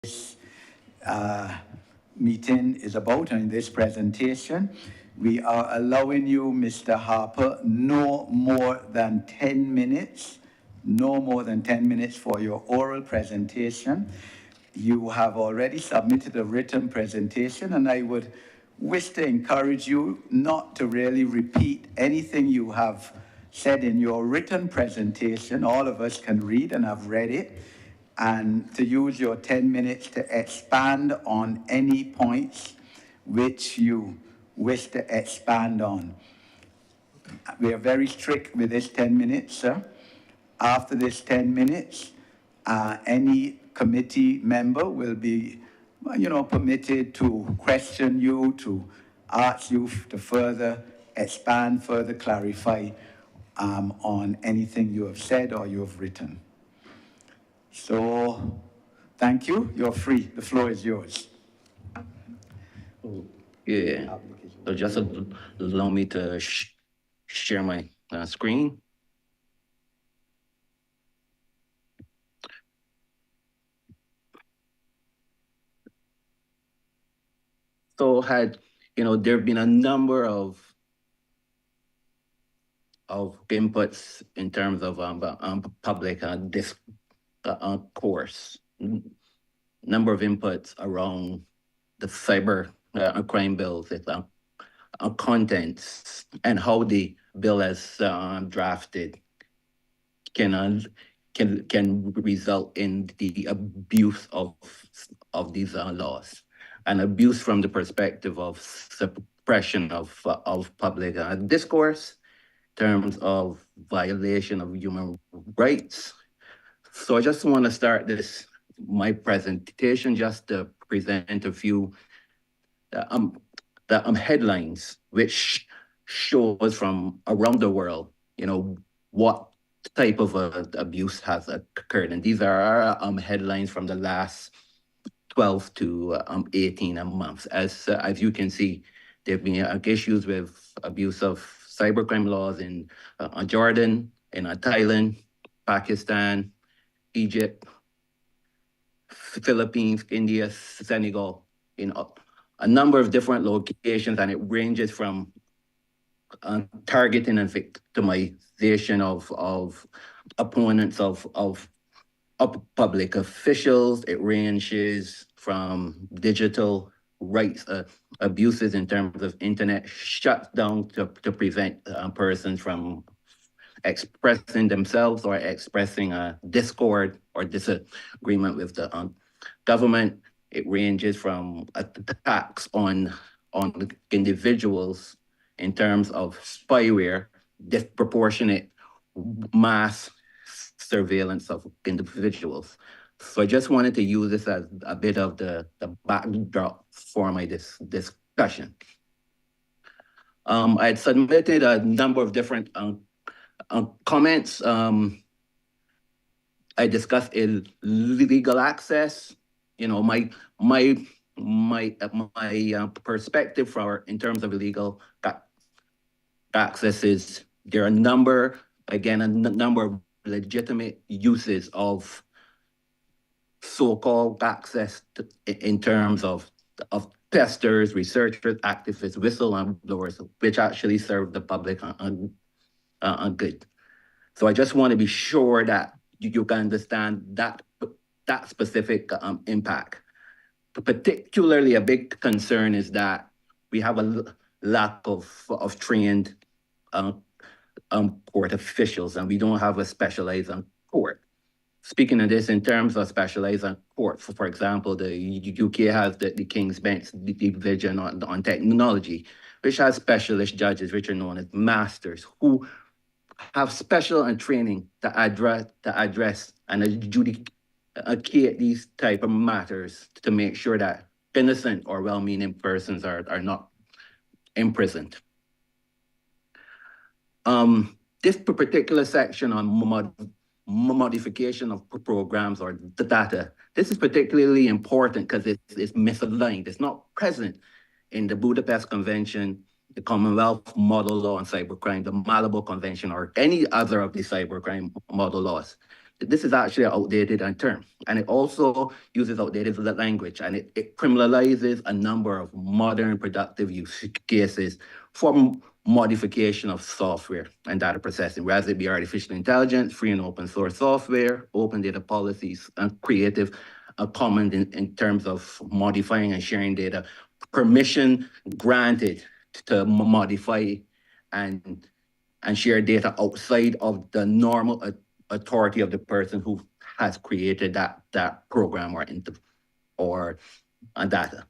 this uh, meeting is about, and in this presentation. We are allowing you, Mr. Harper, no more than 10 minutes, no more than 10 minutes for your oral presentation. You have already submitted a written presentation, and I would wish to encourage you not to really repeat anything you have said in your written presentation. All of us can read and have read it, and to use your 10 minutes to expand on any points which you wish to expand on. We are very strict with this 10 minutes, sir. After this 10 minutes, any committee member will be, permitted to question you, to ask you to further expand, further clarify on anything you have said or you have written. So, thank you. You're free. The floor is yours. Yeah. So just allow me to share my screen. So there have been a number of inputs in terms of public discourse. Number of inputs around the cyber crime bills, its contents, and how the bill as drafted can can result in the abuse of these laws, and abuse from the perspective of suppression of public discourse, terms of violation of human rights. So I just want to start my presentation just to present a few um, headlines which shows from around the world, what type of abuse has occurred. And these are headlines from the last 12 to 18 months. As you can see, there have been issues with abuse of cybercrime laws in Jordan, in Thailand, Pakistan, Egypt, Philippines, India, Senegal, in a number of different locations, and it ranges from targeting and victimization of opponents of public officials. It ranges from digital rights abuses in terms of internet shutdown to prevent persons from expressing themselves or expressing a discord or disagreement with the government. It ranges from attacks on individuals in terms of spyware, disproportionate mass surveillance of individuals. So I just wanted to use this as a bit of the backdrop for my discussion. I had submitted a number of different comments. I discussed illegal access. My perspective in terms of illegal access is there are a number of legitimate uses of so-called access in terms of testers, researchers, activists, whistleblowers, which actually serve the public on good. So I just want to be sure that you can understand that specific impact. Particularly, a big concern is that we have a lack of trained court officials, and we don't have a specialized court. Speaking of this, in terms of specialized court, for example, the UK has the King's Bench Division on Technology, which has specialist judges, which are known as masters, who have special and training to address and adjudicate these type of matters to make sure that innocent or well-meaning persons are not imprisoned. This particular section on modification of programs or the data, this is particularly important because it's misaligned. It's not present in the Budapest Convention, the Commonwealth Model Law on Cybercrime, the Malabo Convention, or any other of the cybercrime model laws. this is actually an outdated term, and it also uses outdated language, and it criminalizes a number of modern productive use cases for modification of software and data processing, whether it be artificial intelligence, free and open source software, open data policies, and creative commons in terms of modifying and sharing data, permission granted to modify and share data outside of the normal authority of the person who has created that program or data.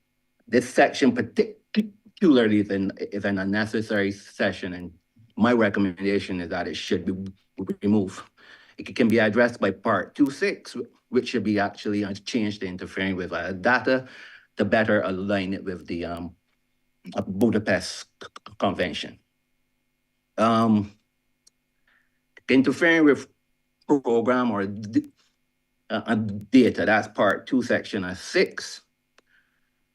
This section particularly is an unnecessary section, and my recommendation is that it should be removed. It can be addressed by part 2.6, which should be actually changed to interfering with data to better align it with the Budapest Convention. Interfering with program or data, that's part 2, section 6.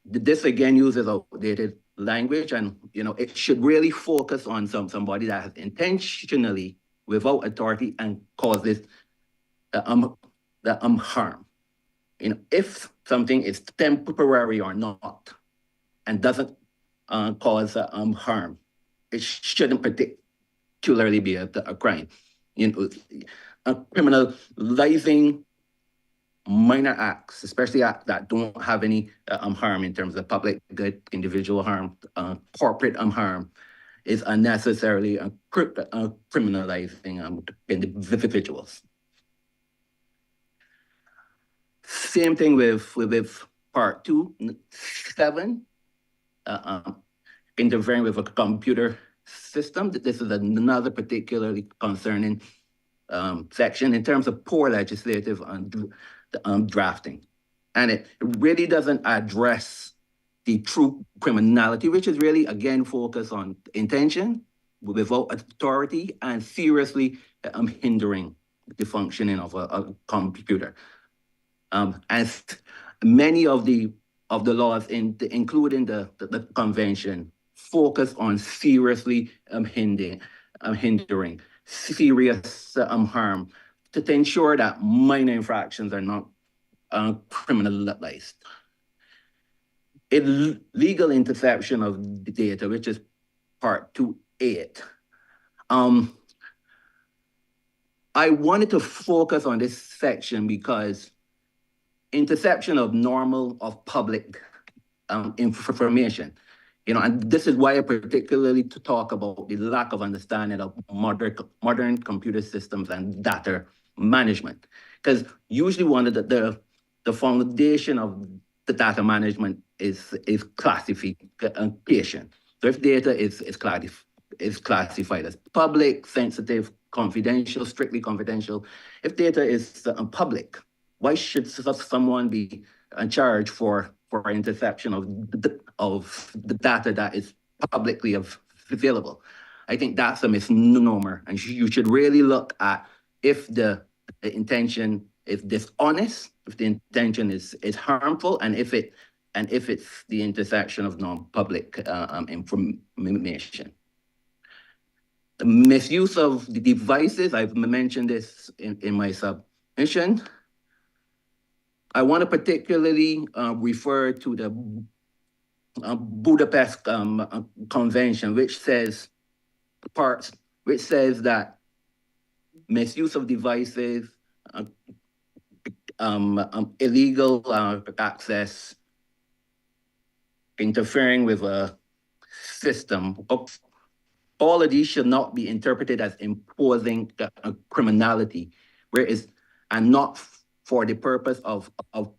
This again uses outdated language, and it should really focus on somebody that has intentionally, without authority, and causes the harm. If something is temporary or not, and doesn't cause harm, it shouldn't particularly be a crime. Criminalizing minor acts, especially acts that don't have any harm in terms of public good, individual harm, corporate harm, is unnecessarily criminalizing individuals. Same thing with part 2.7, interfering with a computer system. This is another particularly concerning section in terms of poor legislative drafting. And it really doesn't address the true criminality, which is really, again, focused on intention, without authority, and seriously hindering the functioning of a computer. As many of the laws, including the convention, focus on seriously hindering serious harm to ensure that minor infractions are not criminalized. Illegal interception of the data, which is part 2.8. I wanted to focus on this section because interception of public information, and this is why I particularly to talk about the lack of understanding of modern computer systems and data management. Because usually one of the foundation of the data management is classification. So if data is classified as public, sensitive, confidential, strictly confidential, if data is public, why should someone be in charge for interception of the data that is publicly available? I think that's a misnomer, and you should really look at if the intention is dishonest, if the intention is harmful, and if it's the intersection of non-public information. The misuse of the devices, I've mentioned this in my submission. I want to particularly refer to the Budapest Convention, which says that misuse of devices, illegal access, interfering with a system, all of these should not be interpreted as imposing criminality, and not for the purpose of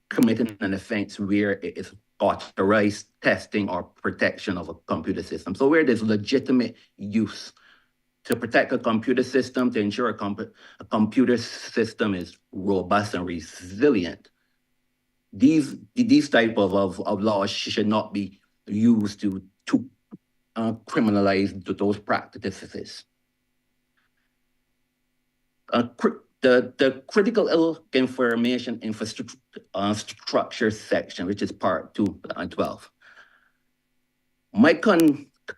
committing an offense where it is authorized testing or protection of a computer system. So where there's legitimate use to protect a computer system, to ensure a computer system is robust and resilient, these type of laws should not be used to criminalize those practices. The critical information infrastructure section, which is part 2.12. My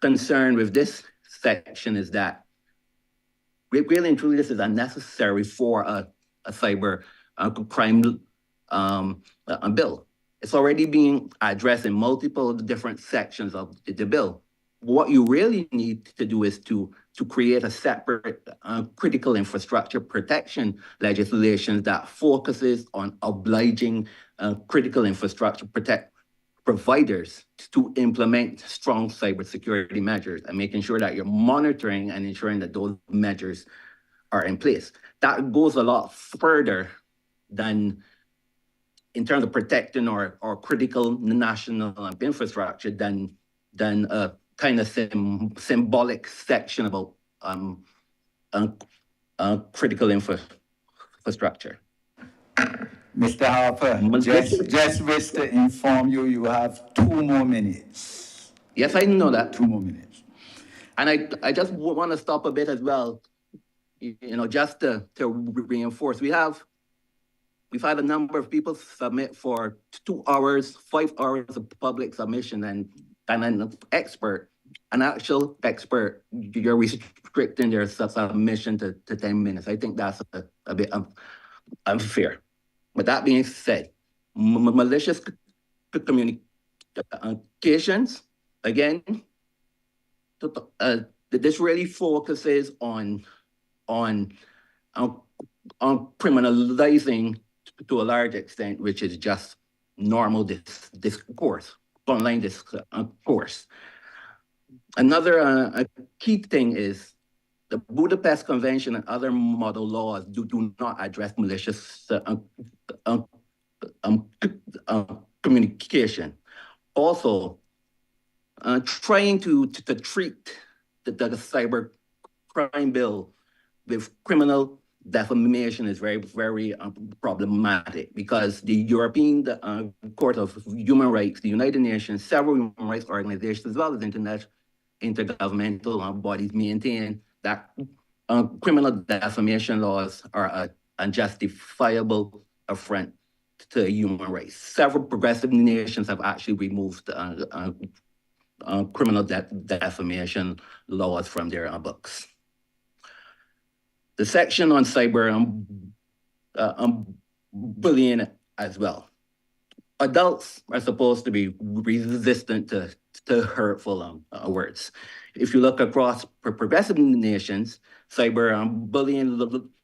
concern with this section is that really and truly this is unnecessary for a cyber crime bill. It's already being addressed in multiple different sections of the bill. What you really need to do is to create a separate critical infrastructure protection legislation that focuses on obliging critical infrastructure providers to implement strong cybersecurity measures and making sure that you're monitoring and ensuring that those measures are in place. That goes a lot further than in terms of protecting our critical national infrastructure than a kind of symbolic section about um, critical infrastructure. Mr. Harper, just wish to inform you, you have 2 more minutes. Yes, I know that. 2 more minutes. And I just want to stop a bit as well, just to reinforce. We've had a number of people submit for 2 hours, 5 hours of public submission, and an actual expert, you're restricting their submission to 10 minutes. I think that's a bit unfair. But that being said, malicious communications, again, this really focuses on criminalizing to a large extent, which is just normal discourse, online discourse. Another key thing is the Budapest Convention and other model laws do not address malicious communication. Also, trying to treat the cyber crime bill with criminal defamation is very, very problematic because the European Court of Human Rights, the United Nations, several human rights organizations, as well as intergovernmental bodies maintain that criminal defamation laws are an unjustifiable affront to human rights. Several progressive nations have actually removed criminal defamation laws from their books. The section on cyber bullying as well. Adults are supposed to be resistant to hurtful words. If you look across progressive nations, cyber bullying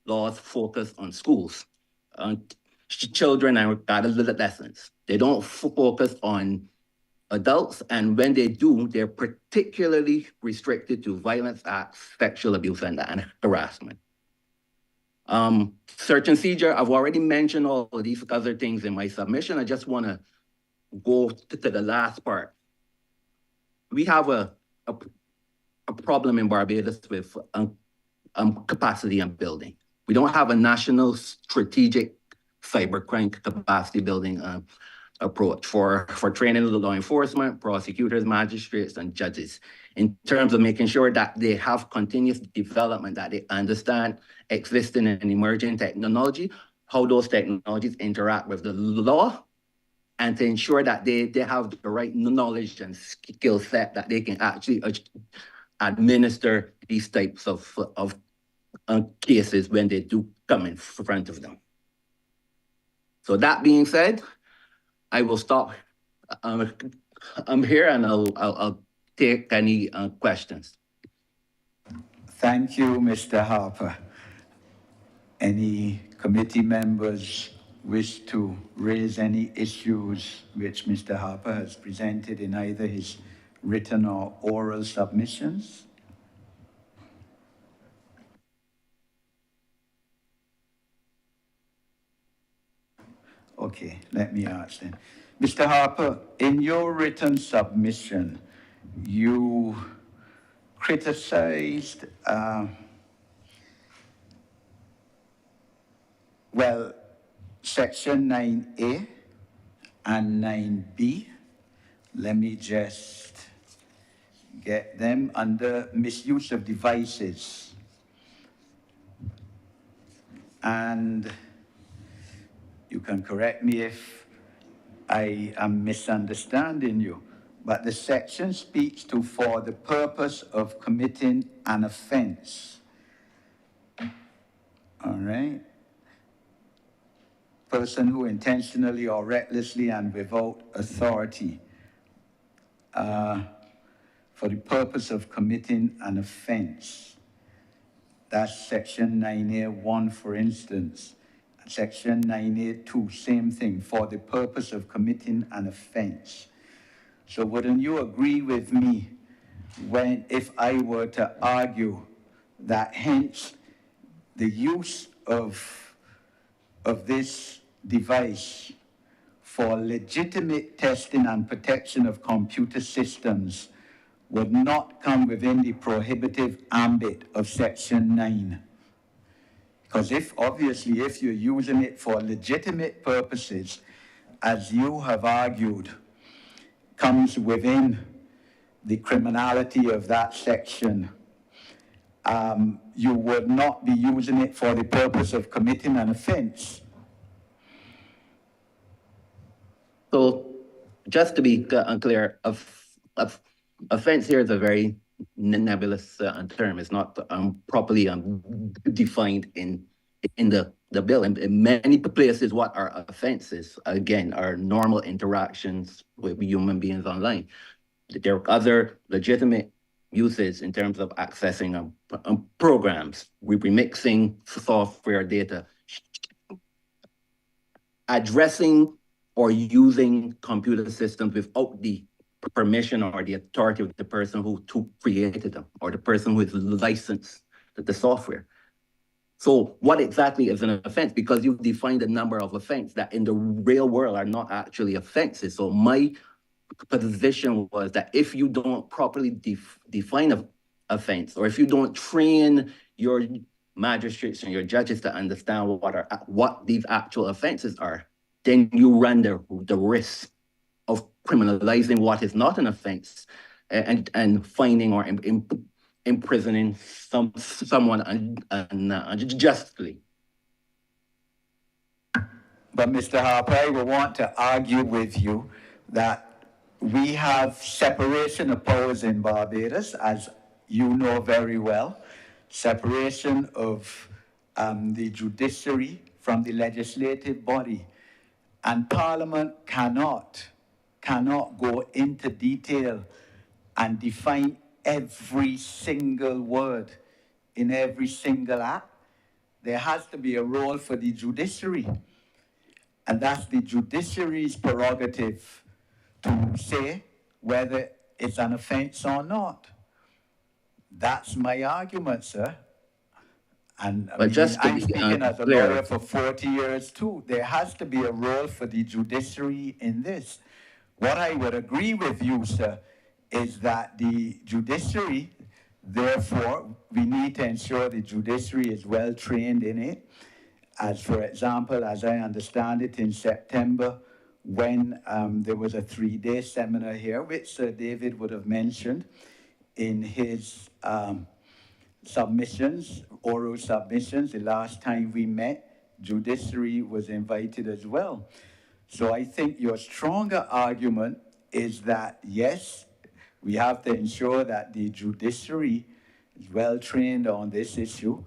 laws focus on schools, children and adolescents. They don't focus on adults, and when they do, they're particularly restricted to violence acts, sexual abuse, and harassment. Search and seizure, I've already mentioned all of these other things in my submission. I just want to go to the last part. We have a problem in Barbados with capacity and building. We don't have a national strategic cybercrime capacity building approach for training law enforcement, prosecutors, magistrates, and judges in terms of making sure that they have continuous development, that they understand existing and emerging technology, how those technologies interact with the law, and to ensure that they have the right knowledge and skill set that they can actually administer these types of cases when they do come in front of them. So that being said, I will stop. I'm here and I'll take any questions. Thank you, Mr. Harper. Any committee members wish to raise any issues which Mr. Harper has presented in either his written or oral submissions? Okay, let me ask then. Mr. Harper, in your written submission, you criticized, Section 9A and 9B. Let me just get them under misuse of devices. And you can correct me if I am misunderstanding you, but the section speaks to for the purpose of committing an offense. All right? person who intentionally or recklessly and without authority for the purpose of committing an offense. That's section 9A1, for instance. Section 9A2, same thing, for the purpose of committing an offense. So wouldn't you agree with me if I were to argue that hence the use of this device for legitimate testing and protection of computer systems would not come within the prohibitive ambit of Section 9. Because obviously, if you're using it for legitimate purposes, as you have argued, comes within the criminality of that section, you would not be using it for the purpose of committing an offense. So, just to be unclear, offense here is a very nebulous term. It's not properly defined in the bill. In many places, what are offenses? Again, are normal interactions with human beings online. There are other legitimate uses in terms of accessing programs, remixing software data, addressing or using computer systems without the permission or the authority of the person who created them or the person who is licensed the software. So what exactly is an offense? Because you've defined a number of offenses that in the real world are not actually offenses. So my position was that if you don't properly define an offense, or if you don't train your magistrates and your judges to understand what these actual offenses are, then you run the risk of criminalizing what is not an offense and finding or imprisoning someone unjustly. But Mr. Harper, I will want to argue with you that we have separation of powers in Barbados, as you know very well, separation of the judiciary from the legislative body. And Parliament cannot go into detail and define every single word in every single act. There has to be a role for the judiciary. And that's the judiciary's prerogative to say whether it's an offense or not. That's my argument, sir. And I'm speaking as a lawyer for 40 years too. There has to be a role for the judiciary in this. What I would agree with you, sir, is that the judiciary, therefore, we need to ensure the judiciary is well trained in it. As for example, as I understand it, in September, when there was a 3-day seminar here, which Sir David would have mentioned in his submissions, oral submissions, the last time we met, judiciary was invited as well. So I think your stronger argument is that, yes, we have to ensure that the judiciary is well trained on this issue,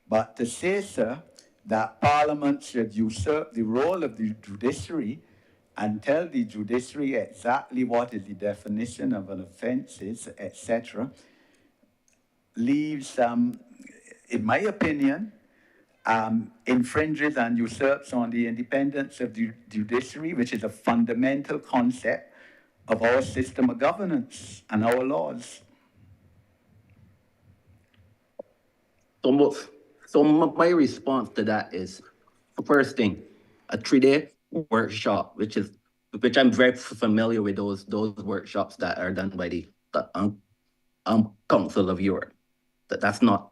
but to say, sir, that Parliament should usurp the role of the judiciary and tell the judiciary exactly what is the definition of an offense is, etc., leaves, in my opinion, infringes and usurps on the independence of the judiciary, which is a fundamental concept of our system of governance and our laws. So my response to that is, first thing, a 3-day workshop, which I'm very familiar with those workshops that are done by the Council of Europe. That's not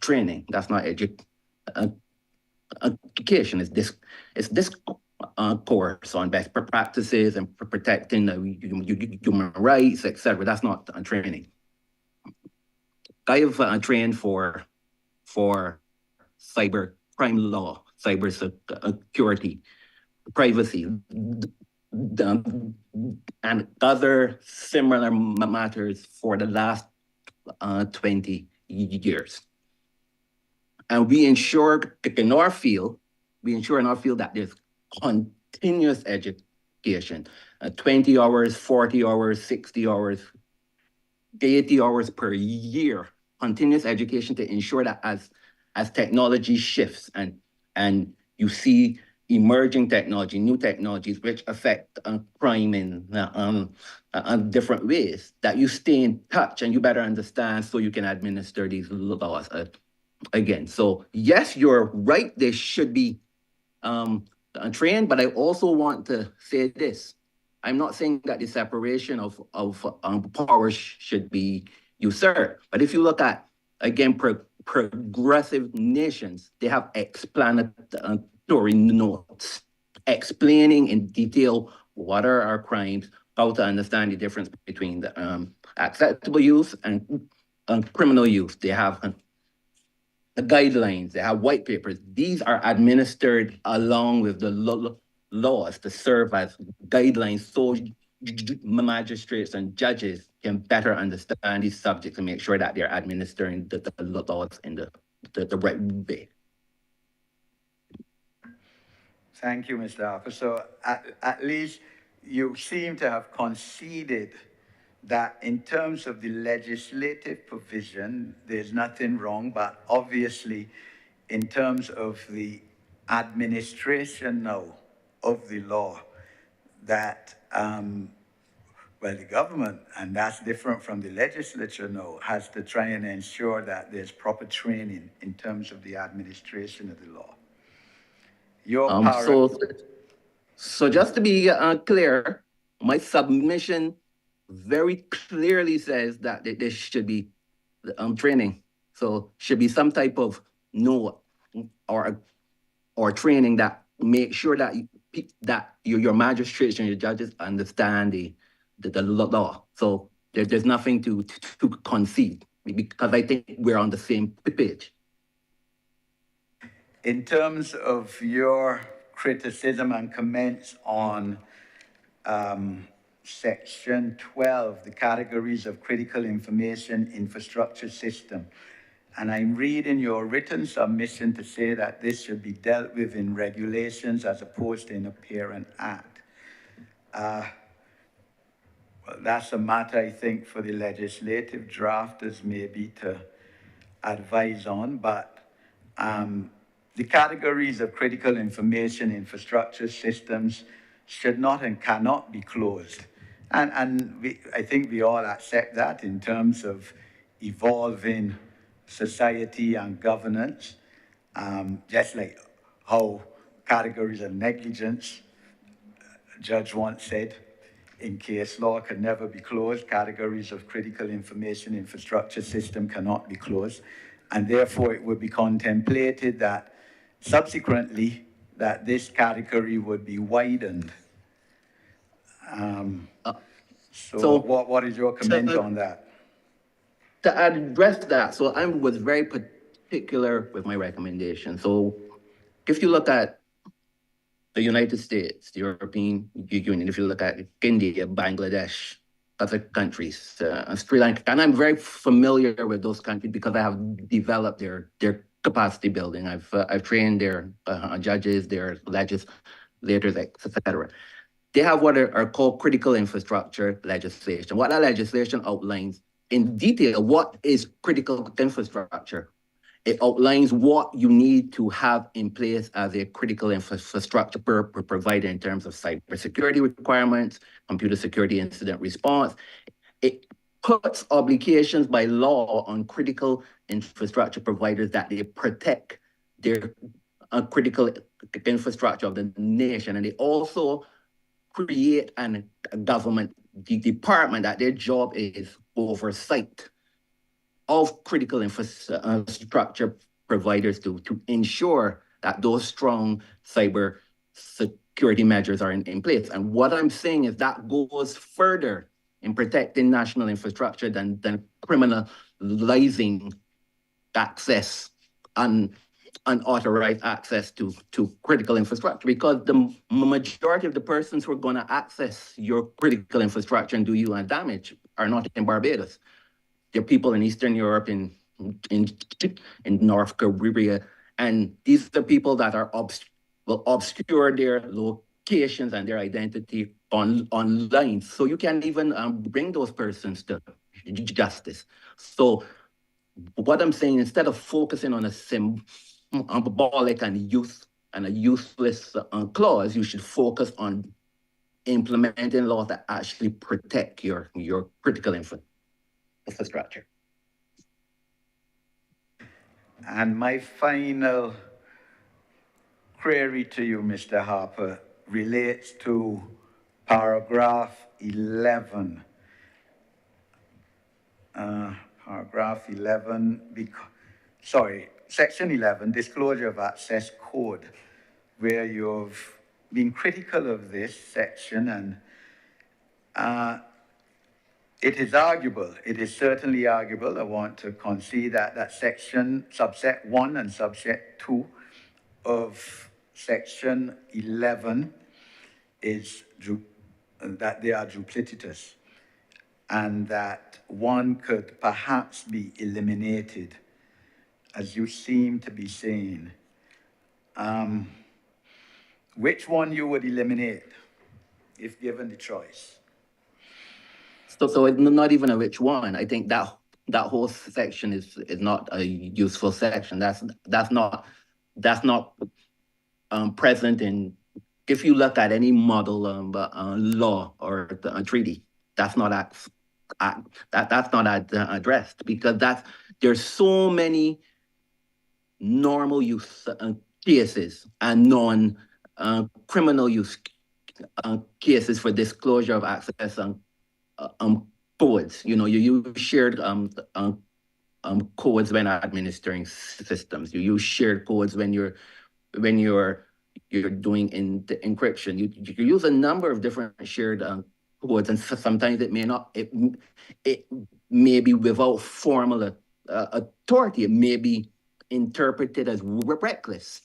training. That's not education. It's this course on best practices and protecting human rights, etc. That's not training. I have trained for cyber crime law, cyber security, privacy, and other similar matters for the last 20 years. And we ensure in our field that there's continuous education, 20 hours, 40 hours, 60 hours, 80 hours per year, continuous education to ensure that as technology shifts and you see emerging technology, new technologies which affect crime in different ways, that you stay in touch and you better understand so you can administer these laws again. So yes, you're right. They should be trained, but I also want to say this. I'm not saying that the separation of powers should be usurped. But if you look at, again, progressive nations, they have explanatory notes explaining in detail what are our crimes, how to understand the difference between the acceptable use and criminal use. They have the guidelines, they have white papers. These are administered along with the laws to serve as guidelines so magistrates and judges can better understand these subjects and make sure that they're administering the laws in the right way. Thank you, Mr. Harper. So at least you seem to have conceded that in terms of the legislative provision, there's nothing wrong, but obviously in terms of the administration now of the law, that, well, the government, and that's different from the legislature now, has to try and ensure that there's proper training in terms of the administration of the law. Your So just to be clear, my submission very clearly says that there should be training. So should be some type of note or training that make sure that your magistrates and your judges understand the law. So there's nothing to concede because I think we're on the same page. In terms of your criticism and comments on Section 12, the categories of critical information infrastructure system, and I'm reading your written submission to say that this should be dealt with in regulations as opposed to in a parent act. Well, that's a matter, I think, for the legislative drafters maybe to advise on, but the categories of critical information infrastructure systems should not and cannot be closed. And I think we all accept that in terms of evolving society and governance, just like how categories of negligence, a judge once said, in case law can never be closed, categories of critical information infrastructure system cannot be closed. And therefore it would be contemplated that subsequently that this category would be widened. So what is your comment on that? To address that, so I was very particular with my recommendation. So if you look at the United States, the European Union, if you look at India, Bangladesh, other countries, Sri Lanka, and I'm very familiar with those countries because I have developed their capacity building. I've trained their judges, their legislators, etc. They have what are called critical infrastructure legislation. What that legislation outlines in detail what is critical infrastructure. It outlines what you need to have in place as a critical infrastructure provider in terms of cybersecurity requirements, computer security incident response. It puts obligations by law on critical infrastructure providers that they protect their critical infrastructure of the nation. And they also create a government department that their job is oversight of critical infrastructure providers to ensure that those strong cyber security measures are in place. And what I'm saying is that goes further in protecting national infrastructure than criminalizing access and unauthorized access to critical infrastructure, because the majority of the persons who are going to access your critical infrastructure and do you damage are not in Barbados. There are people in Eastern Europe, in North Korea, and these are people that are will obscure their locations and their identity online. So you can even bring those persons to justice. So what I'm saying, instead of focusing on a symbolic and a useless clause, you should focus on implementing laws that actually protect your critical infrastructure. And my final query to you, Mr. Harper, relates to paragraph 11. Paragraph 11, section 11, disclosure of access code, where you've been critical of this section, and it is arguable, it is certainly arguable, I want to concede that that section, subset 1 and subset 2 of section 11 is that they are duplicitous, and that one could perhaps be eliminated, as you seem to be saying. Which one you would eliminate if given the choice? So it's not even a rich one. I think that whole section is not a useful section. That's not present in, if you look at any model law or treaty, that's not that's not addressed, because there's so many normal use cases and non criminal use cases for disclosure of access codes. You know, you use shared codes when administering systems. You use shared codes when you're doing the encryption. You use a number of different shared codes, and sometimes it may not. It may be without formal authority. It may be interpreted as reckless.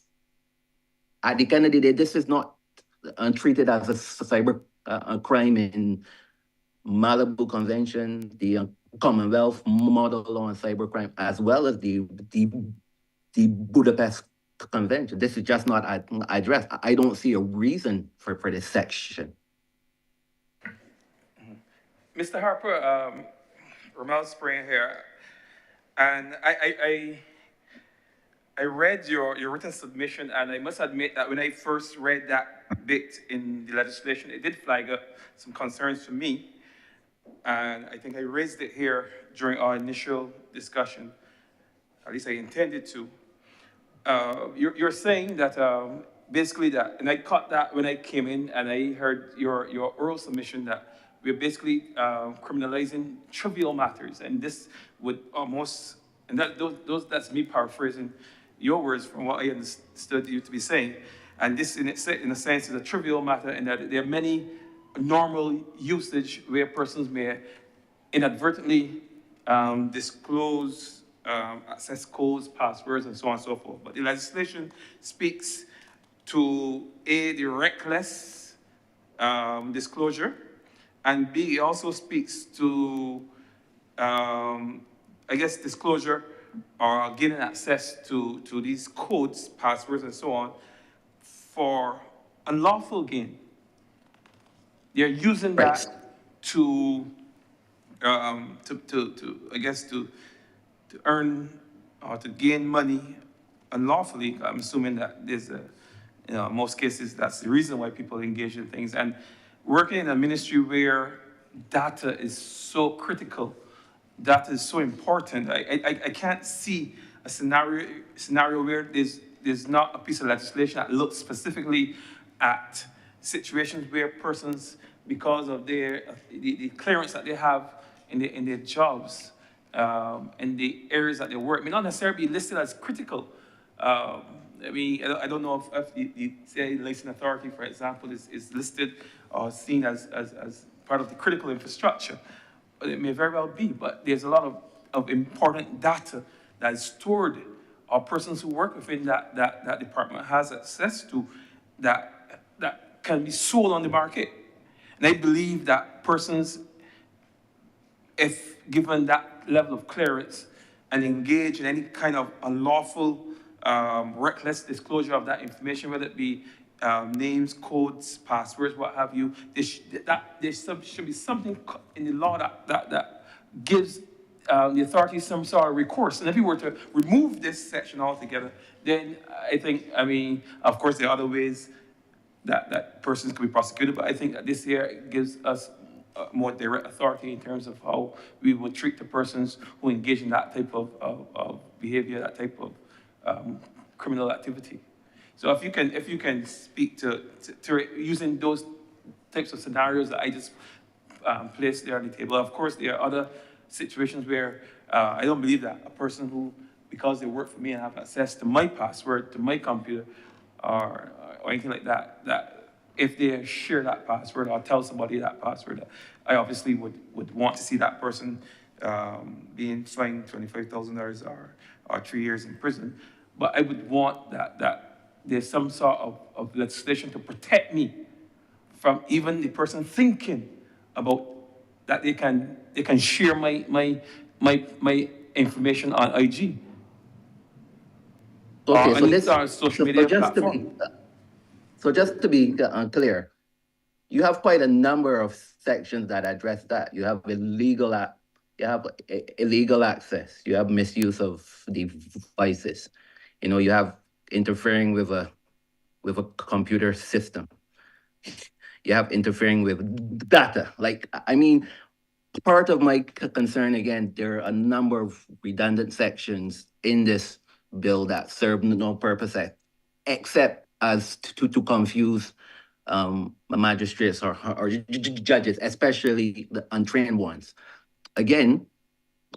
At the end of the day, this is not treated as a cyber crime in Malibu Convention, the Commonwealth Model on Cybercrime, as well as the Budapest Convention. This is just not addressed. I don't see a reason for this section. Mr. Harper, Ramel Spring here, and I read your written submission, and I must admit that when I first read that bit in the legislation, it did flag up some concerns for me. And I think I raised it here during our initial discussion. At least I intended to. You're saying that basically that, and I caught that when I came in and I heard your oral submission, that we're basically criminalizing trivial matters, and this would almost, and that's me paraphrasing your words from what I understood you to be saying, and this in a sense is a trivial matter, and that there are many normal usage where persons may inadvertently disclose access codes, passwords, and so on and so forth. But the legislation speaks to A, the reckless disclosure, and B, it also speaks to, I guess, disclosure or gaining access to these codes, passwords, and so on for unlawful gain. They're using that to I guess to earn or to gain money unlawfully. I'm assuming that there's in most cases that's the reason why people engage in things. And working in a ministry where data is so critical, data is so important, I can't see a scenario where there's not a piece of legislation that looks specifically at situations where persons, because of the clearance that they have in their jobs, and the areas that they work, may not necessarily be listed as critical. I mean, I don't know if the CIA licensing authority, for example, is listed or seen as part of the critical infrastructure. It may very well be, but there's a lot of important data that is stored, or persons who work within that department has access to, that can be sold on the market. And I believe that persons, if given that level of clearance and engage in any kind of unlawful reckless disclosure of that information, whether it be names, codes, passwords, what have you. Should be something in the law that gives the authorities some sort of recourse. And if we were to remove this section altogether, then I mean, of course, there are other ways that persons could be prosecuted, but I think that this here gives us more direct authority in terms of how we would treat the persons who engage in that type of behavior, that type of criminal activity. So if you can speak to using those types of scenarios that I just placed there on the table. Of course, there are other situations where I don't believe that a person who, because they work for me and have access to my password, to my computer, or anything like that, that if they share that password or tell somebody that password, I obviously would want to see that person being fined $25,000 or 3 years in prison. But I would want that there's some sort of legislation to protect me from even the person thinking about that they can share my information on IG Okay, or so any this, sort of social media platform. just to be clear, you have quite a number of sections that address that. You have you have illegal access. You have misuse of devices. You have interfering with a computer system. You have interfering with data. Like, I mean, part of my concern, again, there are a number of redundant sections in this bill that serve no purpose except as to confuse magistrates or judges, especially the untrained ones. Again,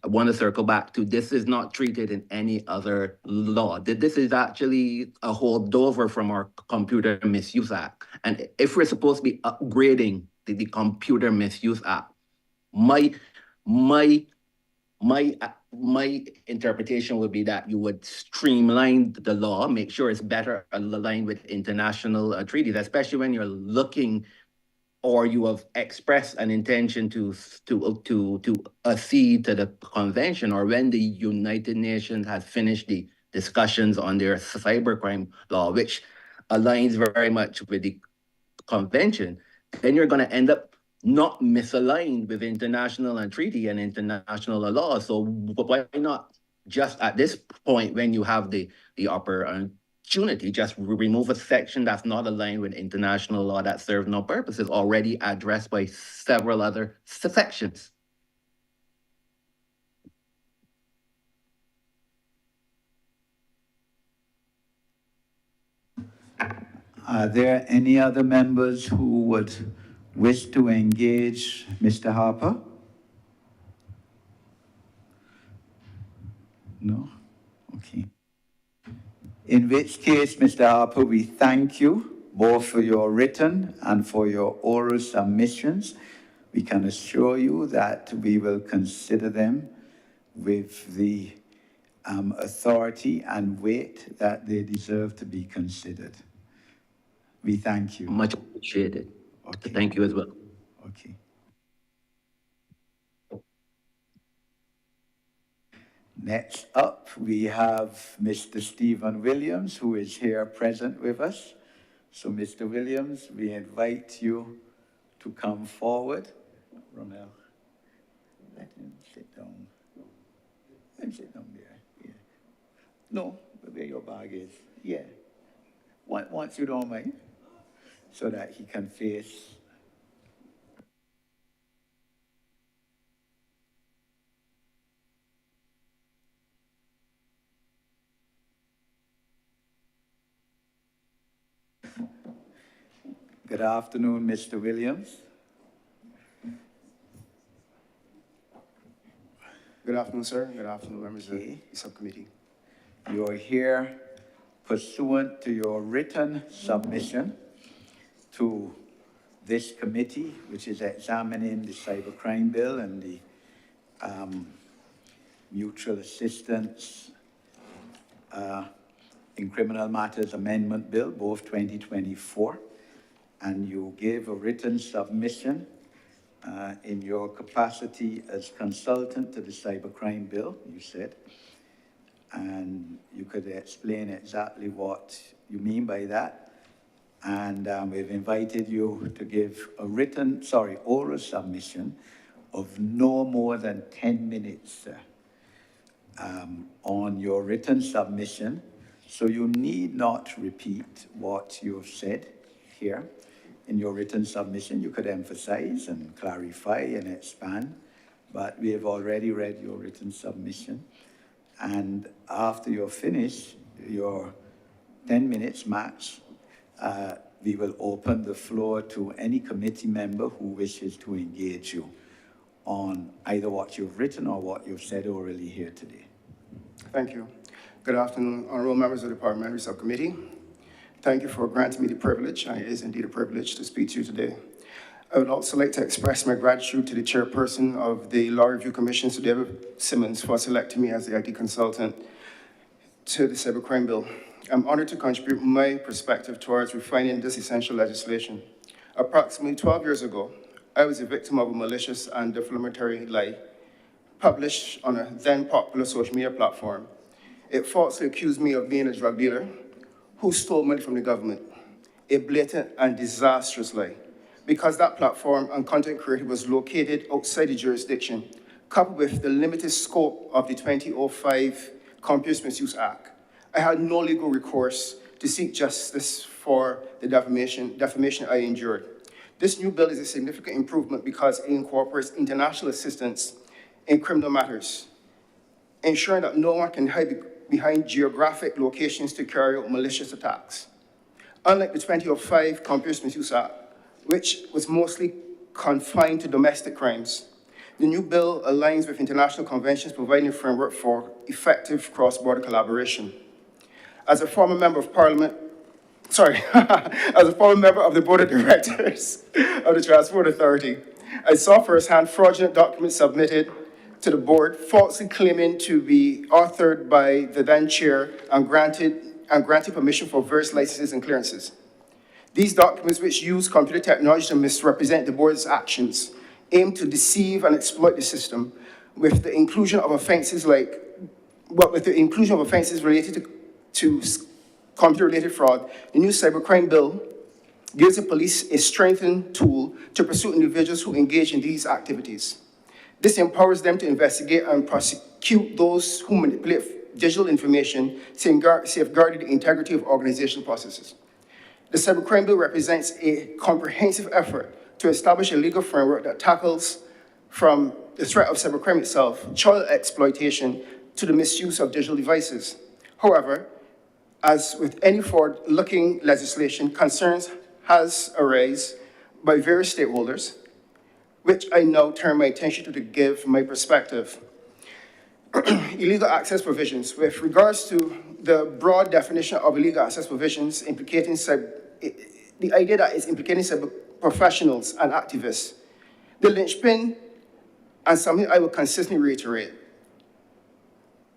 I want to circle back to this is not treated in any other law. This is actually a holdover from our Computer Misuse Act. And if we're supposed to be upgrading the Computer Misuse Act, my my my interpretation would be that you would streamline the law, make sure it's better aligned with international treaties, especially when you're looking or you have expressed an intention to accede to the convention, or when the United Nations has finished the discussions on their cybercrime law, which aligns very much with the convention, then you're going to end up not misaligned with international and treaty and international law. So why not just at this point, when you have the opportunity, just remove a section that's not aligned with international law that serves no purpose, is already addressed by several other sections. Are there any other members who would wish to engage Mr. Harper? No? Okay. In which case, Mr. Harper, we thank you both for your written and for your oral submissions. We can assure you that we will consider them with the authority and weight that they deserve to be considered. We thank you. Much appreciated. Okay. Thank you as well. Okay. Next up, we have Mr. Stephen Williams, who is here present with us. So, Mr. Williams, we invite you to come forward. Romel, let him sit down. Let him sit down there. Yeah. No, where your bag is. Yeah. Once you don't mind, so that he can face. Good afternoon, Mr. Williams. Good afternoon, sir. Good afternoon, members of the subcommittee. You are here pursuant to your written submission to this committee, which is examining the cybercrime bill and the mutual assistance in criminal matters amendment bill, both 2024. And you gave a written submission in your capacity as consultant to the cybercrime bill, you said. and you could explain exactly what you mean by that. And we've invited you to give a oral submission of no more than 10 minutes on your written submission. So you need not repeat what you've said here. In your written submission, you could emphasize and clarify and expand, but we have already read your written submission. And after you're finished, your 10 minutes max, we will open the floor to any committee member who wishes to engage you on either what you've written or what you've said orally here today. Thank you. Good afternoon, honorable members of the Parliamentary Subcommittee. Thank you for granting me the privilege, and it is indeed a privilege to speak to you today. I would also like to express my gratitude to the chairperson of the Law Review Commission, Sir David Simmons, for selecting me as the IT consultant to the cybercrime bill. I'm honored to contribute my perspective towards refining this essential legislation. Approximately 12 years ago, I was a victim of a malicious and defamatory lie published on a then popular social media platform. It falsely accused me of being a drug dealer who stole money from the government, a blatant and disastrous lie. Because that platform and content creator was located outside the jurisdiction, coupled with the limited scope of the 2005 Computer Misuse Act, I had no legal recourse to seek justice for the defamation I endured. This new bill is a significant improvement because it incorporates international assistance in criminal matters, ensuring that no one can hide behind geographic locations to carry out malicious attacks. Unlike the 2005 Computer Misuse Act, which was mostly confined to domestic crimes, the new bill aligns with international conventions providing a framework for effective cross-border collaboration. As a former member of Parliament, as a former member of the Board of Directors of the Transport Authority, I saw firsthand fraudulent documents submitted to the board, falsely claiming to be authored by the then chair and granted permission for various licenses and clearances. These documents, which use computer technology to misrepresent the board's actions, aim to deceive and exploit the system with the inclusion of offenses related to computer-related fraud. The new cybercrime bill gives the police a strengthened tool to pursue individuals who engage in these activities. This empowers them to investigate and prosecute those who manipulate digital information, safeguarding the integrity of organizational processes. The cybercrime bill represents a comprehensive effort to establish a legal framework that tackles from the threat of cybercrime itself, child exploitation, to the misuse of digital devices. However, as with any forward-looking legislation, concerns has arisen by various stakeholders, which I now turn my attention to give my perspective. Illegal access provisions. With regards to the broad definition of illegal access provisions implicating the idea that it's implicating cyber professionals and activists, the linchpin, and something I will consistently reiterate,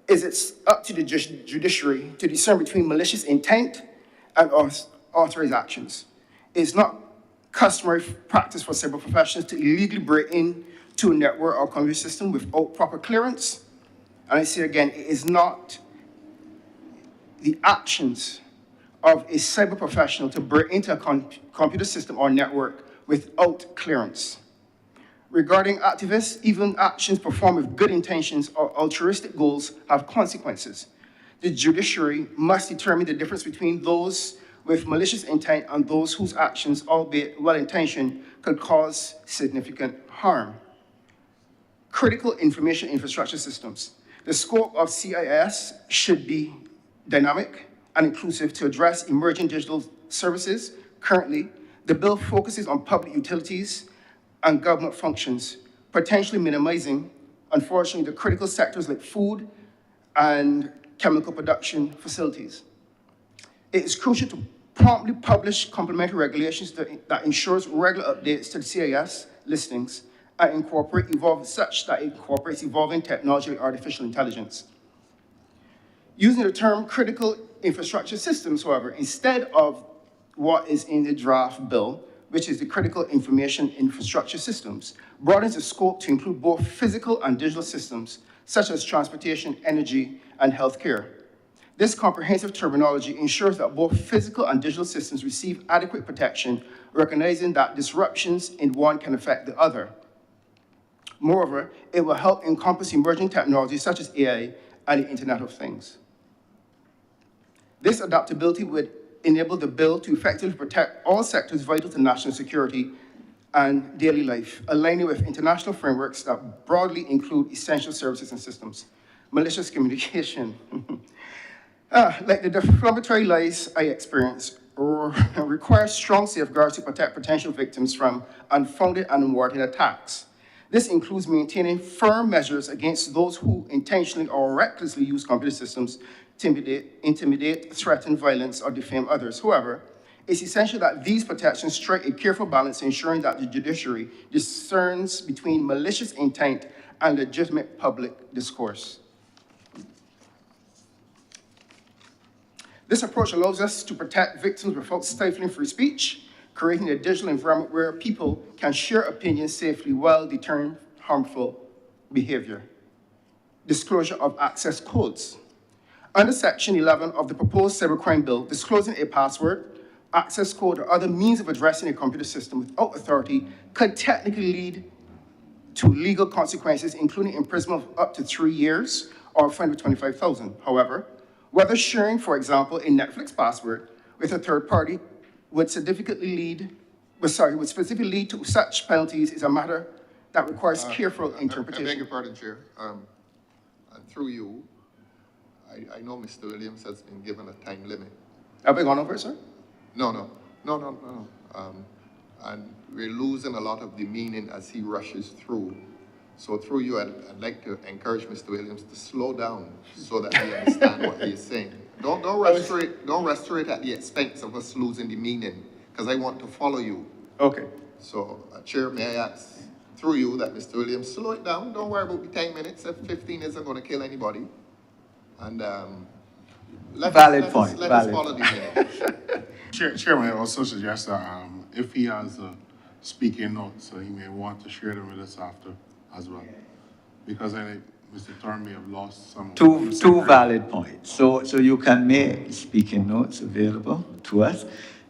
is it's up to the judiciary to discern between malicious intent and authorized actions. It's not customary practice for cyber professionals to illegally break into a network or computer system without proper clearance. And I say again, it is not the actions of a cyber professional to break into a computer system or network without clearance. Regarding activists, even actions performed with good intentions or altruistic goals have consequences. The judiciary must determine the difference between those with malicious intent and those whose actions, albeit well-intentioned, could cause significant harm. Critical information infrastructure systems. The scope of CIS should be dynamic and inclusive to address emerging digital services. Currently, the bill focuses on public utilities and government functions, potentially minimizing, unfortunately, the critical sectors like food and chemical production facilities. It is crucial to promptly publish complementary regulations that ensures regular updates to the CIS listings and incorporates evolving technology like artificial intelligence. Using the term critical infrastructure systems, however, instead of what is in the draft bill, which is the critical information infrastructure systems, broadens the scope to include both physical and digital systems, such as transportation, energy, and healthcare. This comprehensive terminology ensures that both physical and digital systems receive adequate protection, recognizing that disruptions in one can affect the other. Moreover, it will help encompass emerging technologies such as AI and the Internet of Things. This adaptability would enable the bill to effectively protect all sectors vital to national security and daily life, aligning with international frameworks that broadly include essential services and systems. Malicious communication. Like the defamatory lies I experienced, require strong safeguards to protect potential victims from unfounded and unwarranted attacks. This includes maintaining firm measures against those who intentionally or recklessly use computer systems to intimidate, threaten, violence, or defame others. However, it's essential that these protections strike a careful balance, ensuring that the judiciary discerns between malicious intent and legitimate public discourse. This approach allows us to protect victims without stifling free speech, creating a digital environment where people can share opinions safely while deterring harmful behavior. Disclosure of access codes. Under Section 11 of the proposed cybercrime bill, disclosing a password, access code, or other means of addressing a computer system without authority could technically lead to legal consequences, including imprisonment of up to 3 years or a fine of $25,000. However, whether sharing, for example, a Netflix password with a third party would specifically lead to such penalties is a matter that requires careful interpretation. I beg your pardon, Chair. And through you, I know Mr. Williams has been given a time limit. Have I gone over it, sir? No. And we're losing a lot of the meaning as he rushes through. So through you, I'd like to encourage Mr. Williams to slow down so that we understand what he's saying. Don't rush through it at the expense of us losing the meaning, because I want to follow you. Okay. So, Chair, may I ask through you that Mr. Williams slow it down. Don't worry about the 10 minutes. If 15 isn't going to kill anybody. And let us follow the minute. Chairman, I also suggest that if he has speaking notes, he may want to share them with us after as well. Because I think Mr. Thorne may have lost some. Two valid points. So you can make speaking notes available to us.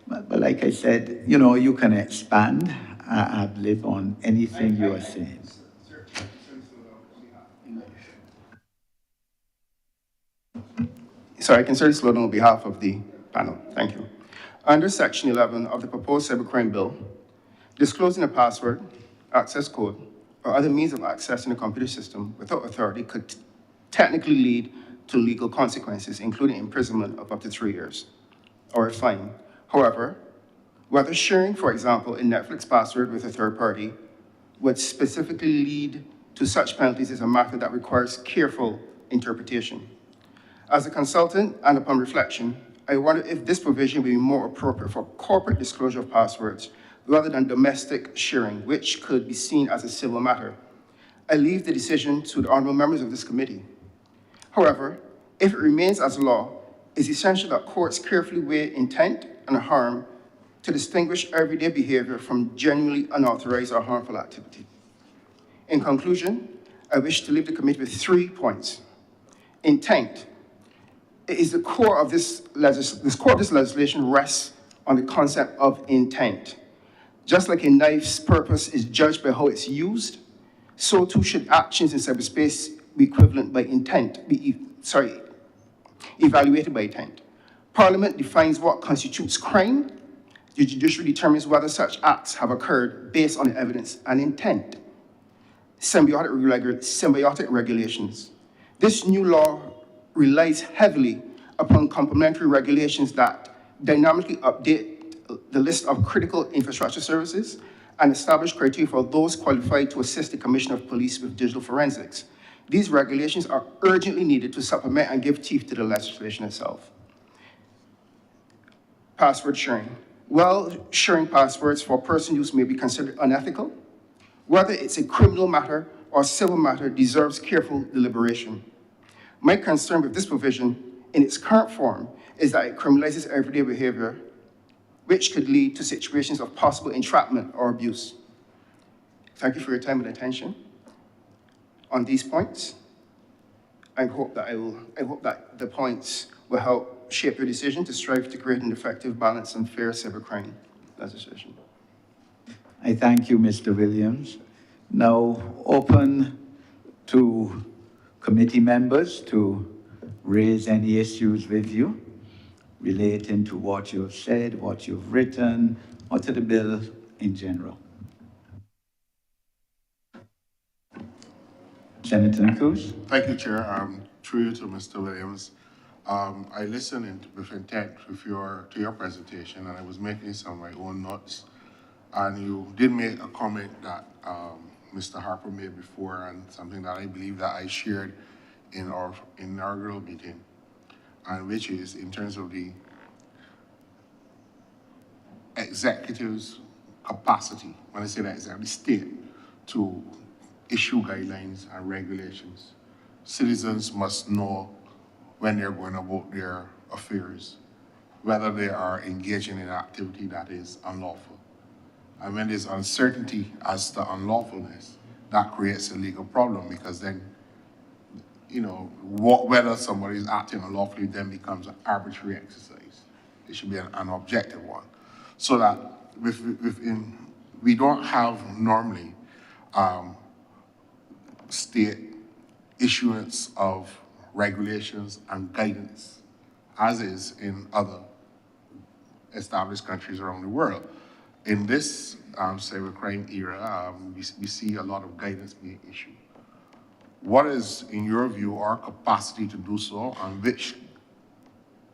But like I said, you can expand ad-lib on anything you are saying. Sorry, I can certainly slow down on behalf of the panel. Thank you. Under Section 11 of the proposed cybercrime bill, disclosing a password, access code, or other means of accessing a computer system without authority could technically lead to legal consequences, including imprisonment of up to 3 years or a fine. However, whether sharing, for example, a Netflix password with a third party would specifically lead to such penalties is a matter that requires careful interpretation. As a consultant and upon reflection, I wonder if this provision would be more appropriate for corporate disclosure of passwords rather than domestic sharing, which could be seen as a civil matter. I leave the decision to the honorable members of this committee. However, if it remains as law, it's essential that courts carefully weigh intent and harm to distinguish everyday behavior from genuinely unauthorized or harmful activity. In conclusion, I wish to leave the committee with 3 points. Intent. It is the core of this legislation rests on the concept of intent. Just like a knife's purpose is judged by how it's used, so too should actions in cyberspace be equivalent by intent, evaluated by intent. Parliament defines what constitutes crime. The judiciary determines whether such acts have occurred based on evidence and intent. Symbiotic regulations. This new law relies heavily upon complementary regulations that dynamically update the list of critical infrastructure services and establish criteria for those qualified to assist the Commissioner of Police with digital forensics. These regulations are urgently needed to supplement and give teeth to the legislation itself. Password sharing. While sharing passwords for personal use may be considered unethical, whether it's a criminal matter or civil matter deserves careful deliberation. My concern with this provision in its current form is that it criminalizes everyday behavior which could lead to situations of possible entrapment or abuse. Thank you for your time and attention on these points. I hope that the points will help shape your decision to strive to create an effective, balanced, and fair cybercrime legislation. I thank you, Mr. Williams. Now open to committee members to raise any issues with you relating to what you've said, what you've written, or to the bill in general. Senator Nichols. Thank you, Chair. Through you to Mr. Williams. I listened with intent to your presentation, and I was making some of my own notes. And you did make a comment that Mr. Harper made before, and something that I believe that I shared in our inaugural meeting, and which is in terms of the executive's capacity, when I say that, it's the state, to issue guidelines and regulations. Citizens must know when they're going about their affairs, whether they are engaging in activity that is unlawful. And when there's uncertainty as to unlawfulness, that creates a legal problem, because then, you know, whether somebody is acting unlawfully then becomes an arbitrary exercise. It should be an objective one. So that we don't have normally state issuance of regulations and guidance, as is in other established countries around the world. In this cybercrime era, we see a lot of guidance being issued. What is, in your view, our capacity to do so, and which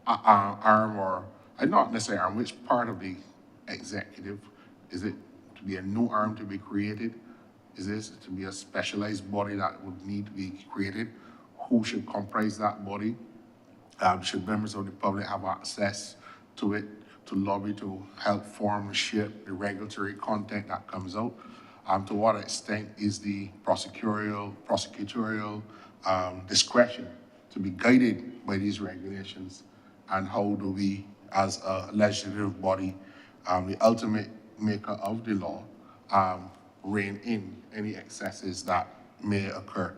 arm, or not necessarily arm, which part of the executive? Is it to be a new arm to be created? Is this to be a specialized body that would need to be created? Who should comprise that body? Should members of the public have access to it, to lobby, to help form and shape the regulatory content that comes out? To what extent is the prosecutorial discretion to be guided by these regulations? And how do we, as a legislative body, the ultimate maker of the law, rein in any excesses that may occur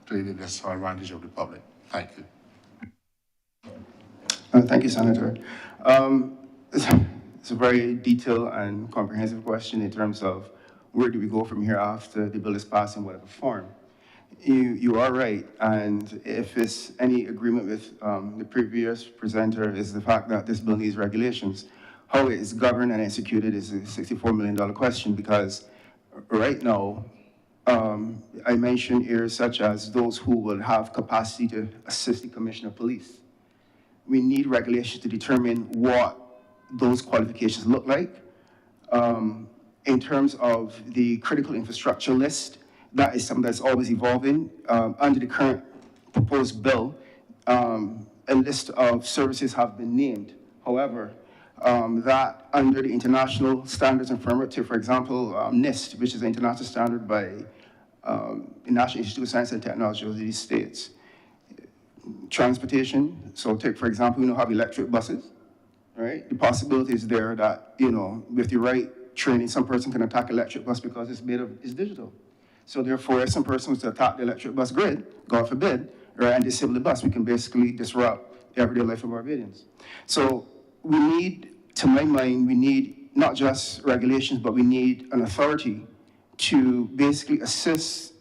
to the disadvantage of the public? Thank you. Thank you, Senator. It's a very detailed and comprehensive question in terms of where do we go from here after the bill is passed in whatever form. You are right, and if it's any agreement with the previous presenter, is the fact that this bill needs regulations. How it is governed and executed is a $64 million question, because right now, I mentioned areas such as those who will have capacity to assist the Commissioner of Police. We need regulations to determine what those qualifications look like. In terms of the critical infrastructure list, that is something that's always evolving. Under the current proposed bill, a list of services have been named. However, that under the international standards and framework, for example, NIST, which is an international standard by the National Institute of Science and Technology of the United States. Transportation, so take, for example, have electric buses, right? The possibility is there that, with the right training, some person can attack electric bus because it's digital. So therefore, if some person was to attack the electric bus grid, God forbid, right, and disable the bus, we can basically disrupt the everyday life of Barbadians. So we need, to my mind, we need not just regulations, but we need an authority to basically assist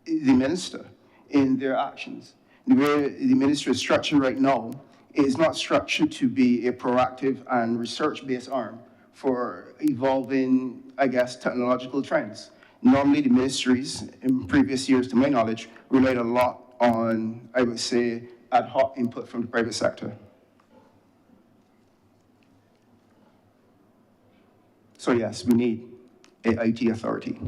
the minister in their actions. The way the ministry is structured right now is not structured to be a proactive and research-based arm for evolving, technological trends. Normally, the ministries in previous years, to my knowledge, relied a lot on, I would say, ad hoc input from the private sector. So yes, we need an IT authority.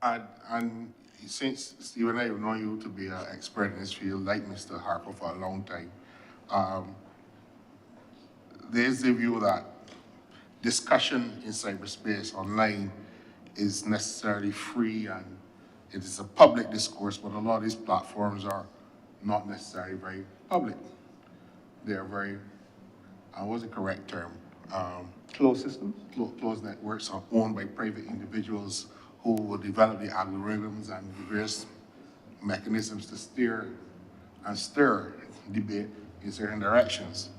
And since Steve and I have known you to be an expert in this field, like Mr. Harper, for a long time, there's the view that discussion in cyberspace online is necessarily free and it is a public discourse, but a lot of these platforms are not necessarily very public. They're very what's the correct term? Closed systems? Closed networks are owned by private individuals who will develop the algorithms and the various mechanisms to steer and stir debate in certain directions.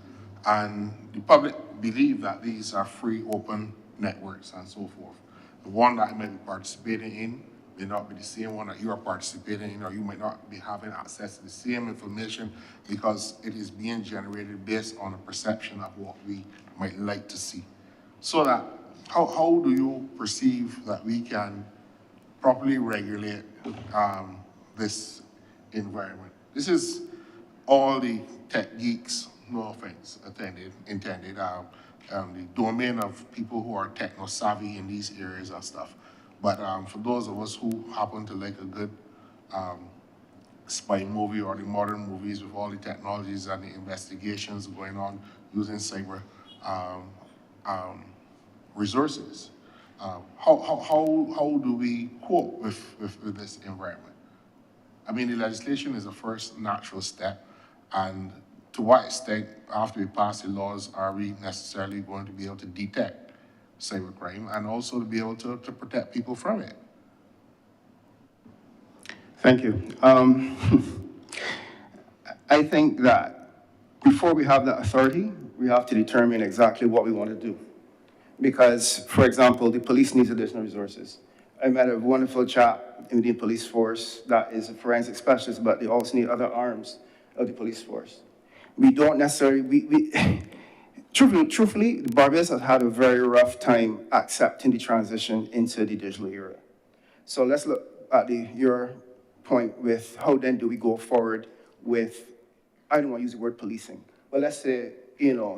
And the public believe that these are free, open networks and so forth. The one that I might be participating in may not be the same one that you are participating in, or you might not be having access to the same information because it is being generated based on a perception of what we might like to see. So that, how do you perceive that we can properly regulate this environment? This is all the tech geeks, no offense intended, the domain of people who are techno savvy in these areas and stuff. But for those of us who happen to like a good spy movie or the modern movies with all the technologies and the investigations going on using cyber resources, how do we cope with this environment? I mean, the legislation is the first natural step, and to what extent, after we pass the laws, are we necessarily going to be able to detect cybercrime and also to be able to protect people from it? Thank you. I think that before we have that authority, we have to determine exactly what we want to do. Because, for example, the police needs additional resources. I met a wonderful chap in the police force that is a forensic specialist, but they also need other arms of the police force. We don't necessarily, truthfully, Barbados has had a very rough time accepting the transition into the digital era. So let's look at your point with how then do we go forward with, I don't want to use the word policing, but let's say,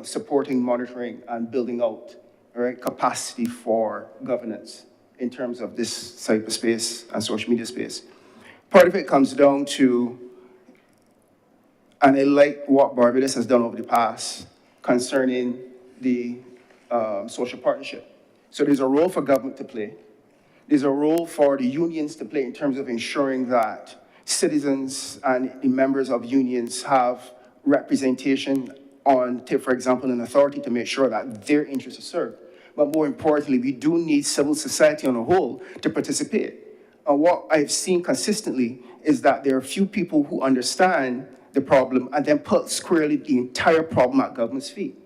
supporting, monitoring, and building out, right, capacity for governance in terms of this cyberspace and social media space. Part of it comes down to, and I like what Barbados has done over the past concerning the social partnership. So there's a role for government to play. There's a role for the unions to play in terms of ensuring that citizens and the members of unions have representation on, for example, an authority to make sure that their interests are served. But more importantly, we do need civil society on a whole to participate. And what I've seen consistently is that there are few people who understand the problem and then put squarely the entire problem at government's feet.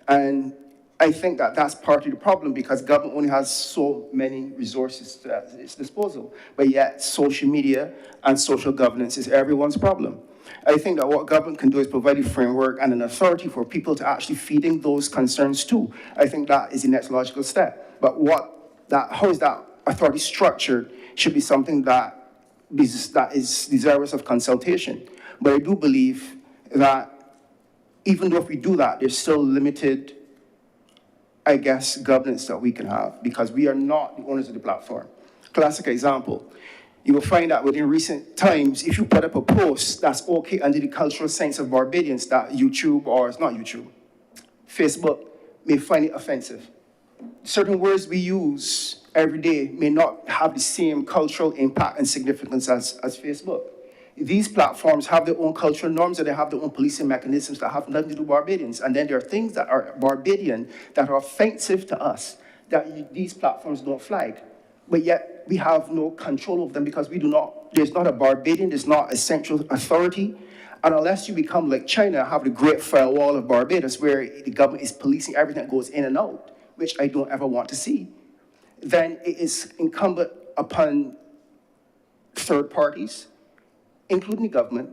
And I think that that's part of the problem because government only has so many resources at its disposal, but yet social media and social governance is everyone's problem. I think that what government can do is provide a framework and an authority for people to actually feeding those concerns to. I think that is the next logical step. But how is that authority structured should be something that is desirous of consultation. But I do believe that even though if we do that, there's still limited, I guess, governance that we can have because we are not the owners of the platform. Classic example. You will find that within recent times, if you put up a post that's okay under the cultural sense of Barbadians, that YouTube, or it's not YouTube, Facebook may find it offensive. Certain words we use every day may not have the same cultural impact and significance as Facebook. These platforms have their own cultural norms and they have their own policing mechanisms that have nothing to do with Barbadians. And then there are things that are Barbadian that are offensive to us that these platforms don't flag. But yet we have no control of them because there's not a Barbadian, there's not a central authority. And unless you become like China, have the great firewall of Barbados where the government is policing everything that goes in and out, which I don't ever want to see, then it is incumbent upon third parties, including the government,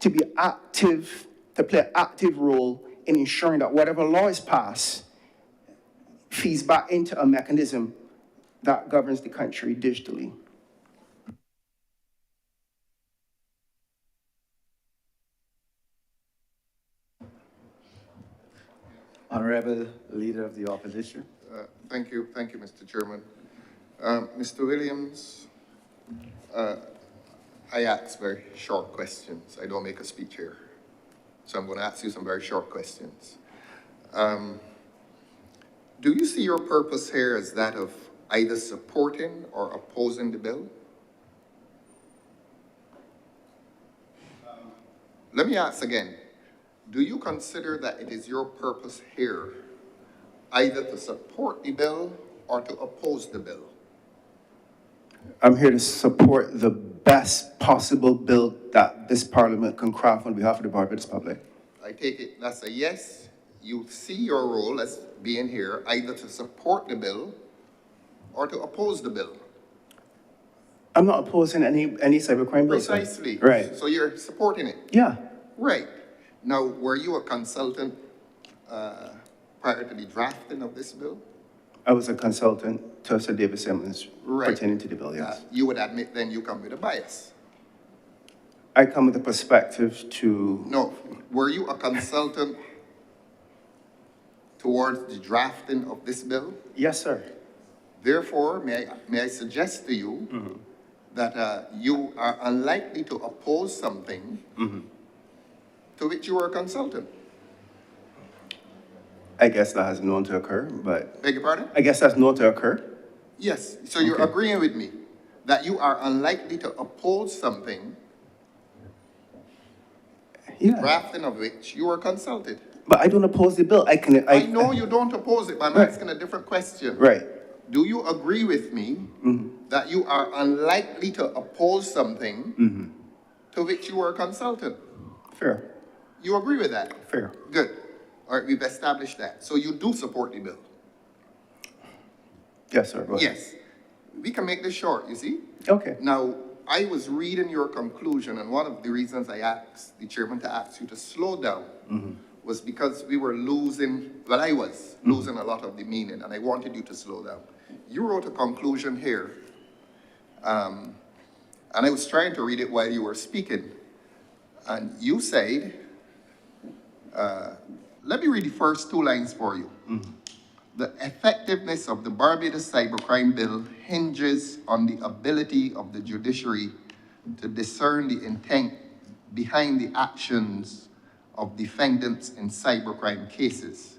to be active, to play an active role in ensuring that whatever law is passed feeds back into a mechanism that governs the country digitally. Honorable Leader of the Opposition. Thank you, Mr. Chairman. Mr. Williams, I ask very short questions. I don't make a speech here. So I'm going to ask you some very short questions. Do you see your purpose here as that of either supporting or opposing the bill? Let me ask again. Do you consider that it is your purpose here either to support the bill or to oppose the bill? I'm here to support the best possible bill that this parliament can craft on behalf of the Barbados public. I take it that's a yes. You see your role as being here either to support the bill or to oppose the bill. I'm not opposing any cybercrime bill, sir. Precisely. Right. So you're supporting it. Yeah. Right. Now, were you a consultant prior to the drafting of this bill? I was a consultant to Sir David Simmons pertaining to the bill, yes. You would admit then you come with a bias. I come with a perspective to... No. Were you a consultant towards the drafting of this bill? Yes, sir. Therefore, may I suggest to you that you are unlikely to oppose something to which you were a consultant. I guess that has known to occur, but... Beg your pardon? I guess that's known to occur. Yes. So you're agreeing with me that you are unlikely to oppose something, drafting of which you were consulted. But I don't oppose the bill. I know you don't oppose it, but I'm asking a different question. Right. Do you agree with me that you are unlikely to oppose something to which you were a consultant? Fair. You agree with that? Fair. Good. All right, we've established that. So you do support the bill? Yes, sir. Go ahead. Yes. We can make this short, you see? Okay. Now, I was reading your conclusion, and one of the reasons I asked the chairman to ask you to slow down was because we were losing, well, I was losing a lot of the meaning, and I wanted you to slow down. You wrote a conclusion here, and I was trying to read it while you were speaking, and you said, let me read the first two lines for you. The effectiveness of the Barbados Cybercrime Bill hinges on the ability of the judiciary to discern the intent behind the actions of defendants in cybercrime cases.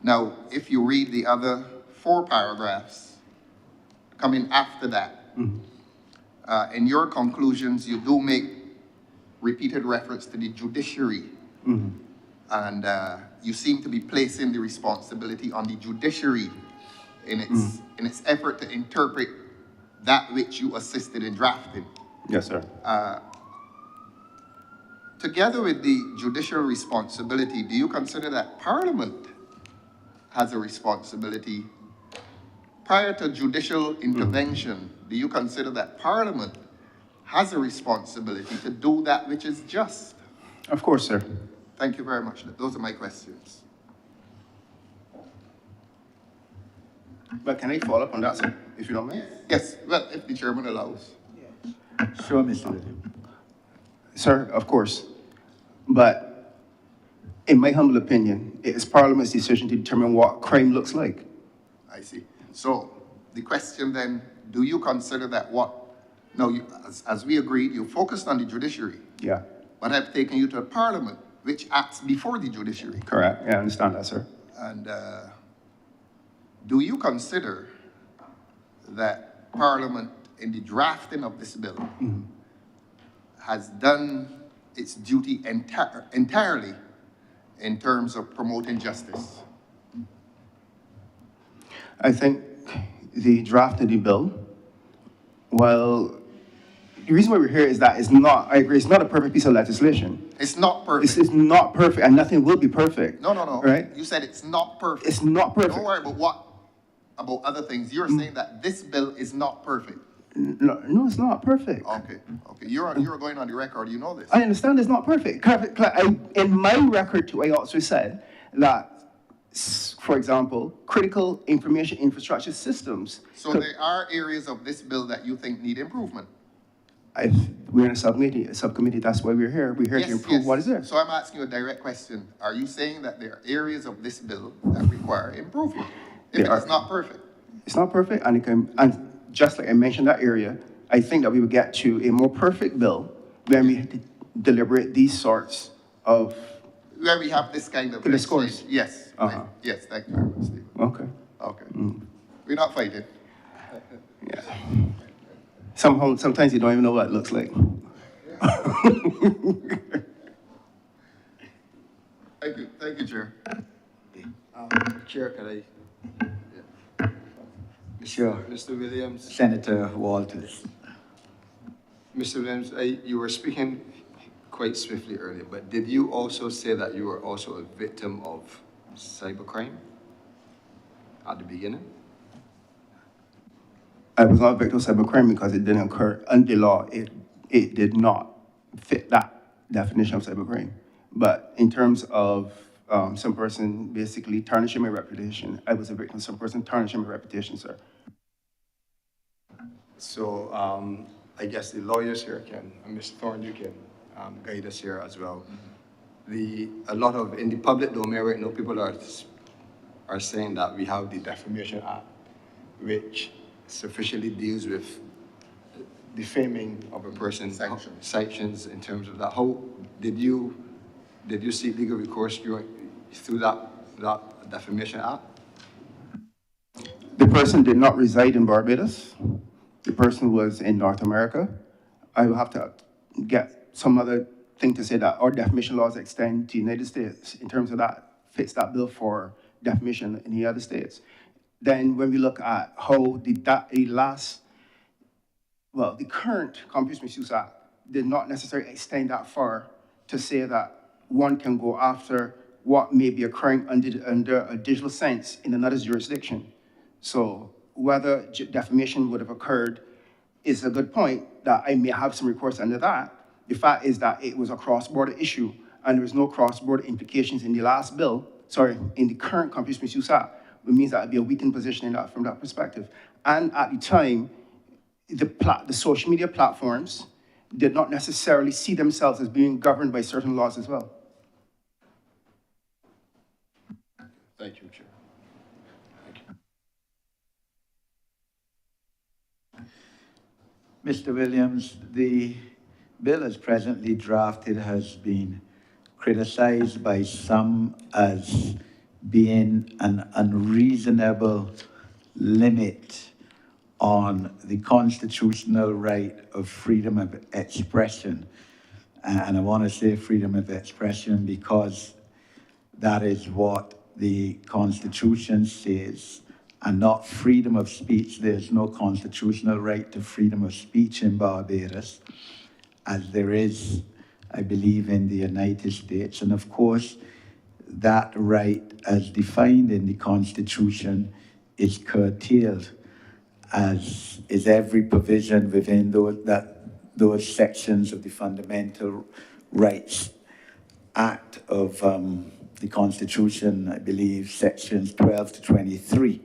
Now, if you read the other 4 paragraphs coming after that, in your conclusions, you do make repeated reference to the judiciary. And you seem to be placing the responsibility on the judiciary in its effort to interpret that which you assisted in drafting. Yes, sir. Together with the judicial responsibility, do you consider that Parliament has a responsibility? Prior to judicial intervention, do you consider that Parliament has a responsibility to do that which is just? Of course, sir. Thank you very much. Those are my questions. But can I follow up on that, sir, if you don't mind? Yes, well, if the chairman allows. Sure, Mr. Williams. Sir, of course. But in my humble opinion, it is Parliament's decision to determine what crime looks like. I see. So the question then, do you consider that as we agreed, you focused on the judiciary. Yeah. But I've taken you to Parliament, which acts before the judiciary. Correct. Yeah, I understand that, sir. And do you consider that Parliament, in the drafting of this bill, has done its duty entirely in terms of promoting justice? I think the draft of the bill, well, the reason why we're here is that I agree, it's not a perfect piece of legislation. It's not perfect. It's not perfect, and nothing will be perfect. No. Right? You said it's not perfect. It's not perfect. Don't worry about other things. You're saying that this bill is not perfect. No, it's not perfect. Okay. You're going on the record. You know this. I understand it's not perfect. In my record too, I also said that, for example, critical information infrastructure systems. So there are areas of this bill that you think need improvement. We're in a subcommittee, that's why we're here. We're here to improve what is there. So I'm asking you a direct question. Are you saying that there are areas of this bill that require improvement? If it's not perfect. It's not perfect, and just like I mentioned that area, I think that we would get to a more perfect bill when we deliberate these sorts of... Where we have this kind of... discourse. Yes. Yes, thank you very much, Steve. Okay. We're not fighting. Yeah. Sometimes you don't even know what it looks like. Thank you, Chair. Chair, can I? Sure. Mr. Williams, Senator Walters. Mr. Williams, you were speaking quite swiftly earlier, but did you also say that you were also a victim of cybercrime at the beginning? I was not a victim of cybercrime because it didn't occur under law. It did not fit that definition of cybercrime. But in terms of some person basically tarnishing my reputation, I was a victim of some person tarnishing my reputation, sir. So I guess the lawyers here can, and Mr. Thorne, you can guide us here as well. A lot of, in the public domain right now, people are saying that we have the Defamation Act, which sufficiently deals with defaming of a person. Sanctions in terms of that. How did you seek legal recourse through that Defamation Act? The person did not reside in Barbados. The person was in North America. I will have to get some other thing to say that our defamation laws extend to the United States in terms of that, fits that bill for defamation in the other states. Then when we look at how the current Computer Misuse Act did not necessarily extend that far to say that one can go after what may be occurring under a digital sense in another jurisdiction. So whether defamation would have occurred is a good point that I may have some recourse under that. The fact is that it was a cross-border issue and there was no cross-border implications in the last bill, in the current Computer Misuse Act, which means that would be a weakened position from that perspective. And at the time, the social media platforms did not necessarily see themselves as being governed by certain laws as well. Thank you, Chair. Thank you. Mr. Williams, the bill as presently drafted has been criticized by some as being an unreasonable limit on the constitutional right of freedom of expression. And I want to say freedom of expression because that is what the Constitution says, and not freedom of speech. There's no constitutional right to freedom of speech in Barbados, as there is, I believe, in the United States. And of course, that right, as defined in the Constitution, is curtailed, as is every provision within those sections of the Fundamental Rights Act of the Constitution, I believe, sections 12 to 23.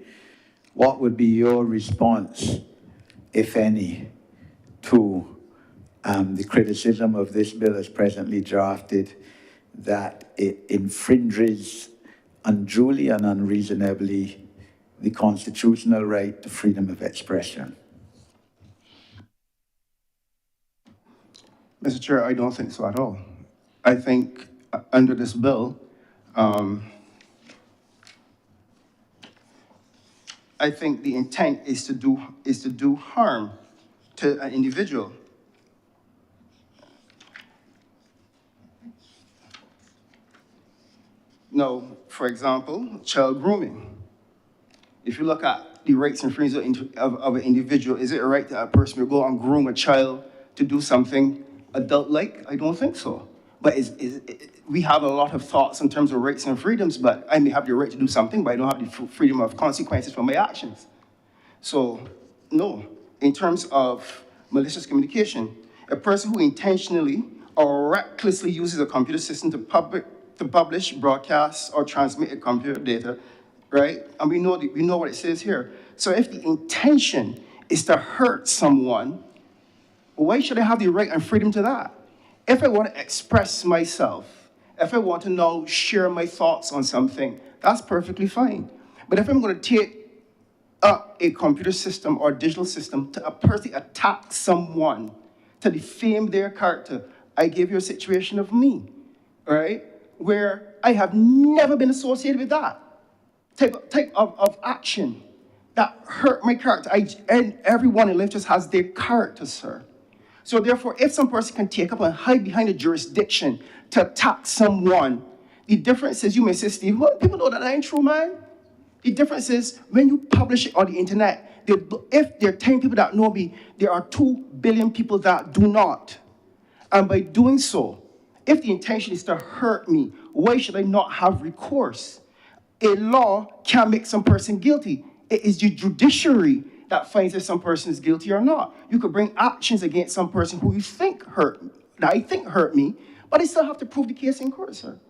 What would be your response, if any, to the criticism of this bill as presently drafted, that it infringes unduly and unreasonably the constitutional right to freedom of expression? Mr. Chair, I don't think so at all. I think under this bill, I think the intent is to do harm to an individual. Now, for example, child grooming. If you look at the rights and freedoms of an individual, is it right that a person will go and groom a child to do something adult-like? I don't think so. But we have a lot of thoughts in terms of rights and freedoms, but I may have the right to do something, but I don't have the freedom of consequences for my actions. So, no. In terms of malicious communication, a person who intentionally or recklessly uses a computer system to publish, broadcast, or transmit a computer data, right? And we know what it says here. So if the intention is to hurt someone, why should I have the right and freedom to that? If I want to express myself, if I want to now share my thoughts on something, that's perfectly fine. But if I'm going to take up a computer system or digital system to personally attack someone, to defame their character, I gave you a situation of me, right? Where I have never been associated with that type of action that hurt my character. And everyone in life just has their character, sir. So therefore, if some person can take up and hide behind a jurisdiction to attack someone, The difference is, you may say, Steve, well, people know that ain't true, man. The difference is when you publish it on the internet, if there are 10 people that know me, there are 2 billion people that do not. And by doing so, if the intention is to hurt me, why should I not have recourse? A law can make some person guilty. It is the judiciary that finds if some person is guilty or not. You could bring actions against some person who you think hurt me, that I think hurt me, but I still have to prove the case in court, sir.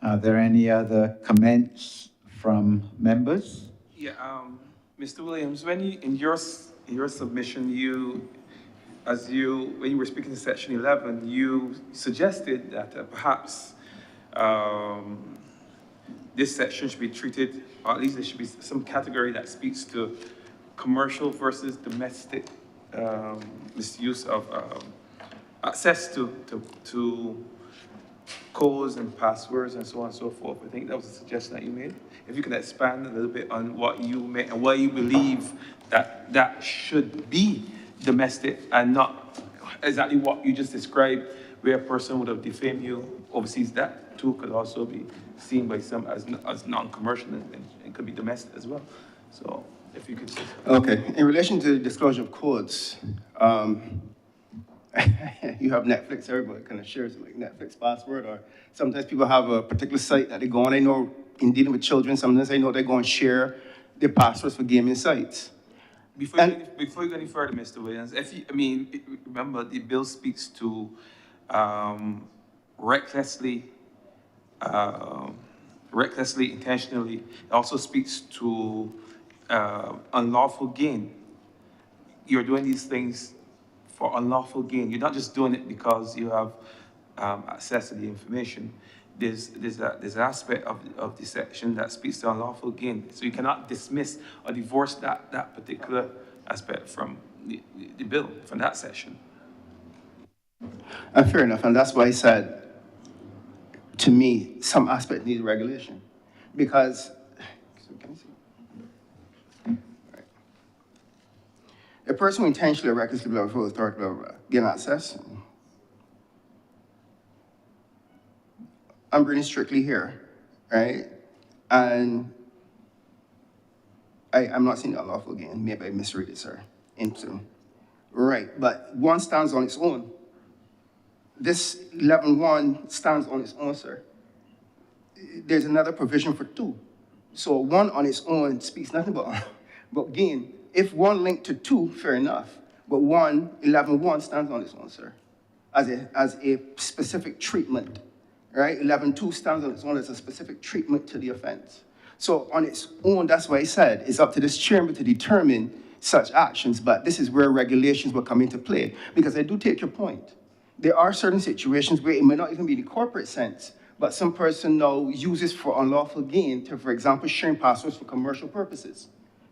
Are there any other comments from members? Yeah, Mr. Williams, when you, in your submission, when you were speaking to section 11, you suggested that perhaps this section should be treated, or at least there should be some category that speaks to commercial versus domestic misuse of access to codes and passwords and so on and so forth. I think that was a suggestion that you made. If you can expand a little bit on what you meant and why you believe that that should be domestic and not exactly what you just described, where a person would have defamed you overseas. That too could also be seen by some as non-commercial and it could be domestic as well. So if you could say so. Okay, in relation to the disclosure of codes, you have Netflix, everybody kind of shares like Netflix password, or sometimes people have a particular site that they go on. I know in dealing with children, sometimes I know they go and share their passwords for gaming sites. Before you go any further, Mr. Williams, remember the bill speaks to recklessly, intentionally. It also speaks to unlawful gain. You're doing these things for unlawful gain. You're not just doing it because you have access to the information. There's an aspect of the section that speaks to unlawful gain. So you cannot dismiss or divorce that particular aspect from the bill, from that section. And fair enough, and that's why I said, to me, some aspect needs regulation. Because, a person who intentionally or recklessly blah, blah, authority, blah, blah, gain access. I'm reading strictly here, right? And I'm not saying unlawful gain. Maybe I misread it, sir. Right, but one stands on its own. This 11.1 stands on its own, sir. There's another provision for 2. So 1 on its own speaks nothing but gain. If 1 linked to 2, fair enough. But 11.1 stands on its own, sir, as a specific treatment, right? 11.2 stands on its own as a specific treatment to the offense. So on its own, that's why I said it's up to this chairman to determine such actions, but this is where regulations will come into play, because I do take your point. There are certain situations where it may not even be the corporate sense, but some person now uses for unlawful gain to, for example, sharing passwords for commercial purposes.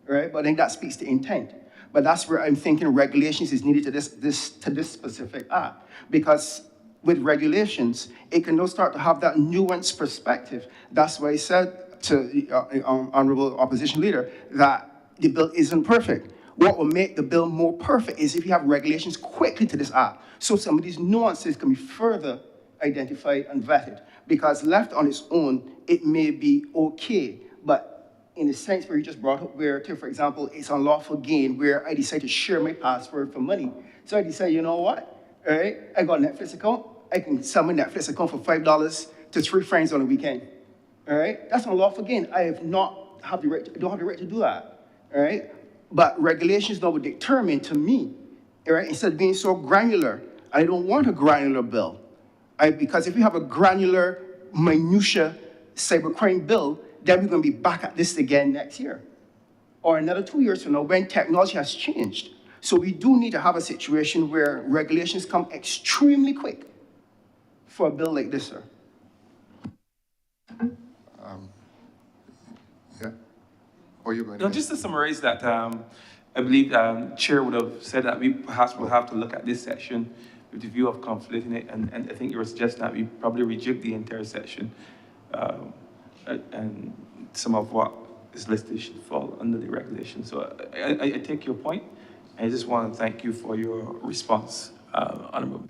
Right? But I think that speaks to intent. But that's where I'm thinking regulations is needed to this specific act. Because with regulations, it can now start to have that nuanced perspective. That's why I said to the Honorable Opposition Leader that the bill isn't perfect. What will make the bill more perfect is if you have regulations quickly to this act, so some of these nuances can be further identified and vetted. Because left on its own, it may be okay, but in the sense where you just brought up where, for example, it's unlawful gain, where I decide to share my password for money. So I decide, you know what, all right, I got a Netflix account, I can sell my Netflix account for $5 to 3 friends on a weekend, all right? That's unlawful gain. I don't have the right to do that, all right? But regulations now would determine to me, all right, instead of being so granular, I don't want a granular bill, because if you have a granular, minutia cybercrime bill, then we're going to be back at this again next year, or another 2 years from now when technology has changed. So we do need to have a situation where regulations come extremely quick for a bill like this, sir. Yeah. Or you're going No, just to summarize that, I believe Chair would have said that we perhaps will have to look at this section with the view of conflating it, and I think you were suggesting that we probably rejig the entire section. And some of what is listed should fall under the regulation. So I take your point, I just want to thank you for your response, Honorable.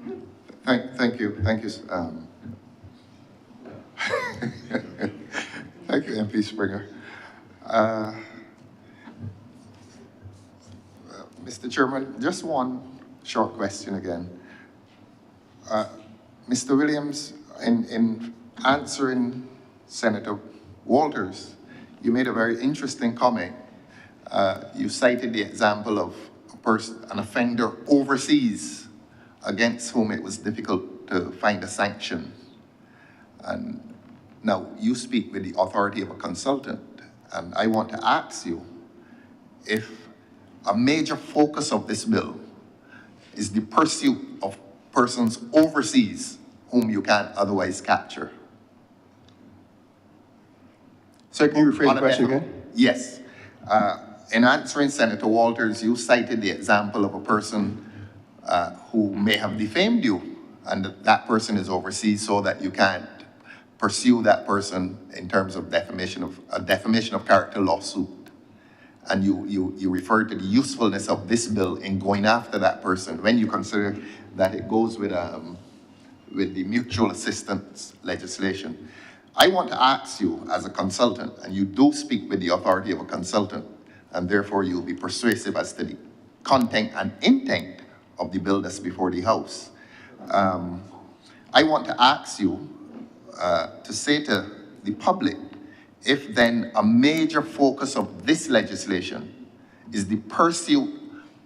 Thank you. Thank you, MP Springer. Mr. Chairman, just one short question again. Mr. Williams, in answering Senator Walters, you made a very interesting comment. You cited the example of an offender overseas against whom it was difficult to find a sanction. And now you speak with the authority of a consultant, and I want to ask you if a major focus of this bill is the pursuit of persons overseas whom you can't otherwise capture. Sir, can you rephrase the question again? Yes. In answering Senator Walters, you cited the example of a person who may have defamed you, and that person is overseas, so that you can't pursue that person in terms of defamation of character lawsuit. And you referred to the usefulness of this bill in going after that person when you consider that it goes with the mutual assistance legislation. I want to ask you as a consultant, and you do speak with the authority of a consultant, and therefore you'll be persuasive as to the content and intent of the bill that's before the House. I want to ask you to say to the public, if then a major focus of this legislation is the pursuit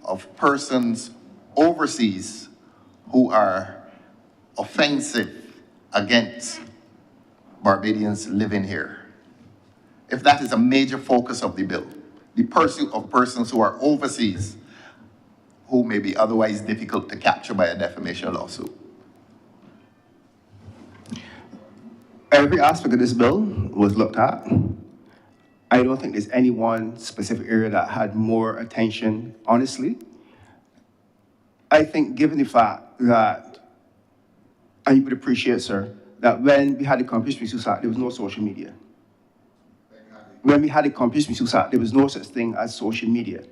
of persons overseas who are offensive against Barbadians living here. If that is a major focus of the bill, the pursuit of persons who are overseas who may be otherwise difficult to capture by a defamation lawsuit. Every aspect of this bill was looked at. I don't think there's any one specific area that had more attention, honestly. I think given the fact that, and you would appreciate, sir, that when we had the Complete Misuse Act, there was no social media. When we had the Complete Misuse Act, there was no such thing as social media,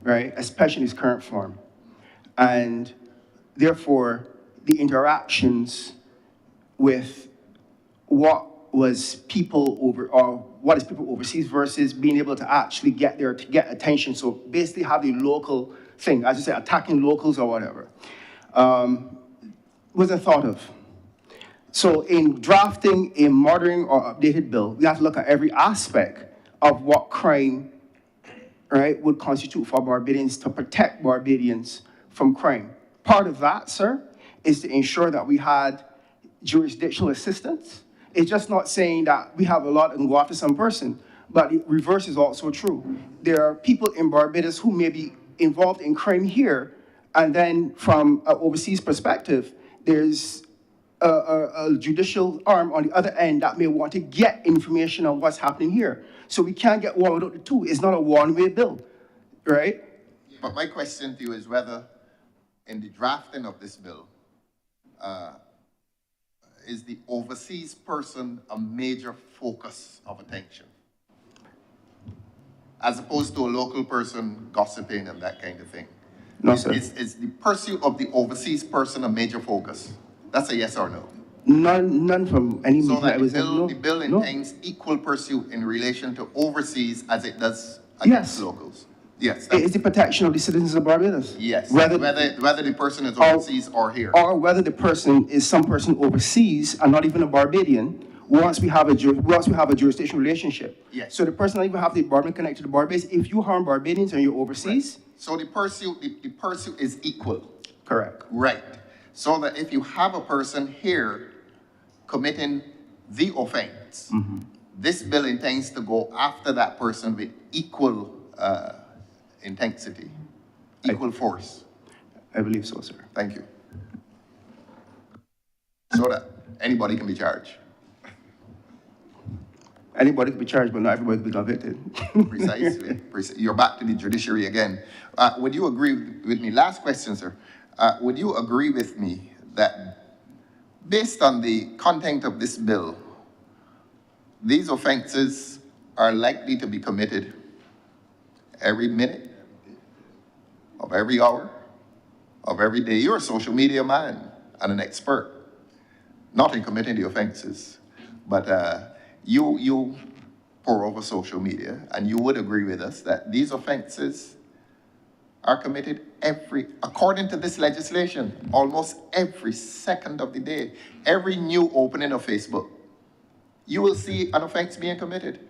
right? Especially in its current form. And therefore, the interactions with what is people overseas versus being able to actually get there to get attention. So basically have the local thing, as you say, attacking locals or whatever, wasn't thought of. So in drafting a modern or updated bill, we have to look at every aspect of what crime, right, would constitute for Barbadians to protect Barbadians from crime. Part of that, sir, is to ensure that we had jurisdictional assistance. It's just not saying that we have a lot and go after some person, but the reverse is also true. There are people in Barbados who may be involved in crime here, and then from an overseas perspective, there's a judicial arm on the other end that may want to get information on what's happening here. So we can't get one without the two. It's not a one-way bill, right? But my question to you is whether in the drafting of this bill, is the overseas person a major focus of attention? As opposed to a local person gossiping and that kind of thing. No, sir. Is the pursuit of the overseas person a major focus? That's a yes or no? None from any So meeting that no, the bill no. intends equal pursuit in relation to overseas as it does against Yes. locals? Yes. It's the protection of the citizens of Barbados. Yes. Whether the person is overseas or here. or whether the person is some person overseas and not even a Barbadian, once we have a jurisdictional relationship. Yes. So the person not even have the Barbadian connected to Barbados, if you harm Barbadians and you're overseas. Right. So the pursuit is equal. Correct. Right. So that if you have a person here committing the offense, this bill intends to go after that person with equal intensity, equal force. I believe so, sir. Thank you. So that anybody can be charged. Anybody could be charged, but not everybody could be convicted. Precisely. You're back to the judiciary again. Would you agree with me? Last question, sir. Would you agree with me that based on the content of this bill, these offenses are likely to be committed every minute of every hour, of every day. You're a social media man and an expert, not in committing the offenses, but you pour over social media, and you would agree with us that these offenses are committed according to this legislation, almost every second of the day. Every new opening of Facebook, you will see an offense being committed.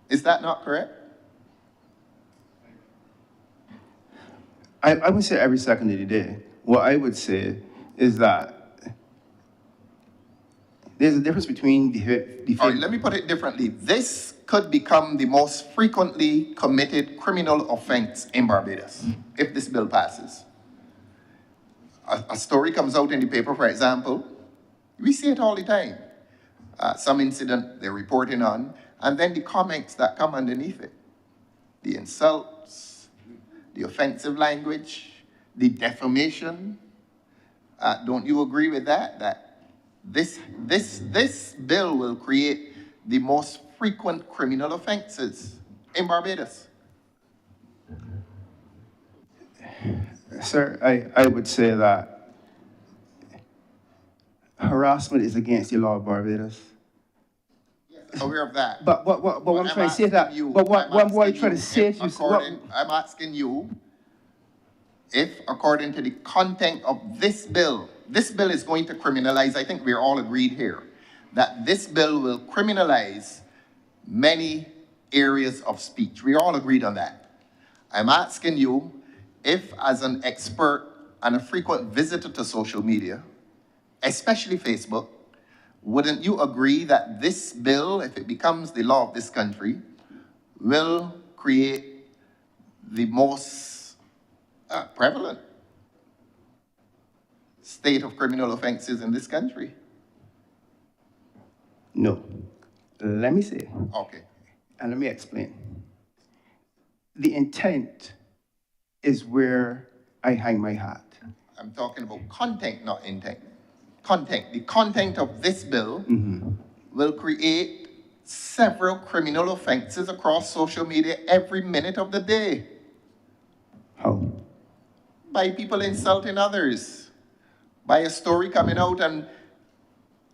Is that not correct? I would say every second of the day. What I would say is that there's a difference between All right, let me put it differently. This could become the most frequently committed criminal offense in Barbados if this bill passes. A story comes out in the paper, for example. We see it all the time. Some incident they're reporting on, and then the comments that come underneath it. The insults, the offensive language, the defamation. Don't you agree with that? That this bill will create the most frequent criminal offenses in Barbados? Sir, I would say that harassment is against the law of Barbados. Aware of that. But what I'm trying to say is that, what I'm trying to say to you, I'm asking you if, according to the content of this bill is going to criminalize, I think we're all agreed here, that this bill will criminalize many areas of speech. We're all agreed on that. I'm asking you if, as an expert and a frequent visitor to social media, especially Facebook, wouldn't you agree that this bill, if it becomes the law of this country, will create the most prevalent state of criminal offenses in this country? No. Let me say, Okay. and let me explain. The intent is where I hang my hat. I'm talking about content, not intent. Content. The content of this bill will create several criminal offenses across social media every minute of the day. How? By people insulting others, by a story coming out, and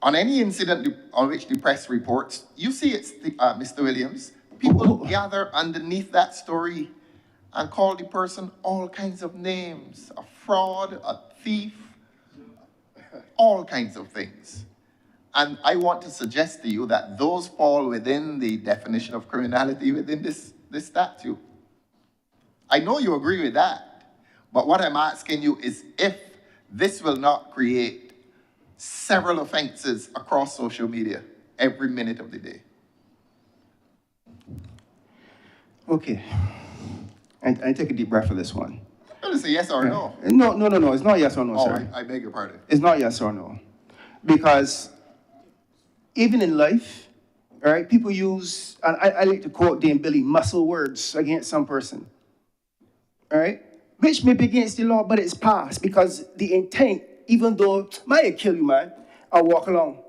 on any incident on which the press reports, you see it's Mr. Williams, people gather underneath that story and call the person all kinds of names, a fraud, a thief, all kinds of things. And I want to suggest to you that those fall within the definition of criminality within this statute. I know you agree with that, but what I'm asking you is if this will not create several offenses across social media every minute of the day. Okay. And I take a deep breath for this one. I'm gonna say yes or no. No. It's not yes or no, Oh, sir. I beg your pardon. It's not yes or no. Because even in life, all right, people use, and I like to quote Dame Billy, muscle words against some person. All right? Which may be against the law, but it's passed because the intent, even though might kill you, man, I'll walk along.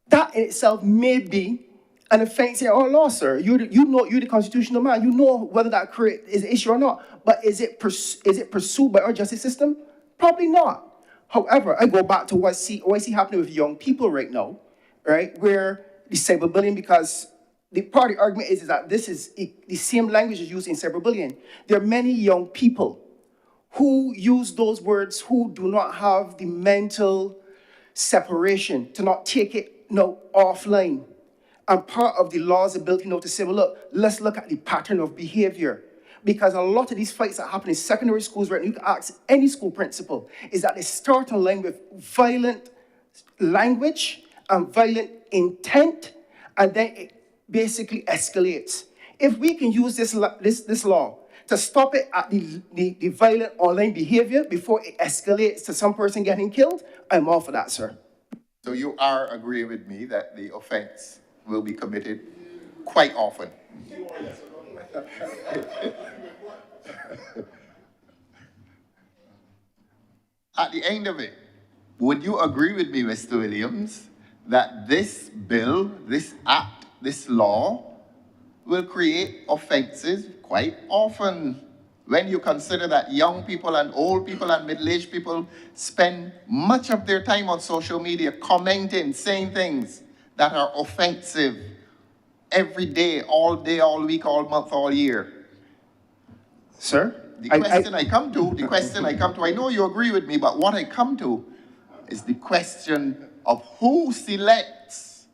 That in itself may be an offense in our law, sir. You're the constitutional man. You know whether that is an issue or not. But is it pursued by our justice system? Probably not. However, I go back to what I see happening with young people right now, right? Where the cyberbullying, because the part of the argument is that this is the same language is used in cyberbullying. There are many young people who use those words who do not have the mental separation to not take it offline. And part of the law's ability to say, well, look, let's look at the pattern of behavior. Because a lot of these fights that happen in secondary schools right now, you can ask any school principal, is that they start online with violent language and violent intent, and then it basically escalates. If we can use this law to stop it at the violent online behavior before it escalates to some person getting killed, I'm all for that, sir. So you are agreeing with me that the offense will be committed quite often? At the end of it, would you agree with me, Mr. Williams, that this bill, this act, this law will create offenses quite often when you consider that young people and old people and middle-aged people spend much of their time on social media commenting, saying things that are offensive every day, all week, all month, all year. Sir? The question I come to, I know you agree with me, but what I come to is the question of who selects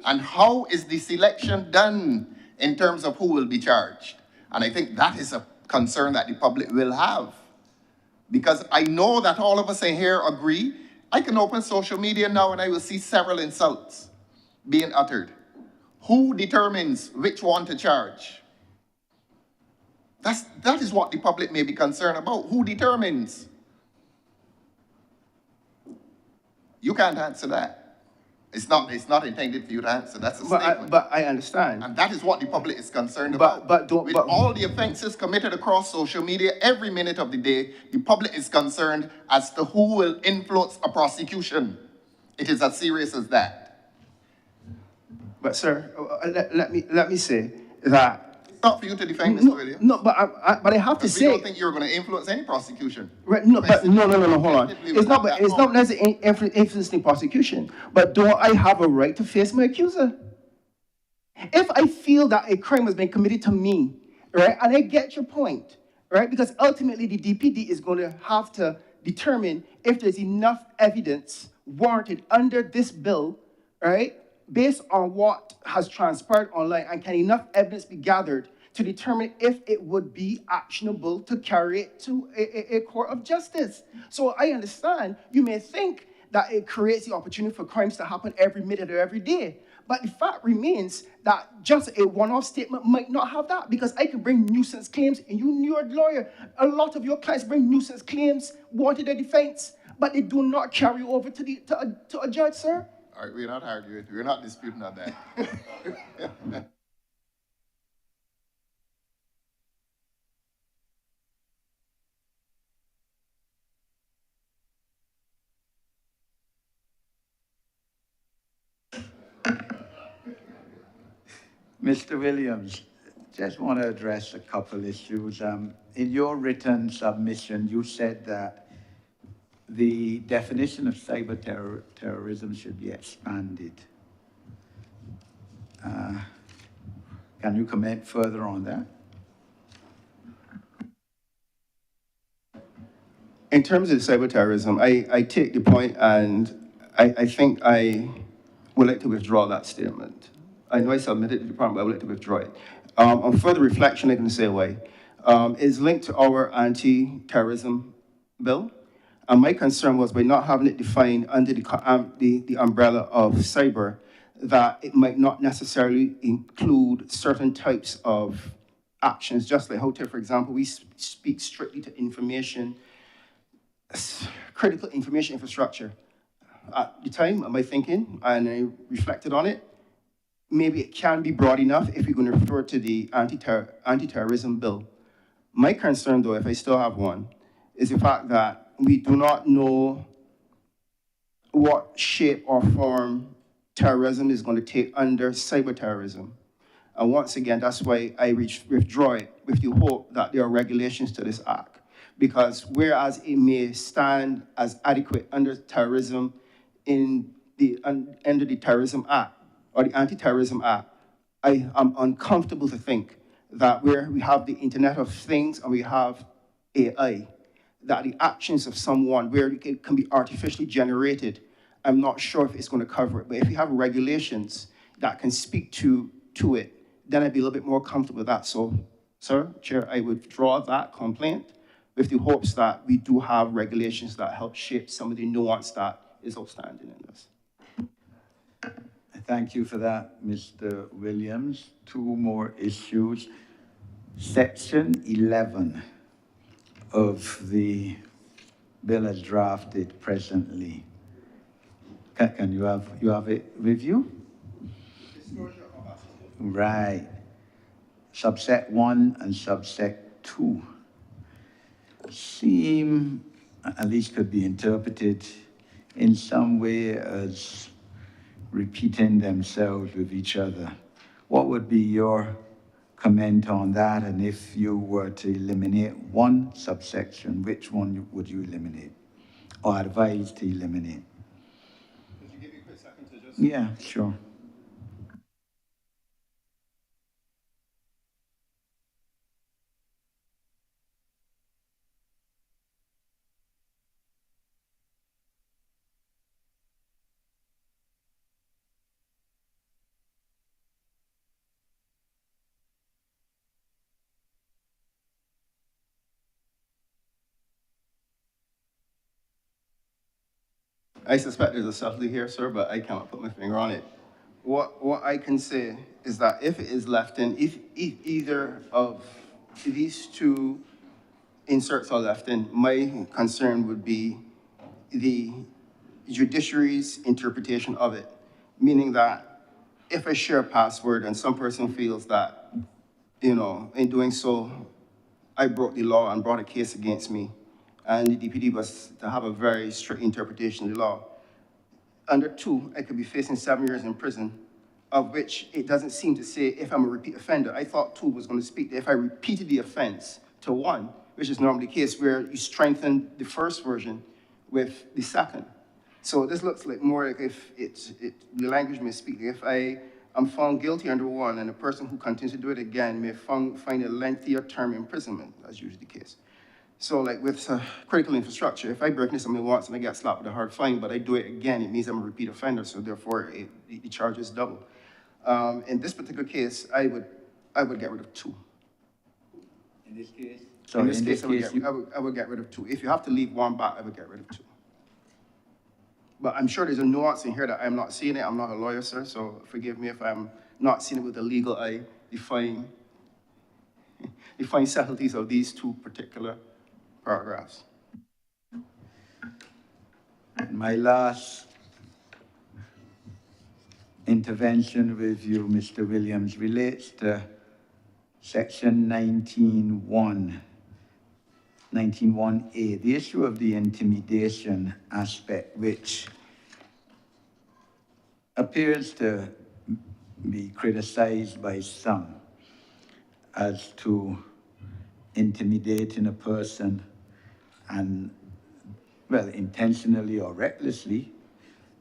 and how is the selection done in terms of who will be charged. And I think that is a concern that the public will have. Because I know that all of us in here agree. I can open social media now and I will see several insults being uttered. Who determines which one to charge? That is what the public may be concerned about. Who determines? You can't answer that. It's not intended for you to answer. That's a statement. But I understand. And that is what the public is concerned about. With all the offenses committed across social media every minute of the day, the public is concerned as to who will influence a prosecution. It is as serious as that. But sir, let me say that. It's not for you to defend, Mr. Williams. No, but I have to say. We don't think you're going to influence any prosecution. Right, no, hold on. It's not necessarily influencing prosecution, but do I have a right to face my accuser? If I feel that a crime has been committed to me, right, and I get your point, right, because ultimately the DPD is going to have to determine if there's enough evidence warranted under this bill, right, based on what has transpired online, and can enough evidence be gathered to determine if it would be actionable to carry it to a court of justice. So I understand you may think that it creates the opportunity for crimes to happen every minute or every day. But the fact remains that just a one-off statement might not have that, because I can bring nuisance claims, and you're a lawyer. A lot of your clients bring nuisance claims, wanted a defense, but they do not carry over to a judge, sir. All right, we're not arguing. We're not disputing on that. Mr. Williams, just want to address a couple issues. In your written submission, you said that the definition of terrorism should be expanded. Can you comment further on that? In terms of cyberterrorism, I take the point, and I think I would like to withdraw that statement. I know I submitted to the department, but I would like to withdraw it. On further reflection, I can say why. It's linked to our anti-terrorism bill. And my concern was by not having it defined under the umbrella of cyber, that it might not necessarily include certain types of actions, just like how, for example, we speak strictly to information, critical information infrastructure. At the time, my thinking, and I reflected on it, maybe it can be broad enough if we're going to refer to the anti-terrorism bill. My concern, though, if I still have one, is the fact that we do not know what shape or form terrorism is going to take under cyber terrorism. And once again, that's why I withdraw it with the hope that there are regulations to this act. Because whereas it may stand as adequate under terrorism under the Terrorism Act or the Anti-Terrorism Act, I am uncomfortable to think that where we have the Internet of Things and we have AI, that the actions of someone where it can be artificially generated, I'm not sure if it's going to cover it. But if you have regulations that can speak to it, then I'd be a little bit more comfortable with that. So, sir, Chair, I withdraw that complaint with the hopes that we do have regulations that help shape some of the nuance that is outstanding in this. Thank you for that, Mr. Williams. Two more issues. Section 11 of the bill as drafted presently. Can you have it with you? Right. Subsect 1 and subsect 2 seem, at least could be interpreted in some way as repeating themselves with each other. What would be your comment on that, and if you were to eliminate one subsection, which one would you eliminate or advise to eliminate? Could you give me a quick second to just... Yeah, sure. I suspect there's a subtlety here, sir, but I cannot put my finger on it. What I can say is that if it is left in, if either of these two inserts are left in, my concern would be the judiciary's interpretation of it, meaning that if I share a password and some person feels that, you know, in doing so, I broke the law and brought a case against me, and the DPD was to have a very strict interpretation of the law. Under 2, I could be facing 7 years in prison, of which it doesn't seem to say if I'm a repeat offender. I thought 2 was going to speak that if I repeated the offense to 1, which is normally the case where you strengthen the first version with the second. So this looks like more like if the language may speak, if I am found guilty under 1 and the person who continues to do it again may find a lengthier term imprisonment, as usually the case. So like with critical infrastructure, if I break into something once and I get slapped with a hard fine, but I do it again, it means I'm a repeat offender, so therefore the charge is double. In this particular case, I would get rid of 2. In this case? So in this case, I would get rid of 2. If you have to leave 1 back, I would get rid of 2. But I'm sure there's a nuance in here that I'm not seeing it. I'm not a lawyer, sir, so forgive me if I'm not seeing it with a legal eye, define subtleties of these 2 particular paragraphs. My last intervention with you, Mr. Williams, relates to section 19.1a, the issue of the intimidation aspect, which appears to be criticized by some as to intimidating a person and, well, intentionally or recklessly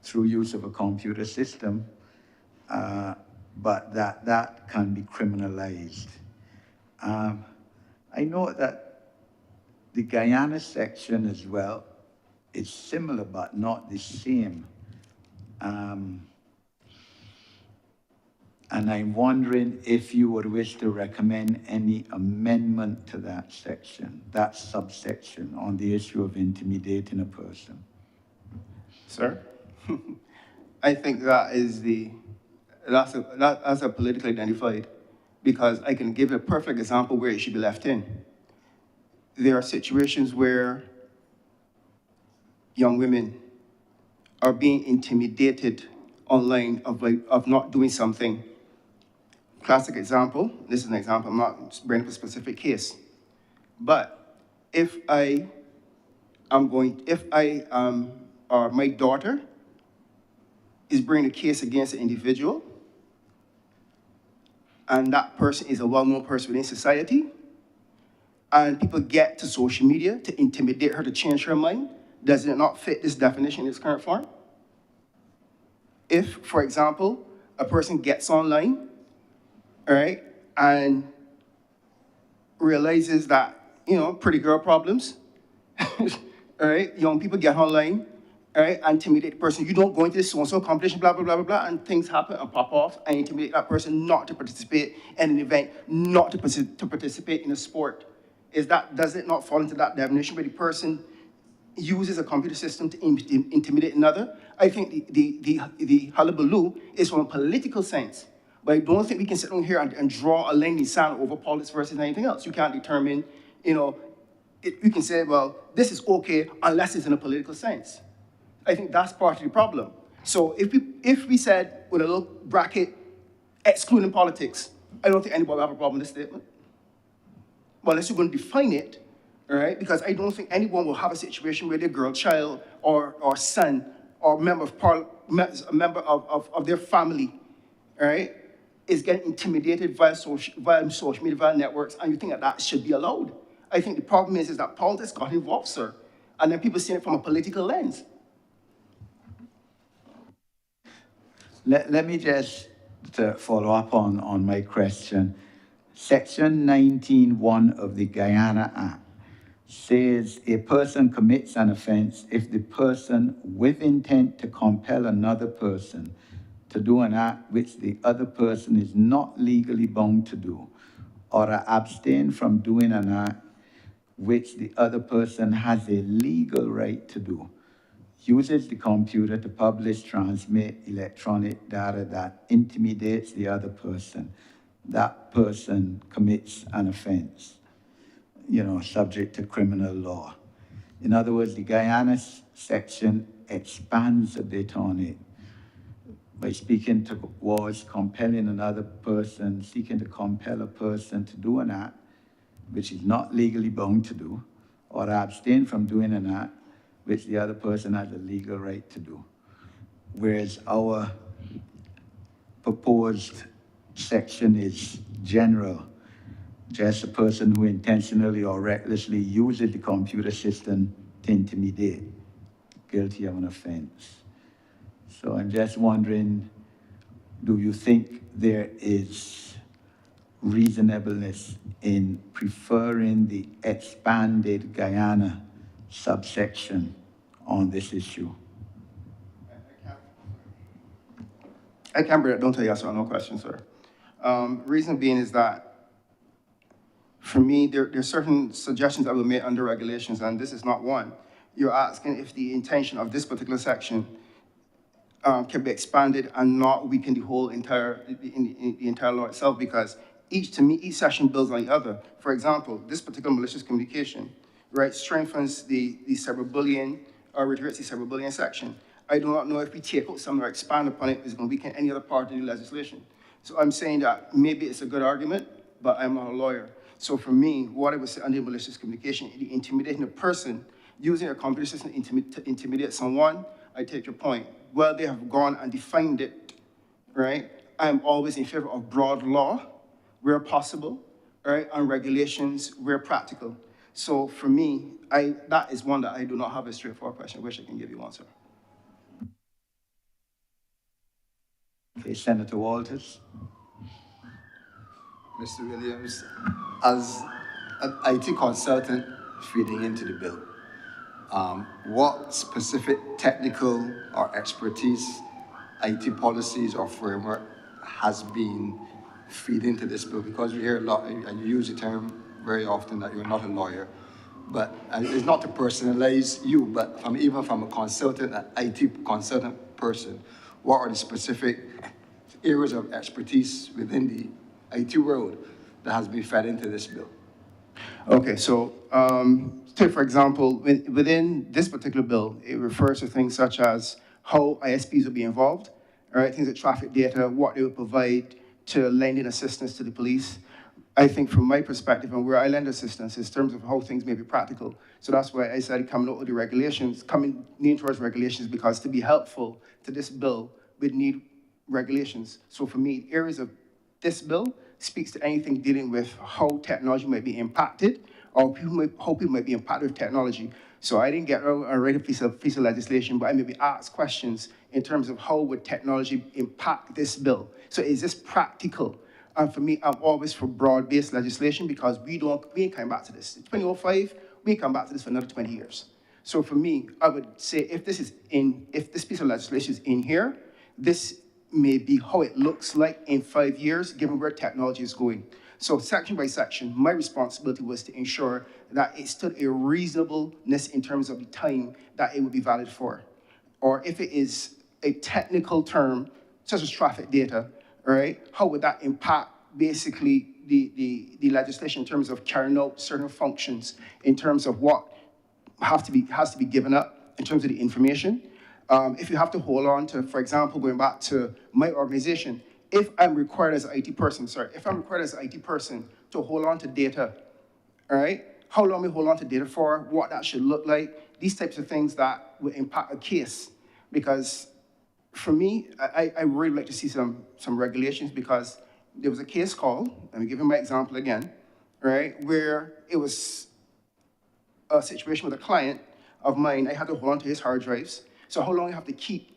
through use of a computer system, but that can be criminalized. I know that the Guyana section as well is similar but not the same. And I'm wondering if you would wish to recommend any amendment to that section, that subsection on the issue of intimidating a person. Sir, I think that's a politically identified, because I can give a perfect example where it should be left in. There are situations where young women are being intimidated online of not doing something. Classic example, this is an example, I'm not bringing up a specific case. But if my daughter is bringing a case against an individual, and that person is a well-known person within society, and people get to social media to intimidate her to change her mind, does it not fit this definition in its current form? If, for example, a person gets online, all right, and realizes that, you know, pretty girl problems, all right, young people get online, all right, and intimidate the person. You don't go into this so-and-so competition, blah, blah, blah, blah, blah, and things happen and pop off, and intimidate that person not to participate in an event, not to participate in a sport. Does it not fall into that definition where the person uses a computer system to intimidate another? I think the hullabaloo is from a political sense, but I don't think we can sit down here and draw a line in the sand over politics versus anything else. You can't determine, you know, you can say, well, this is okay unless it's in a political sense. I think that's part of the problem. So if we said with a little bracket, excluding politics, I don't think anybody will have a problem with this statement. Well, unless you're going to define it, all right? Because I don't think anyone will have a situation where their girl child or son or member of their family, all right, is getting intimidated via social media, via networks, and you think that that should be allowed. I think the problem is that politics got involved, sir, and then people see it from a political lens. Let me just follow up on my question. Section 19(1) of the Guyana Act says a person commits an offense if the person with intent to compel another person to do an act which the other person is not legally bound to do, or abstain from doing an act which the other person has a legal right to do, uses the computer to publish, transmit electronic data that intimidates the other person. That person commits an offense, subject to criminal law. In other words, the Guyana section expands a bit on it by speaking towards compelling another person, seeking to compel a person to do an act which is not legally bound to do, or abstain from doing an act which the other person has a legal right to do. Whereas our proposed section is general, just a person who intentionally or recklessly uses the computer system to intimidate, guilty of an offense. So I'm just wondering, do you think there is reasonableness in preferring the expanded Guyana subsection on this issue? I can't don't tell yes or no question, sir. Reason being is that, for me, there's certain suggestions that were made under regulations, and this is not one. You're asking if the intention of this particular section can be expanded and not weaken the whole entire law itself, because each section builds on the other. For example, this particular malicious communication, right, strengthens the cyberbullying or reiterates the cyberbullying section. I do not know if we take out something or expand upon it, is going to weaken any other part of the legislation. So I'm saying that maybe it's a good argument, but I'm not a lawyer. So for me, what I would say under malicious communication, the intimidating a person, using a computer system to intimidate someone, I take your point. Well, they have gone and defined it, right? I'm always in favor of broad law where possible, right, and regulations where practical. So for me, that is one that I do not have a straightforward question. I wish I can give you one, sir. Okay, Senator Walters. Mr. Williams, as an IT consultant feeding into the bill, what specific technical or expertise, IT policies or framework has been feed into this bill? Because we hear a lot, and you use the term very often that you're not a lawyer, but it's not to personalize you, but even from a consultant, an IT consultant person, what are the specific areas of expertise within the IT world that has been fed into this bill? Okay, so take for example, within this particular bill, it refers to things such as how ISPs will be involved, all right, things like traffic data, what they will provide to lending assistance to the police. I think from my perspective and where I lend assistance is in terms of how things may be practical. So that's why I said coming out with the regulations, coming leaning towards regulations, because to be helpful to this bill, we'd need regulations. So for me, areas of this bill speaks to anything dealing with how technology might be impacted, or how people might be impacted with technology. So I didn't get a write a piece of legislation, but I maybe ask questions in terms of how would technology impact this bill. So is this practical? And for me, I'm always for broad-based legislation, because we ain't coming back to this. In 2005, we ain't come back to this for another 20 years. So for me, I would say if this piece of legislation is in here, this may be how it looks like in 5 years, given where technology is going. So section by section, my responsibility was to ensure that it stood a reasonableness in terms of the time that it would be valid for. Or if it is a technical term, such as traffic data, right, how would that impact basically the legislation in terms of carrying out certain functions, in terms of what has to be given up in terms of the information. If you have to hold on to, for example, going back to my organization, if I'm required as an IT person, to hold on to data, all right, how long we hold on to data for, what that should look like, these types of things that will impact a case. Because for me, I really like to see some regulations, because there was a case called, let me give you my example again, right, where it was a situation with a client of mine. I had to hold on to his hard drives. So how long I have to keep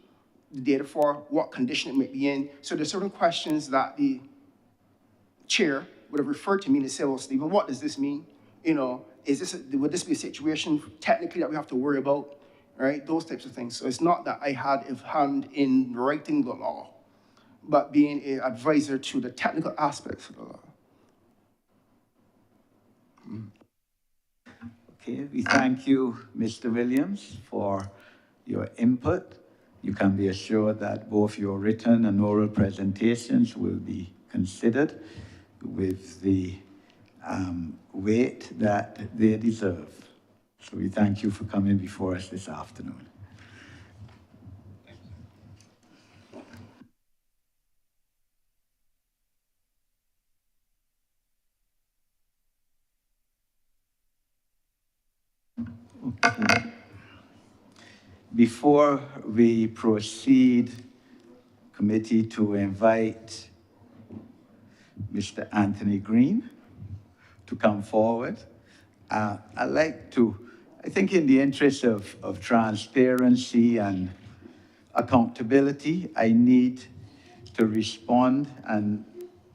the data for, what condition it may be in. So there's certain questions that the chair would have referred to me and say, well, Stephen, what does this mean? You know, would this be a situation technically that we have to worry about, right? Those types of things. So it's not that I had a hand in writing the law, but being an advisor to the technical aspects of the law. Okay, we thank you, Mr. Williams, for your input. You can be assured that both your written and oral presentations will be considered with the weight that they deserve. So we thank you for coming before us this afternoon. Okay. Before we proceed, committee, to invite Mr. Anthony Green to come forward, I'd like to, I think in the interest of transparency and accountability, I need to respond, and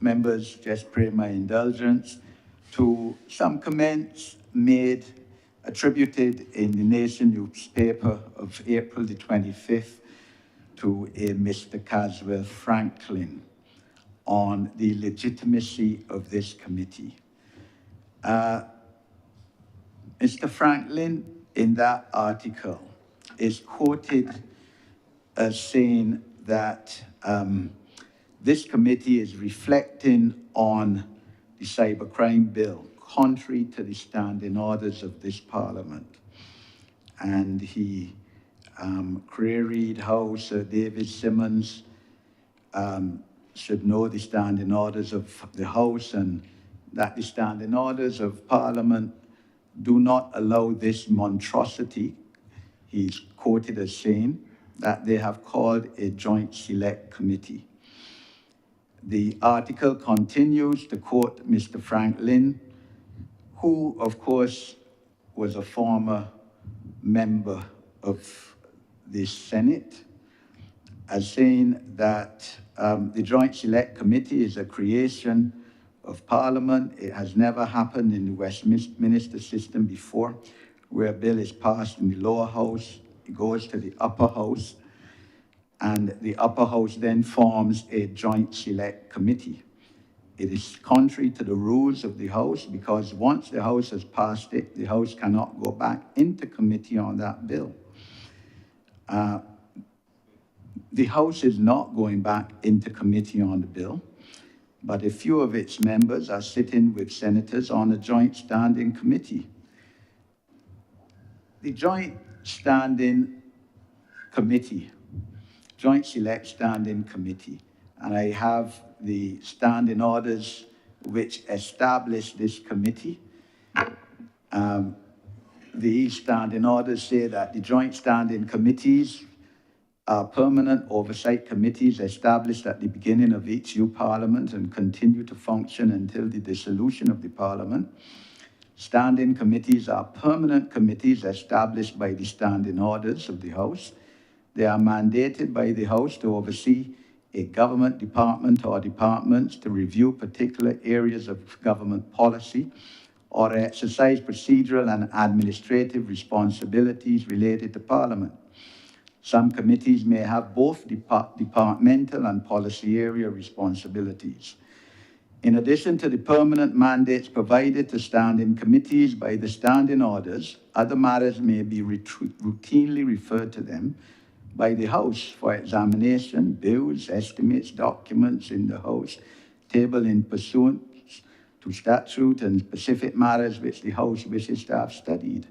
members just pray my indulgence, to some comments made, attributed in the Nation newspaper of April the 25th to a Mr. Caswell Franklin on the legitimacy of this committee. Mr. Franklin, in that article, is quoted as saying that this committee is reflecting on the cybercrime bill, contrary to the standing orders of this parliament. And he queried how Sir David Simmons should know the standing orders of the House, and that the standing orders of Parliament do not allow this monstrosity, he's quoted as saying, that they have called a joint select committee. The article continues to quote Mr. Franklin, who, of course, was a former member of the Senate, as saying that the Joint Select Committee is a creation of Parliament. It has never happened in the Westminster system before, where a bill is passed in the lower house, it goes to the upper house, and the upper house then forms a Joint Select Committee. It is contrary to the rules of the House, because once the House has passed it, the House cannot go back into committee on that bill. The House is not going back into committee on the bill, but a few of its members are sitting with senators on a joint standing committee. The Joint Standing Committee, Joint Select Standing Committee, and I have the standing orders which establish this committee. These standing orders say that the joint standing committees are permanent oversight committees established at the beginning of each new parliament and continue to function until the dissolution of the parliament. Standing committees are permanent committees established by the standing orders of the House. They are mandated by the House to oversee a government department or departments, to review particular areas of government policy, or exercise procedural and administrative responsibilities related to Parliament. Some committees may have both departmental and policy area responsibilities. In addition to the permanent mandates provided to standing committees by the standing orders, other matters may be routinely referred to them by the House for examination, bills, estimates, documents in the House, tabled in pursuant to statute, and specific matters which the House wishes to have studied.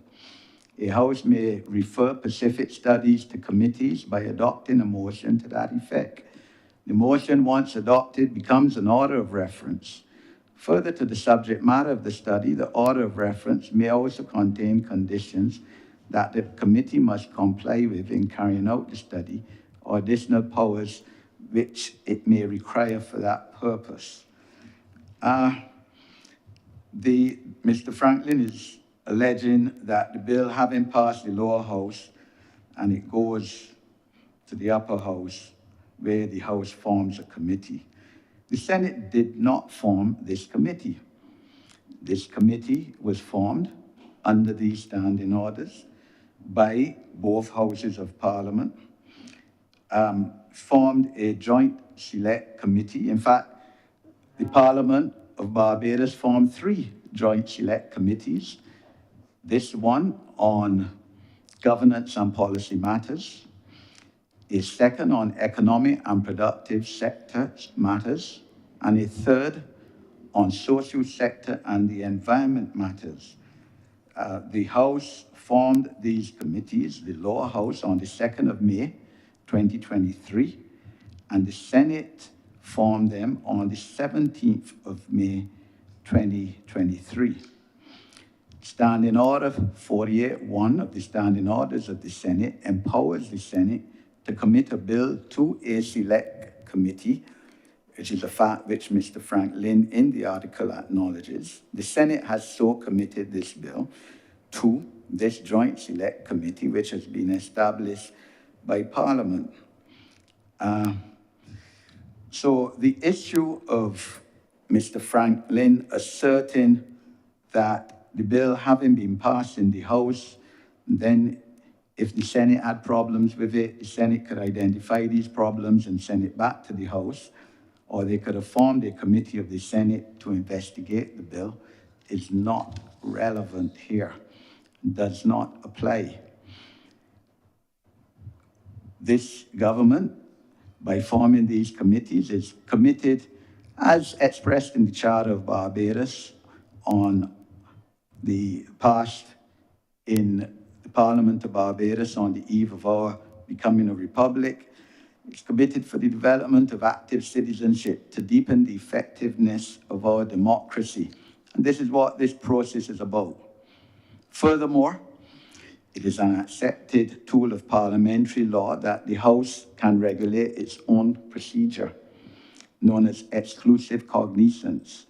A House may refer specific studies to committees by adopting a motion to that effect. The motion, once adopted, becomes an order of reference. Further to the subject matter of the study, the order of reference may also contain conditions that the committee must comply with in carrying out the study, or additional powers which it may require for that purpose. Mr. Franklin is alleging that the bill having passed the lower house and it goes to the upper house where the house forms a committee. The Senate did not form this committee. This committee was formed under these standing orders by both houses of Parliament, formed a joint select committee. In fact, the Parliament of Barbados formed 3 joint select committees. This one on governance and policy matters, a second on economic and productive sector matters, and a third on social sector and the environment matters. The House formed these committees, the lower house, on the 2nd of May, 2023, and the Senate formed them on the 17th of May, 2023. Standing Order 48.1 of the Standing Orders of the Senate empowers the Senate to commit a bill to a select committee, which is a fact which Mr. Franklin in the article acknowledges. The Senate has so committed this bill to this joint select committee, which has been established by Parliament. So the issue of Mr. Franklin asserting that the bill having been passed in the House, then if the Senate had problems with it, the Senate could identify these problems and send it back to the House, or they could have formed a committee of the Senate to investigate the bill, is not relevant here, does not apply. This government, by forming these committees, is committed, as expressed in the Charter of Barbados, on the passed in the Parliament of Barbados on the eve of our becoming a republic. It's committed for the development of active citizenship to deepen the effectiveness of our democracy. And this is what this process is about. Furthermore, it is an accepted tool of parliamentary law that the House can regulate its own procedure, known as exclusive cognizance.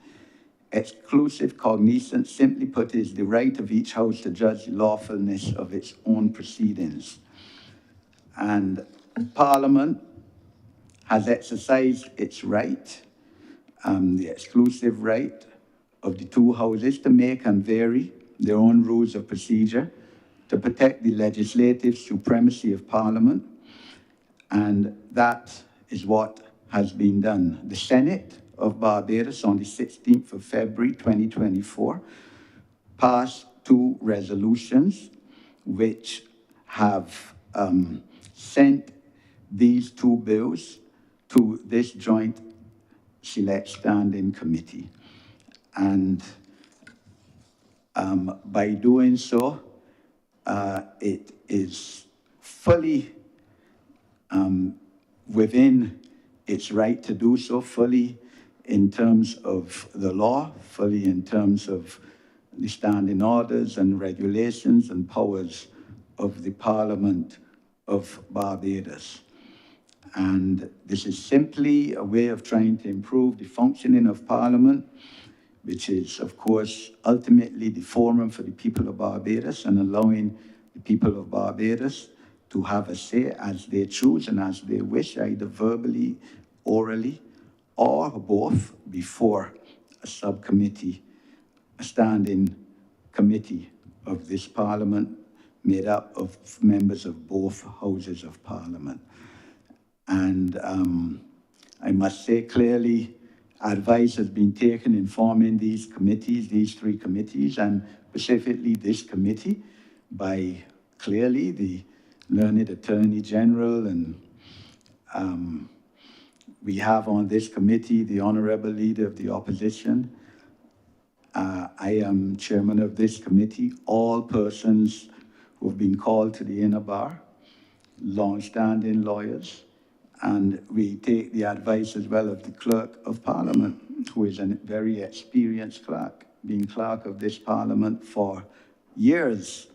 Exclusive cognizance, simply put, is the right of each House to judge the lawfulness of its own proceedings. And Parliament has exercised its right, the exclusive right of the 2 houses to make and vary their own rules of procedure to protect the legislative supremacy of Parliament. And that is what has been done. The Senate of Barbados on the 16th of February 2024 passed 2 resolutions which have sent these 2 bills to this joint select standing committee. And by doing so, it is fully within its right to do so, fully in terms of the law, fully in terms of the standing orders and regulations and powers of the Parliament of Barbados. And this is simply a way of trying to improve the functioning of Parliament, which is, of course, ultimately the forum for the people of Barbados, and allowing the people of Barbados to have a say as they choose and as they wish, either verbally, orally, or both, before a subcommittee, a standing committee of this Parliament made up of members of both houses of Parliament. And I must say clearly, advice has been taken in forming these committees, these 3 committees, and specifically this committee, by clearly the learned Attorney General, and we have on this committee the Honorable Leader of the Opposition. I am chairman of this committee. All persons who have been called to the inner bar, long-standing lawyers, and we take the advice as well of the Clerk of Parliament, who is a very experienced clerk, being clerk of this Parliament for years.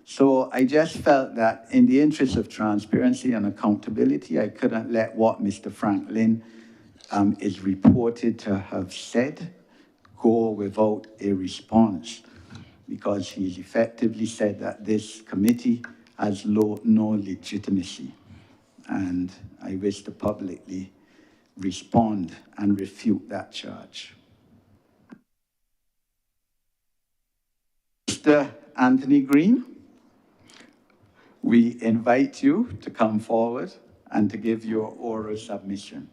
So I just felt that in the interest of transparency and accountability, I couldn't let what Mr. Franklin is reported to have said go without a response, because he's effectively said that this committee has no legitimacy. And I wish to publicly respond and refute that charge. Mr. Anthony Green, we invite you to come forward and to give your oral submission.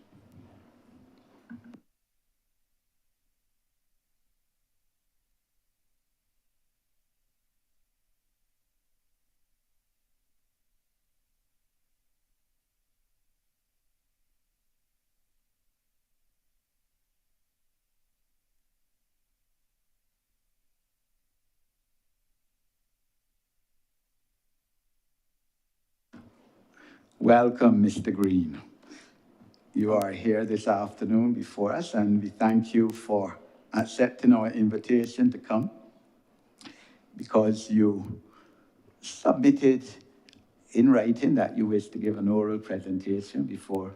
Welcome, Mr. Green. You are here this afternoon before us, and we thank you for accepting our invitation to come, because you submitted in writing that you wish to give an oral presentation before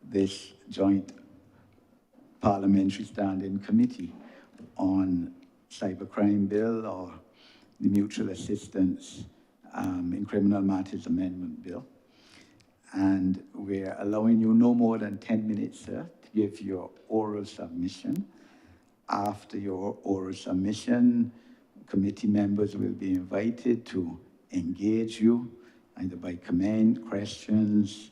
this joint parliamentary standing committee on cybercrime bill or the mutual assistance in criminal matters amendment bill. And we're allowing you no more than 10 minutes, sir, to give your oral submission. After your oral submission, committee members will be invited to engage you, either by comment, questions,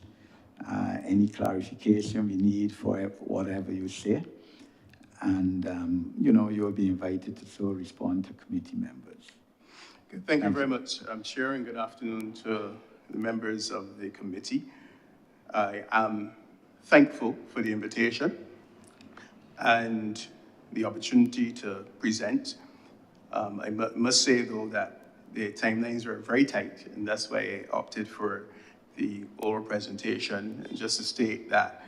any clarification we need for whatever you say. And, you'll be invited to so respond to committee members. Okay, thank you very much, Chair, and good afternoon to the members of the committee. I am thankful for the invitation and the opportunity to present. I must say, though, that the timelines are very tight, and that's why I opted for the oral presentation. And just to state that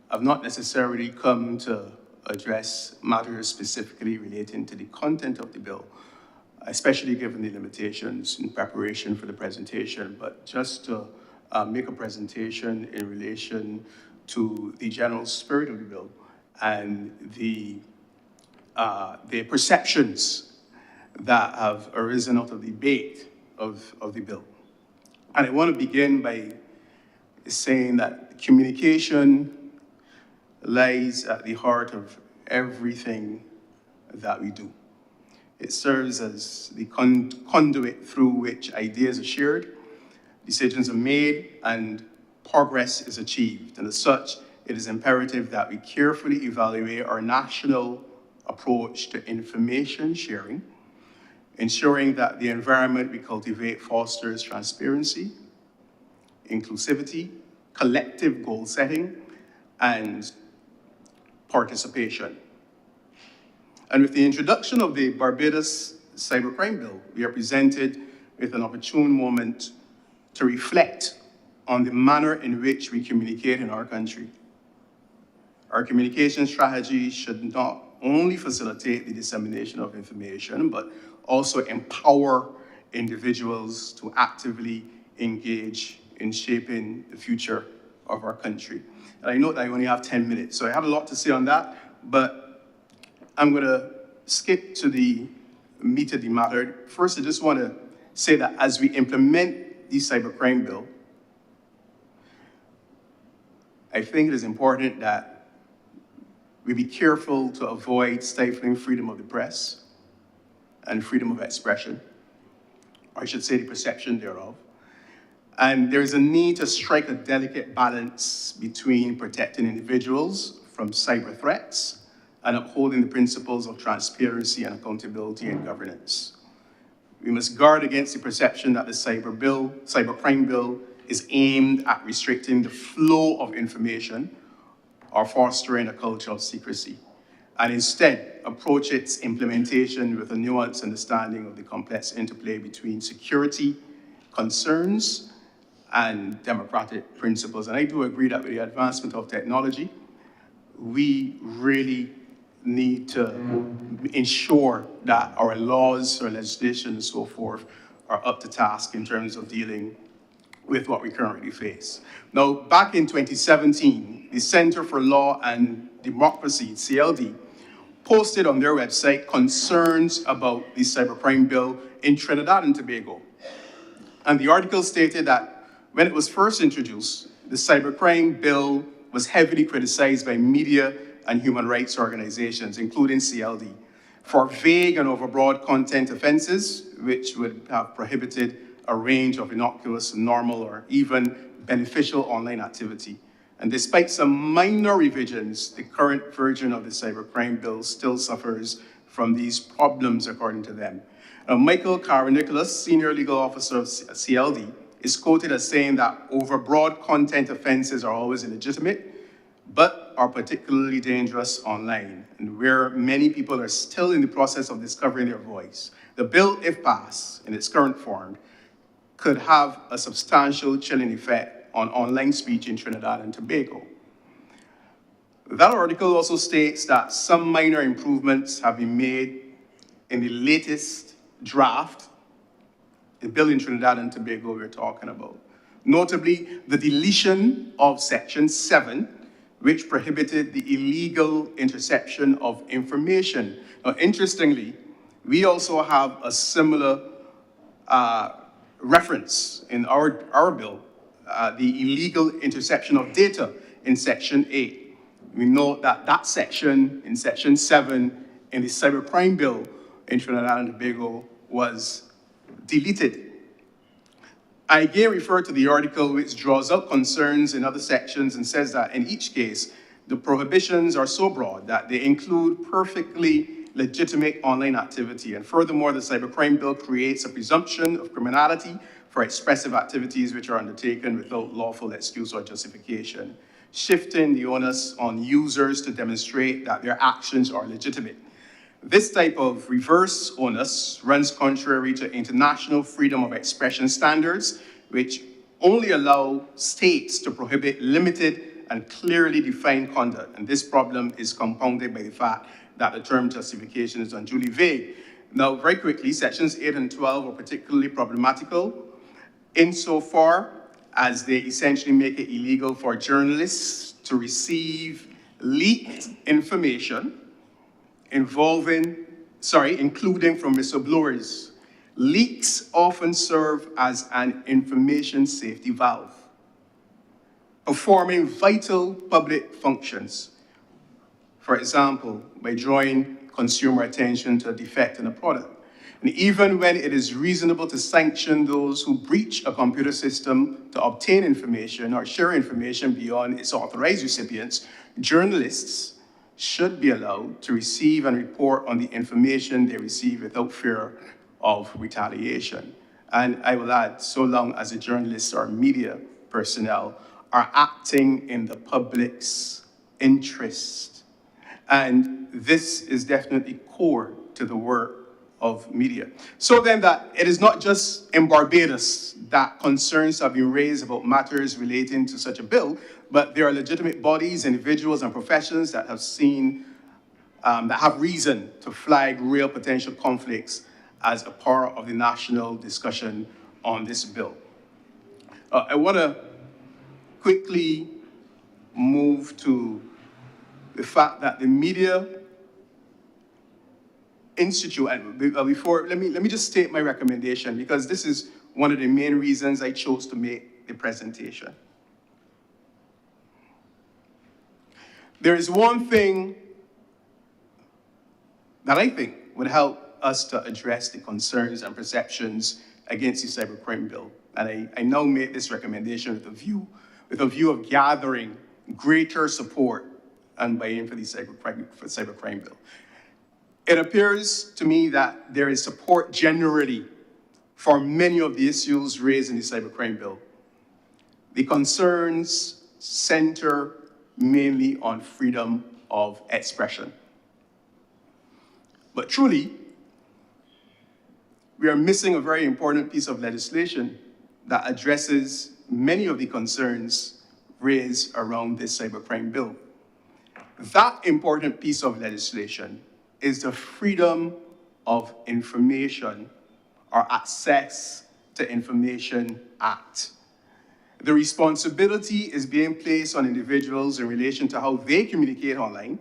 I've not necessarily come to address matters specifically relating to the content of the bill, especially given the limitations in preparation for the presentation, but just to make a presentation in relation to the general spirit of the bill and the perceptions that have arisen out of the debate of the bill. And I want to begin by saying that communication lies at the heart of everything that we do. It serves as the conduit through which ideas are shared, decisions are made, and progress is achieved. And as such, it is imperative that we carefully evaluate our national approach to information sharing, ensuring that the environment we cultivate fosters transparency, inclusivity, collective goal setting, and participation. And with the introduction of the Barbados Cybercrime Bill, we are presented with an opportune moment to reflect on the manner in which we communicate in our country. Our communication strategy should not only facilitate the dissemination of information, but also empower individuals to actively engage in shaping the future of our country. And I know that I only have 10 minutes, so I have a lot to say on that, but I'm gonna skip to the meat of the matter. First, I just wanna say that as we implement the cybercrime bill, I think it is important that we be careful to avoid stifling freedom of the press and freedom of expression, or I should say the perception thereof. And there is a need to strike a delicate balance between protecting individuals from cyber threats and upholding the principles of transparency and accountability in governance. We must guard against the perception that the cybercrime bill is aimed at restricting the flow of information or fostering a culture of secrecy, and instead approach its implementation with a nuanced understanding of the complex interplay between security concerns and democratic principles. And I do agree that with the advancement of technology, we really need to ensure that our laws, our legislation, and so forth are up to task in terms of dealing with what we currently face. Now, back in 2017, the Center for Law and Democracy, CLD, posted on their website concerns about the cybercrime bill in Trinidad and Tobago. And the article stated that when it was first introduced, the cybercrime bill was heavily criticized by media and human rights organizations, including CLD, for vague and overbroad content offenses, which would have prohibited a range of innocuous, normal, or even beneficial online activity. And despite some minor revisions, the current version of the cybercrime bill still suffers from these problems, according to them. Reverend Nichols, senior legal officer of CLD, is quoted as saying that overbroad content offenses are always illegitimate, but are particularly dangerous online, and where many people are still in the process of discovering their voice. The bill, if passed in its current form, could have a substantial chilling effect on online speech in Trinidad and Tobago. That article also states that some minor improvements have been made in the latest draft, the bill in Trinidad and Tobago we're talking about. Notably, the deletion of Section 7, which prohibited the illegal interception of information. Now, interestingly, we also have a similar reference in our bill, the illegal interception of data in Section 8. We know that that section in Section 7 in the cybercrime bill in Trinidad and Tobago was deleted. I again refer to the article which draws up concerns in other sections and says that in each case, the prohibitions are so broad that they include perfectly legitimate online activity. And furthermore, the cybercrime bill creates a presumption of criminality for expressive activities which are undertaken without lawful excuse or justification, shifting the onus on users to demonstrate that their actions are legitimate. This type of reverse onus runs contrary to international freedom of expression standards, which only allow states to prohibit limited and clearly defined conduct. And this problem is compounded by the fact that the term justification is unduly vague. Now, very quickly, sections 8 and 12 are particularly problematical insofar as they essentially make it illegal for journalists to receive leaked information including from whistleblowers. Leaks often serve as an information safety valve, performing vital public functions. For example, by drawing consumer attention to a defect in a product. And even when it is reasonable to sanction those who breach a computer system to obtain information or share information beyond its authorized recipients, journalists should be allowed to receive and report on the information they receive without fear of retaliation. And I will add, so long as the journalists or media personnel are acting in the public's interest. And this is definitely core to the work of media. So then that it is not just in Barbados that concerns have been raised about matters relating to such a bill, but there are legitimate bodies, individuals, and professions that have that have reason to flag real potential conflicts as a part of the national discussion on this bill. I want to quickly move to the fact that the Media Institute, and before, let me just state my recommendation, because this is one of the main reasons I chose to make the presentation. There is one thing that I think would help us to address the concerns and perceptions against the cybercrime bill. And I now make this recommendation with a view of gathering greater support and buy-in for the cybercrime bill. It appears to me that there is support generally for many of the issues raised in the cybercrime bill. The concerns center mainly on freedom of expression. But truly, we are missing a very important piece of legislation that addresses many of the concerns raised around this cybercrime bill. That important piece of legislation is the Freedom of Information or Access to Information Act. The responsibility is being placed on individuals in relation to how they communicate online,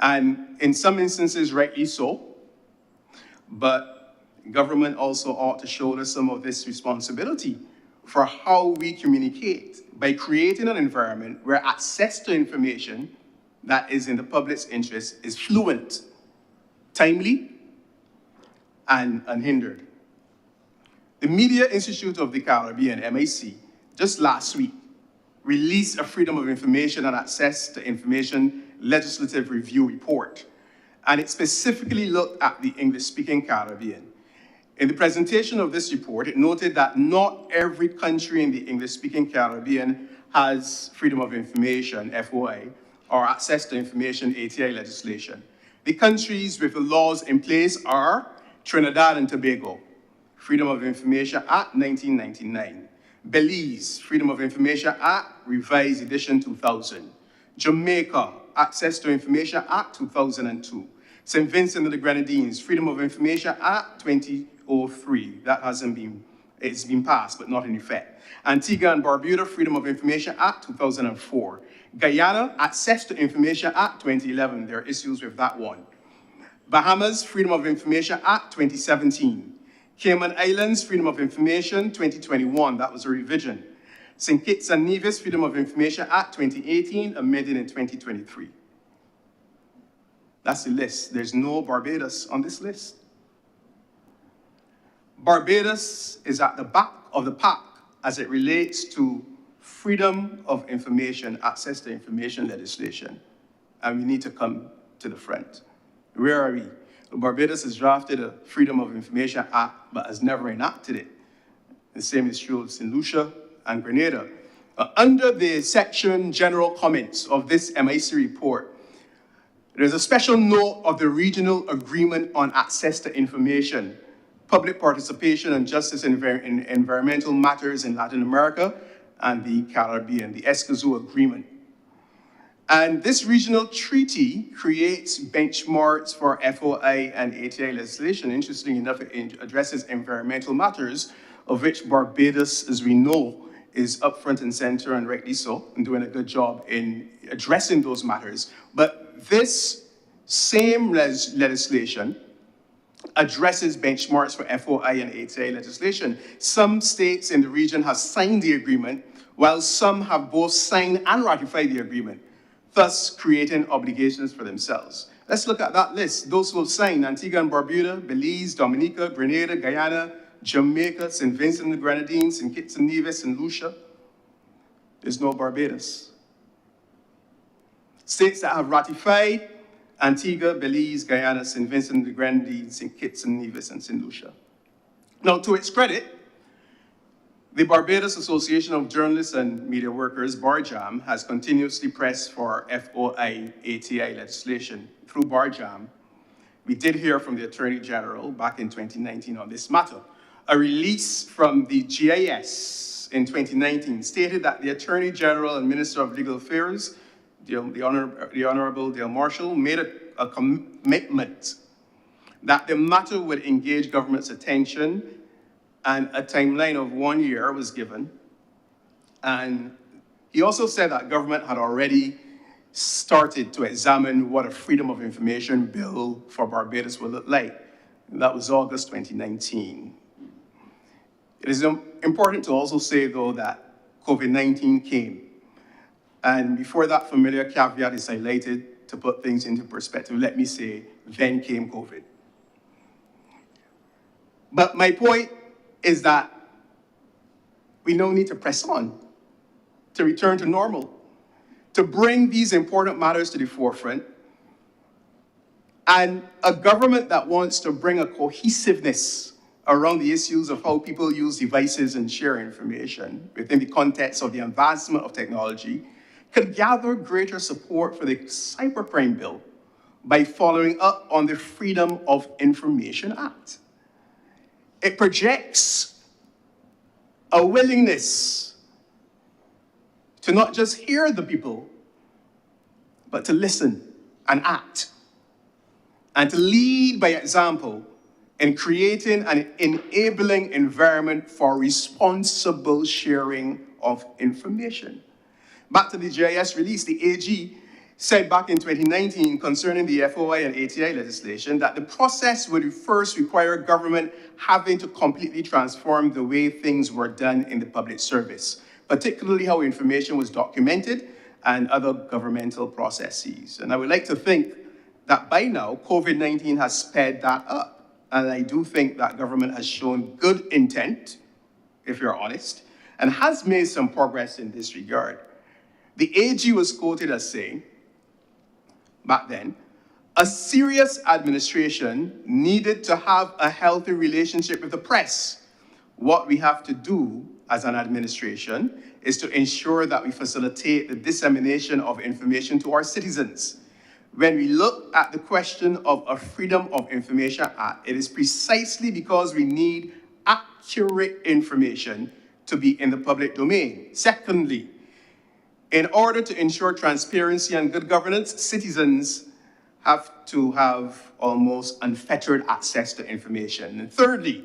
And in some instances, rightly so, but government also ought to shoulder some of this responsibility for how we communicate by creating an environment where access to information that is in the public's interest is fluent, timely, and unhindered. The Media Institute of the Caribbean, MIC, just last week, released a Freedom of Information and Access to Information Legislative Review report, and it specifically looked at the English-speaking Caribbean. In the presentation of this report, it noted that not every country in the English-speaking Caribbean has Freedom of Information, FOI, or Access to Information, ATI legislation. The countries with the laws in place are Trinidad and Tobago, Freedom of Information Act 1999. Belize, Freedom of Information Act, Revised Edition 2000. Jamaica, Access to Information Act 2002. St. Vincent and the Grenadines, Freedom of Information Act 2003. That hasn't been, it's been passed, but not in effect. Antigua and Barbuda, Freedom of Information Act 2004. Guyana, Access to Information Act 2011. There are issues with that one. Bahamas, Freedom of Information Act 2017. Cayman Islands, Freedom of Information 2021. That was a revision. St. Kitts and Nevis, Freedom of Information Act 2018, amended in 2023. That's the list. There's no Barbados on this list. Barbados is at the back of the pack as it relates to freedom of information, access to information legislation. And we need to come to the front. Where are we? Barbados has drafted a Freedom of Information Act, but has never enacted it. The same is true of St. Lucia and Grenada. Under the section General Comments of this MIC report, there's a special note of the Regional Agreement on Access to Information, Public Participation and Justice in Environmental Matters in Latin America and the Caribbean, the Escazú Agreement. And this regional treaty creates benchmarks for FOI and ATI legislation. Interestingly enough, it addresses environmental matters, of which Barbados, as we know, is up front and center, and rightly so, and doing a good job in addressing those matters. But this same legislation addresses benchmarks for FOI and ATI legislation. Some states in the region have signed the agreement, while some have both signed and ratified the agreement, thus creating obligations for themselves. Let's look at that list. Those who have signed: Antigua and Barbuda, Belize, Dominica, Grenada, Guyana, Jamaica, St. Vincent and the Grenadines, St. Kitts and Nevis, and Lucia. There's no Barbados. States that have ratified: Antigua, Belize, Guyana, St. Vincent and the Grenadines, St. Kitts and Nevis, and St. Lucia. Now, to its credit, the Barbados Association of Journalists and Media Workers, BARJAM, has continuously pressed for FOI ATI legislation through BARJAM. We did hear from the Attorney General back in 2019 on this matter. A release from the GIS in 2019 stated that the Attorney General and Minister of Legal Affairs, the Honorable Dale Marshall, made a commitment that the matter would engage government's attention, and a timeline of 1 year was given. And he also said that government had already started to examine what a Freedom of Information bill for Barbados would look like. And that was August 2019. It is important to also say, though, that COVID-19 came. And before that familiar caveat is highlighted, to put things into perspective, let me say, then came COVID. But my point is that we now need to press on to return to normal, to bring these important matters to the forefront, and a government that wants to bring a cohesiveness around the issues of how people use devices and share information within the context of the advancement of technology could gather greater support for the Cybercrime Bill by following up on the Freedom of Information Act. It projects a willingness to not just hear the people, but to listen and act, and to lead by example in creating an enabling environment for responsible sharing of information. Back to the GIS release, the AG said back in 2019 concerning the FOI and ATI legislation that the process would first require government having to completely transform the way things were done in the public service, particularly how information was documented and other governmental processes. And I would like to think that by now, COVID-19 has sped that up. And I do think that government has shown good intent, if you're honest, and has made some progress in this regard. The AG was quoted as saying, back then, a serious administration needed to have a healthy relationship with the press. What we have to do as an administration is to ensure that we facilitate the dissemination of information to our citizens. When we look at the question of a Freedom of Information Act, it is precisely because we need accurate information to be in the public domain. Secondly, in order to ensure transparency and good governance, citizens have to have almost unfettered access to information. And thirdly,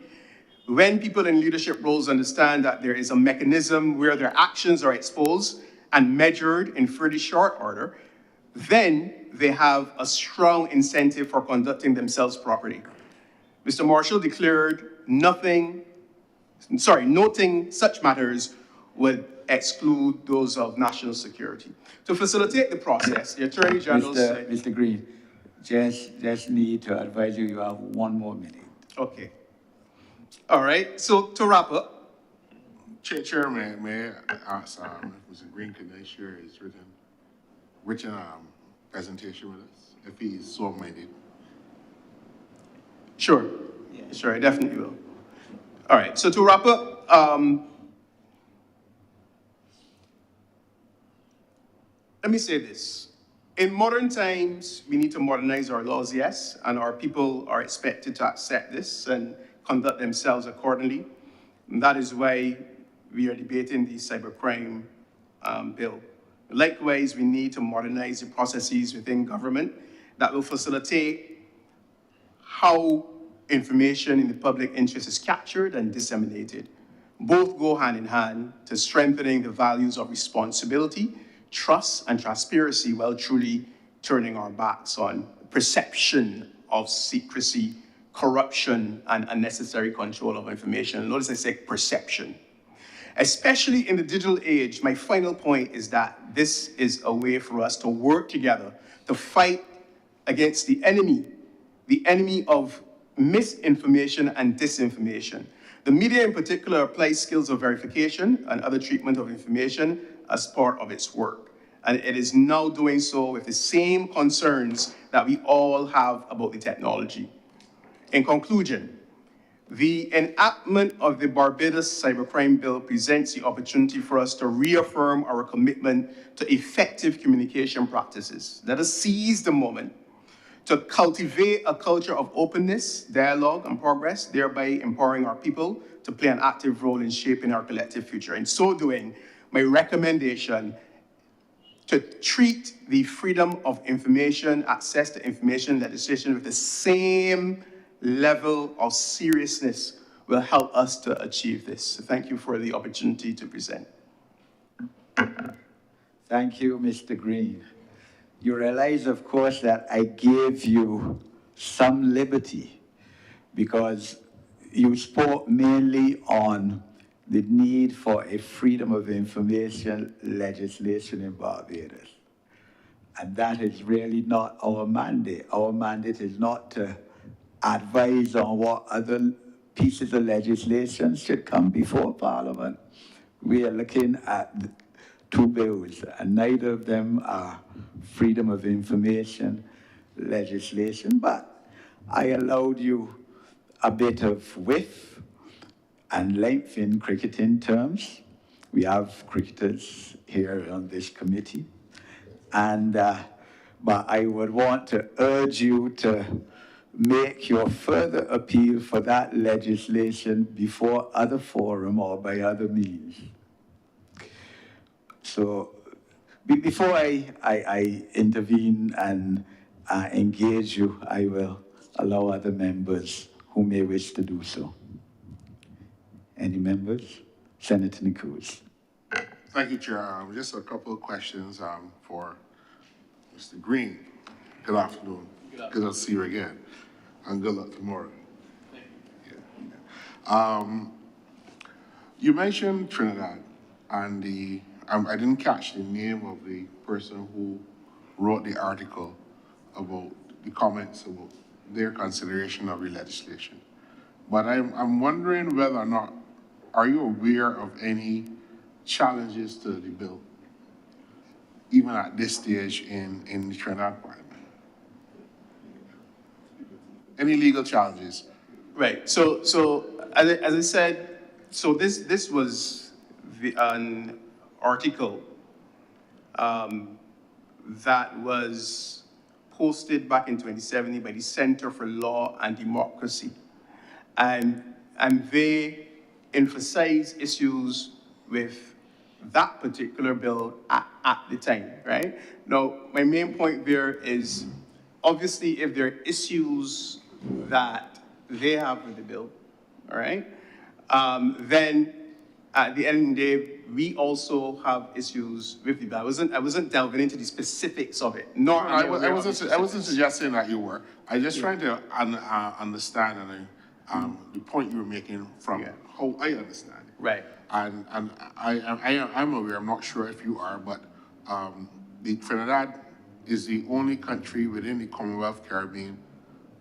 when people in leadership roles understand that there is a mechanism where their actions are exposed and measured in fairly short order, then they have a strong incentive for conducting themselves properly. Mr. Marshall declared noting such matters would exclude those of national security. To facilitate the process, the Attorney General said... Mr. Green, just need to advise you, you have 1 more minute. Okay. All right, so to wrap up. Chairman, may I ask Mr. Green, can I share his written presentation with us, if he is so minded? Sure, sure, I definitely will. All right, so to wrap up, let me say this. In modern times, we need to modernize our laws, yes, and our people are expected to accept this and conduct themselves accordingly. And that is why we are debating the cybercrime bill. Likewise, we need to modernize the processes within government that will facilitate how information in the public interest is captured and disseminated. Both go hand in hand to strengthening the values of responsibility, trust, and transparency while truly turning our backs on perception of secrecy, corruption, and unnecessary control of information. Notice I say perception. Especially in the digital age, my final point is that this is a way for us to work together to fight against the enemy of misinformation and disinformation. The media in particular applies skills of verification and other treatment of information as part of its work. And it is now doing so with the same concerns that we all have about the technology. In conclusion, the enactment of the Barbados Cybercrime Bill presents the opportunity for us to reaffirm our commitment to effective communication practices. Let us seize the moment to cultivate a culture of openness, dialogue, and progress, thereby empowering our people to play an active role in shaping our collective future. In so doing, my recommendation to treat the Freedom of Information, access to information legislation with the same level of seriousness will help us to achieve this. So thank you for the opportunity to present. Thank you, Mr. Green. You realize, of course, that I gave you some liberty because you spoke mainly on the need for a freedom of information legislation in Barbados. And that is really not our mandate. Our mandate is not to advise on what other pieces of legislation should come before Parliament. We are looking at 2 bills, and neither of them are freedom of information legislation, but I allowed you a bit of width and length in cricketing terms. We have cricketers here on this committee, and but I would want to urge you to make your further appeal for that legislation before other forum or by other means. So before I intervene and engage you, I will allow other members who may wish to do so. Any members? Senator Nichols. Thank you, Chair. Just a couple of questions for Mr. Green. Good afternoon. Good to see you again. And good luck tomorrow. You mentioned Trinidad and I didn't catch the name of the person who wrote the article about the comments about their consideration of the legislation. But I'm wondering whether or not, are you aware of any challenges to the bill, even at this stage in the Trinidad Parliament? Any legal challenges? Right. So as I said, so this was an article that was posted back in 2017 by the Center for Law and Democracy, and they emphasize issues with that particular bill at the time, right? Now, my main point there is, obviously, if there are issues that they have with the bill, all right, then at the end of the day, we also have issues with the bill. I wasn't delving into the specifics of it, nor am I aware of the specifics. I wasn't suggesting that you were. I just trying to understand the point you were making from how I understand it. Right. And I'm aware, I'm not sure if you are, but the Trinidad is the only country within the Commonwealth Caribbean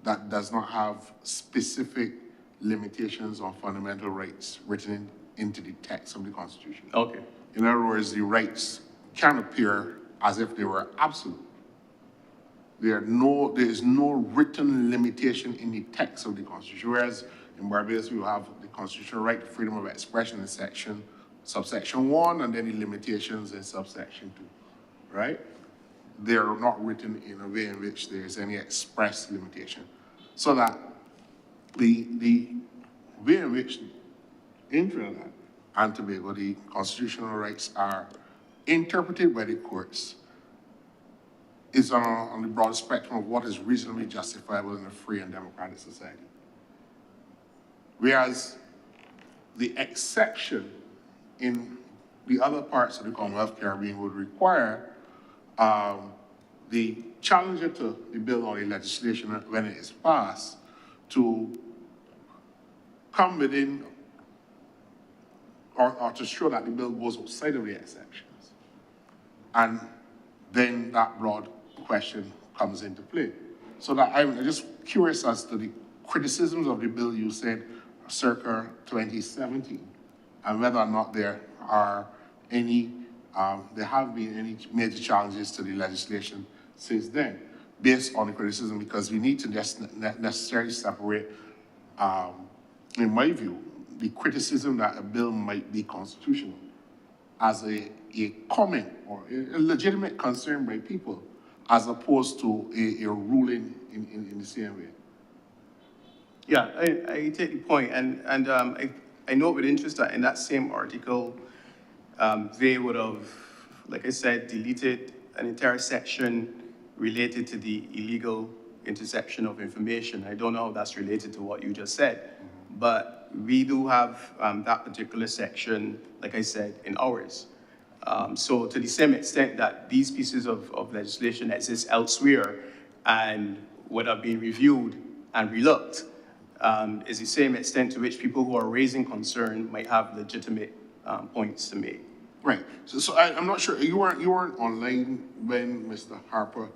that does not have specific limitations on fundamental rights written into the text of the Constitution. Okay. In other words, the rights can appear as if they were absolute. There is no written limitation in the text of the Constitution, whereas in Barbados we have the constitutional right to freedom of expression in subsection 1, and then the limitations in subsection 2, right? They are not written in a way in which there is any express limitation. So that the way in which in Trinidad and Tobago the constitutional rights are interpreted by the courts is on the broad spectrum of what is reasonably justifiable in a free and democratic society. Whereas the exception in the other parts of the Commonwealth Caribbean would require the challenger to the bill or the legislation when it is passed to come within or to show that the bill goes outside of the exceptions. And then that broad question comes into play. So that I'm just curious as to the criticisms of the bill you said circa 2017, and whether or not there are any, there have been any major challenges to the legislation since then, based on the criticism, because we need to just necessarily separate, in my view, the criticism that a bill might be constitutional as a comment or a legitimate concern by people, as opposed to a ruling in the same way. Yeah, I take the point, and I note with interest that in that same article, they would have, like I said, deleted an entire section related to the illegal interception of information. I don't know how that's related to what you just said, but we do have that particular section, like I said, in ours. So to the same extent that these pieces of legislation exist elsewhere and would have been reviewed and relooked, is the same extent to which people who are raising concern might have legitimate points to make. Right. So I'm not sure, you weren't online when Mr. Harper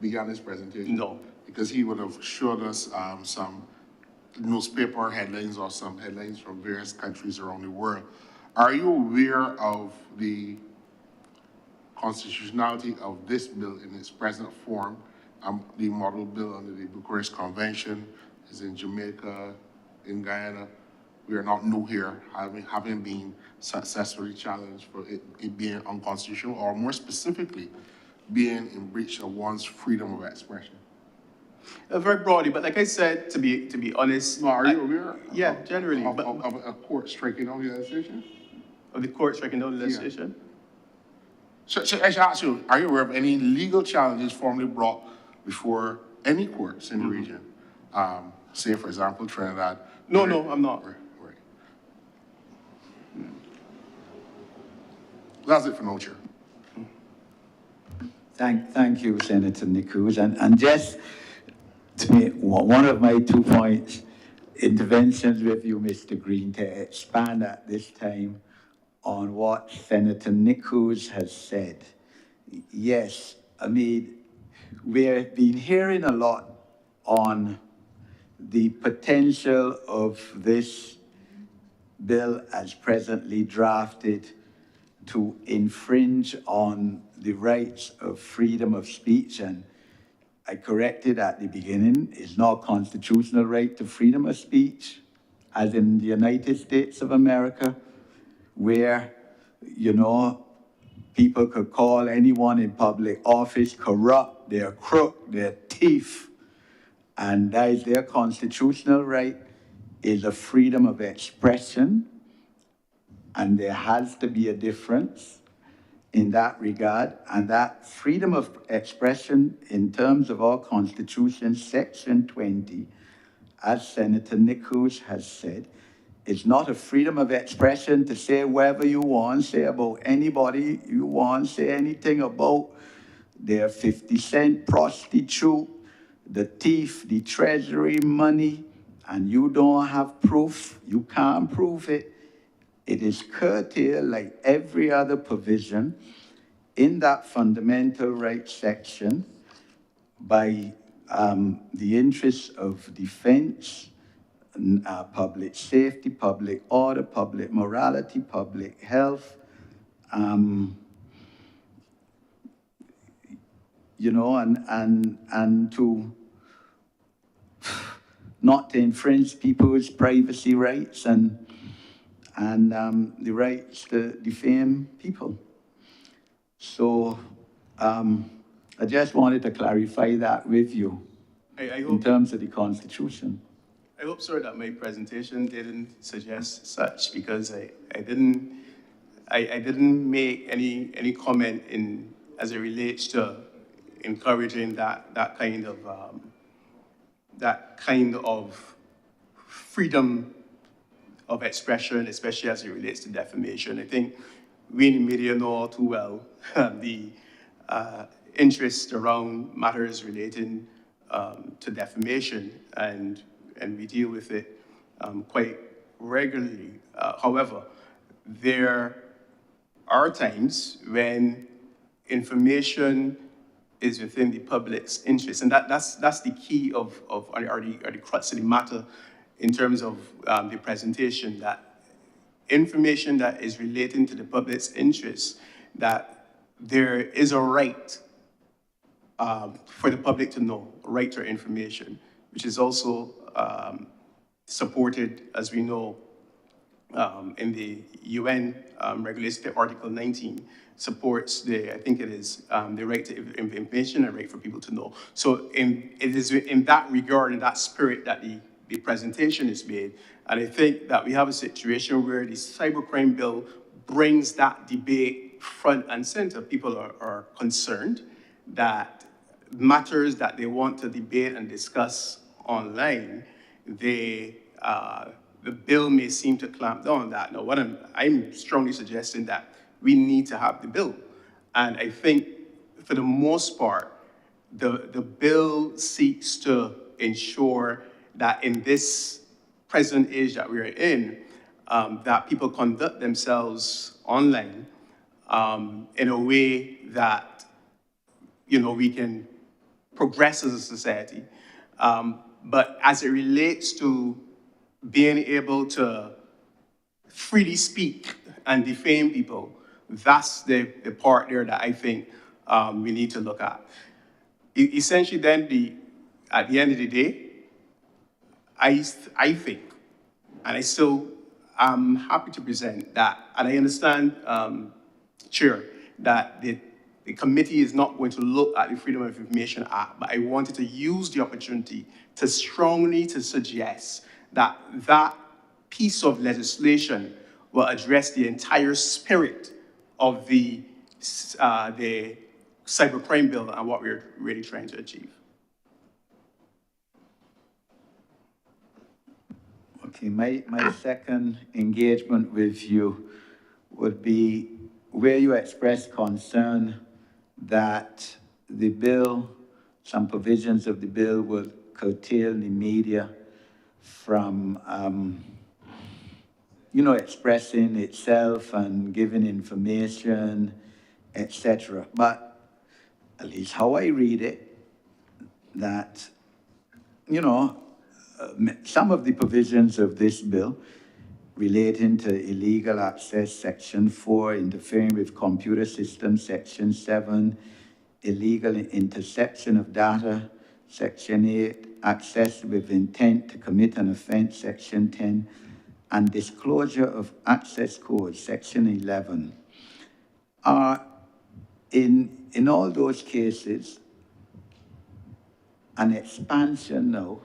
began his presentation? No. Because he would have showed us some newspaper headlines or some headlines from various countries around the world. Are you aware of the constitutionality of this bill in its present form? The model bill under the Bucharest Convention is in Jamaica, in Guyana. We are not new here, having been successfully challenged for it being unconstitutional, or more specifically, being in breach of one's freedom of expression. Very broadly, but like I said, to be honest. No, are you aware? Yeah, generally. Of a court striking down the legislation? Of the court striking down the legislation? Yeah. So I should ask you, are you aware of any legal challenges formally brought before any courts in the region? Say, for example, Trinidad. No, I'm not. Right. That's it for no, Chair. Thank you, Senator Nichols. And just to make one of my 2 points, interventions with you, Mr. Green, to expand at this time on what Senator Nichols has said. Yes, I mean, we've been hearing a lot on the potential of this bill as presently drafted to infringe on the rights of freedom of speech. And I corrected at the beginning, it's not a constitutional right to freedom of speech, as in the United States of America, where, you know, people could call anyone in public office corrupt, they're crook, they're thief, and that is their constitutional right, is a freedom of expression, and there has to be a difference in that regard, and that freedom of expression in terms of our Constitution, Section 20, as Senator Nichols has said, is not a freedom of expression to say whatever you want, say about anybody you want, say anything about their 50-cent prostitute, the thief, the treasury money, and you don't have proof, you can't prove it. It is curtailed like every other provision in that fundamental rights section by the interests of defense, public safety, public order, public morality, public health, you know, and to not to infringe people's privacy rights and the rights to defame people. So I just wanted to clarify that with you in terms of the Constitution. I hope, sir, that my presentation didn't suggest such, because I didn't make any comment in as it relates to encouraging that kind of freedom of expression, especially as it relates to defamation. I think we in the media know all too well the interest around matters relating to defamation, and we deal with it quite regularly. However, there are times when information is within the public's interest, and that's the key or the crux of the matter in terms of the presentation, that information that is relating to the public's interest, that there is a right for the public to know, a right to information, which is also supported, as we know, in the UN regulation. Article 19 supports I think it is the right to information, a right for people to know. So it is in that regard, in that spirit, that the presentation is made. And I think that we have a situation where the cybercrime bill brings that debate front and center. People are concerned that matters that they want to debate and discuss online, the bill may seem to clamp down on that. Now, what I'm strongly suggesting that we need to have the bill. And I think, for the most part, the bill seeks to ensure that in this present age that we're in, that people conduct themselves online in a way that, you know, we can progress as a society. But as it relates to being able to freely speak and defame people, that's the part there that I think we need to look at. Essentially, then, at the end of the day, I think, and I still am happy to present that, and I understand, Chair, that the committee is not going to look at the Freedom of Information Act, but I wanted to use the opportunity to strongly suggest that that piece of legislation will address the entire spirit of the cybercrime bill and what we're really trying to achieve. Okay, my second engagement with you would be where you express concern that the bill, some provisions of the bill will curtail the media from, expressing itself and giving information, etc. But at least how I read it, that, some of the provisions of this bill relating to illegal access, Section 4, interfering with computer systems, Section 7, illegal interception of data, Section 8, access with intent to commit an offense, Section 10, and disclosure of access codes, Section 11, are in all those cases an expansion now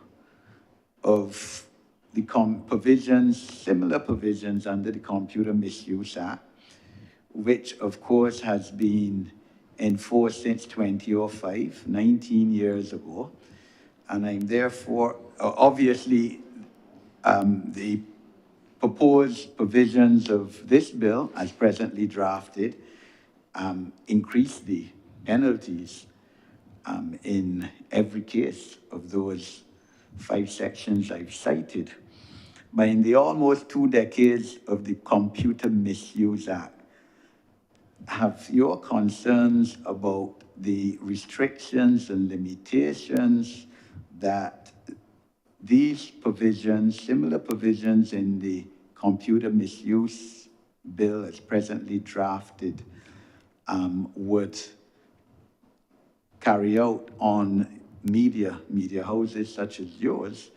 of the provisions, similar provisions under the Computer Misuse Act, which of course has been enforced since 2005, 19 years ago. And I'm therefore, obviously, the proposed provisions of this bill, as presently drafted, increase the penalties in every case of those 5 sections I've cited. But in the almost 2 decades of the Computer Misuse Act, have your concerns about the restrictions and limitations that these provisions, similar provisions in the Computer Misuse Bill as presently drafted, would carry out on media houses such as yours,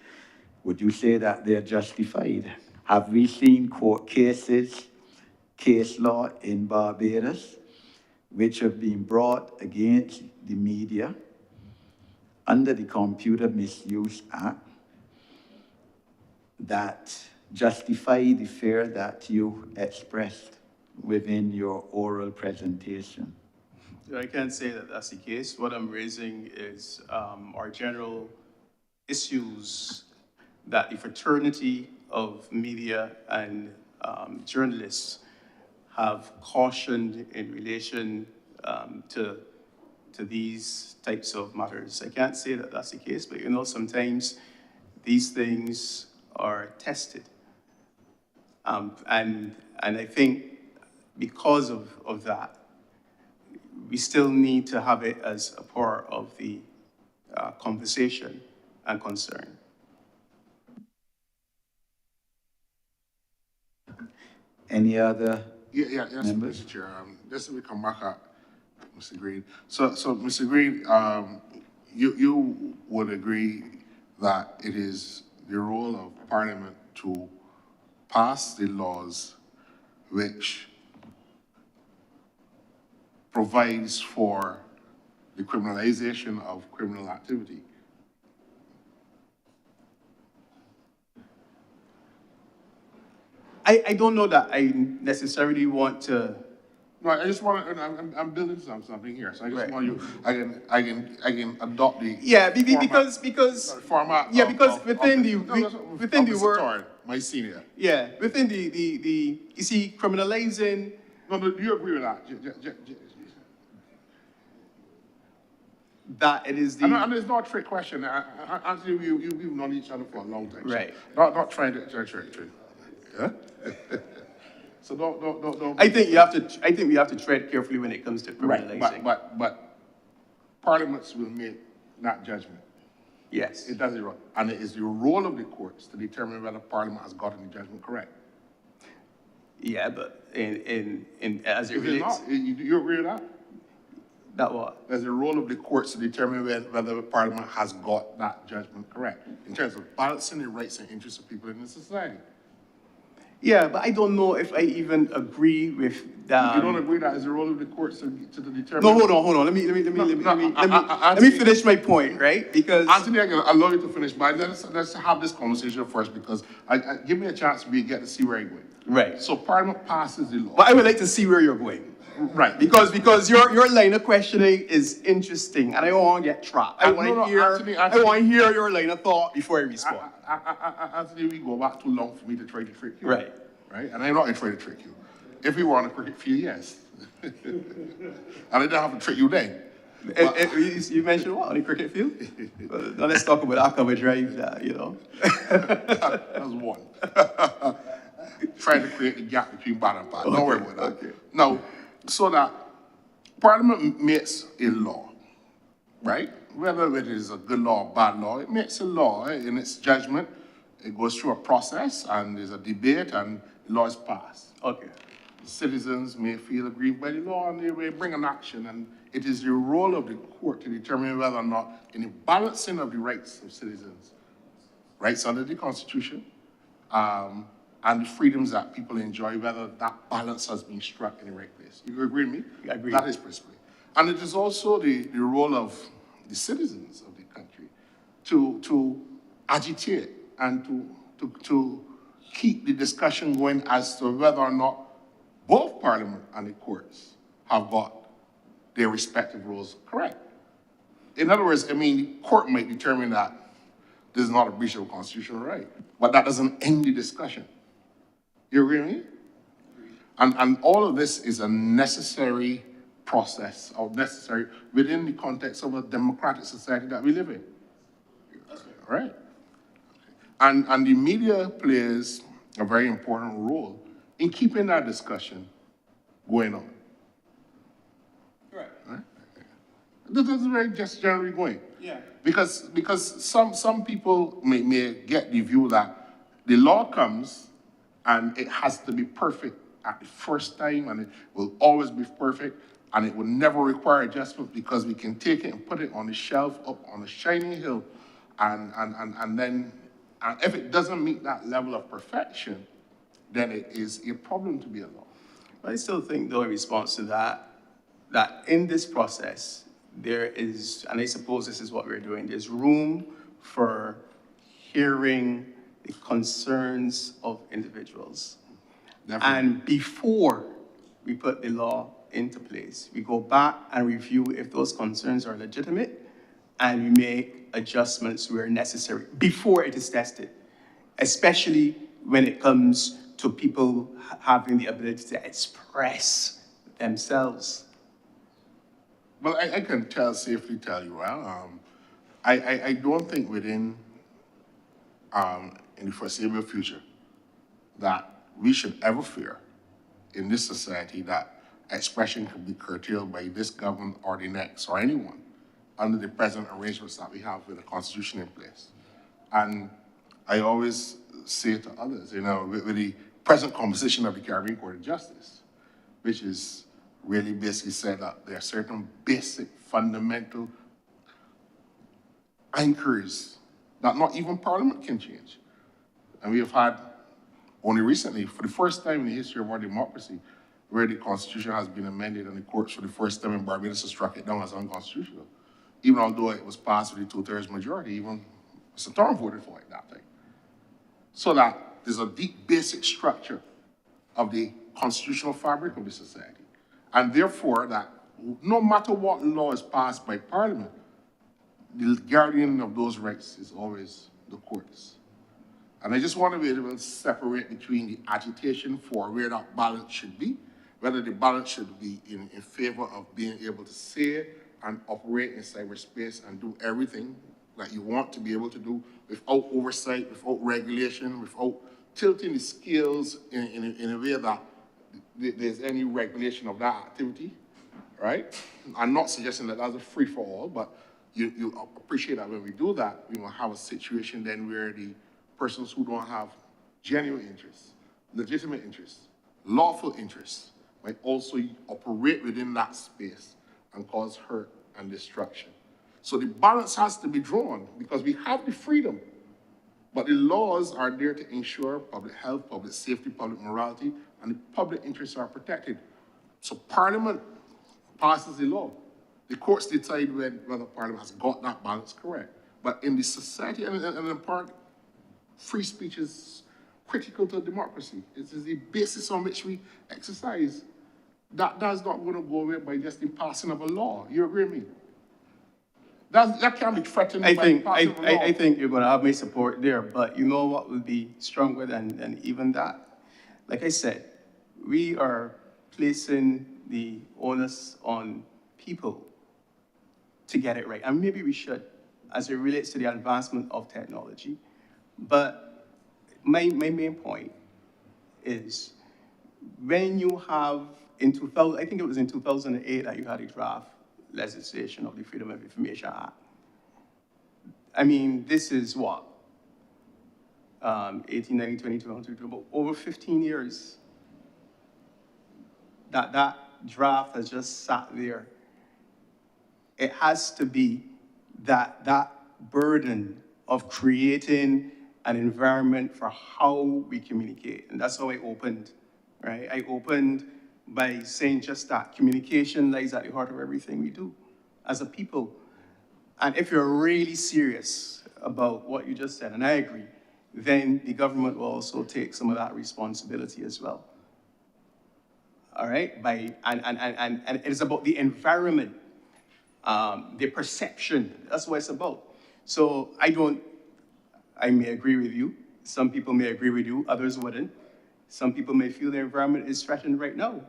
would you say that they're justified? Have we seen court cases, case law in Barbados, which have been brought against the media under the Computer Misuse Act that justify the fear that you expressed within your oral presentation? I can't say that that's the case. What I'm raising is our general issues that the fraternity of media and journalists have cautioned in relation to these types of matters. I can't say that that's the case, but sometimes these things are tested. And I think because of that, we still need to have it as a part of the conversation and concern. Any other Yes, members? Mr. Chair. Just to come back at Mr. Green. So Mr. Green, you would agree that it is the role of Parliament to pass the laws which provides for the criminalization of criminal activity. I don't know that I necessarily want to. No, I just want to, I'm building something here, so I just Right. want you, I can adopt the. Yeah, format, because format. yeah, of- because of- within of the within the Mr. word, Torn, my senior. yeah, within the you see, criminalizing. No, do you agree with that? That it is the And it's not a trick question. Actually, we've known each other for a long time. So Right. Not trying to trick. Yeah? So don't. I think we have to tread carefully when it comes to criminalizing. Right, but parliaments will make that judgment. Yes. It does it right. And it is the role of the courts to determine whether parliament has gotten the judgment correct. Yeah, but in as it If it's relates, not, you agree with that? that what? There's a role of the courts to determine whether parliament has got that judgment correct in terms of balancing the rights and interests of people in the society. Yeah, but I don't know if I even agree with that. You don't agree that it's the role of the courts to determine? No, hold on. Let me finish my point, right? Because Anthony, I can allow you to finish, but let's have this conversation first because give me a chance to get to see where I'm going. right. So Parliament passes the law. But I would like to see where you're going. Right. Because your line of questioning is interesting, and I don't want to get trapped. I want to hear your line of thought before I respond. Anthony, we go back too long for me to try to trick you. Right. Right? And I'm not going to try to trick you. If we were on a cricket field, yes. And I didn't have to trick you then. You mentioned what, on the cricket field? Now let's talk about our cover drive, you know. That's one. Trying to create the gap between bad and bad. Don't worry about that. Okay. Now, so that Parliament makes a law, right? Whether it is a good law or bad law, it makes a law in its judgment. It goes through a process and there's a debate and the law is passed. Okay. Citizens may feel aggrieved by the law and they may bring an action, and it is the role of the court to determine whether or not in the balancing of the rights of citizens, rights under the Constitution, and the freedoms that people enjoy, whether that balance has been struck in the right place. You agree with me? I agree. That is principally. And it is also the role of the citizens of the country to agitate and to keep the discussion going as to whether or not both Parliament and the courts have got their respective roles correct. In other words, I mean, the court might determine that this is not a breach of a constitutional right, but that doesn't end the discussion. You agree with me? And all of this is a necessary process, or necessary within the context of a democratic society that we live in. Right? And the media plays a very important role in keeping that discussion going on. Right. This is very just generally going. Yeah. Because some people may get the view that the law comes and it has to be perfect at the first time and it will always be perfect and it will never require adjustment because we can take it and put it on the shelf up on a shining hill and then if it doesn't meet that level of perfection, then it is a problem to be a law. I still think, though, in response to that in this process, there is, and I suppose this is what we're doing, there's room for hearing the concerns of individuals. Definitely. And before we put the law into place, we go back and review if those concerns are legitimate, and we make adjustments where necessary before it is tested, especially when it comes to people having the ability to express themselves. Well, I can safely tell you, well, I don't think within, in the foreseeable future, that we should ever fear in this society that expression can be curtailed by this government or the next or anyone under the present arrangements that we have with the Constitution in place. And I always say to others, you know, with the present composition of the Caribbean Court of Justice, which is really basically said that there are certain basic, fundamental anchors that not even Parliament can change. And we have had only recently, for the first time in the history of our democracy, where the Constitution has been amended and the courts for the first time in Barbados have struck it down as unconstitutional, even although it was passed with a 2/3 majority, even Mr. Thorne voted for it that time. So that there's a deep basic structure of the constitutional fabric of the society. And therefore that no matter what law is passed by Parliament, the guardian of those rights is always the courts. And I just want to be able to separate between the agitation for where that balance should be, whether the balance should be in favor of being able to say and operate in cyberspace and do everything that you want to be able to do without oversight, without regulation, without tilting the scales in a way that there's any regulation of that activity, right? I'm not suggesting that that's a free-for-all, but you appreciate that when we do that, we will have a situation then where the persons who don't have genuine interests, legitimate interests, lawful interests, might also operate within that space and cause hurt and destruction. So the balance has to be drawn because we have the freedom, but the laws are there to ensure public health, public safety, public morality, and the public interests are protected. So Parliament passes the law. The courts decide whether Parliament has got that balance correct. But in the society, and in part, free speech is critical to democracy. It is the basis on which we exercise. That's not going to go away by just the passing of a law. You agree with me? That can't be threatened by passing of a law. I think you're going to have my support there, but you know what will be stronger than even that? Like I said, we are placing the onus on people to get it right. And maybe we should, as it relates to the advancement of technology. But my main point is when you have, in 2000, I think it was in 2008 that you had a draft legislation of the Freedom of Information Act. I mean, this is what? 18, 19, 20, 21, 22, about over 15 years that draft has just sat there. It has to be that burden of creating an environment for how we communicate. And that's how I opened, right? I opened by saying just that communication lies at the heart of everything we do as a people. And if you're really serious about what you just said, and I agree, then the government will also take some of that responsibility as well. All right? And it is about the environment, the perception. That's what it's about. So I may agree with you. Some people may agree with you, others wouldn't. Some people may feel the environment is threatened right now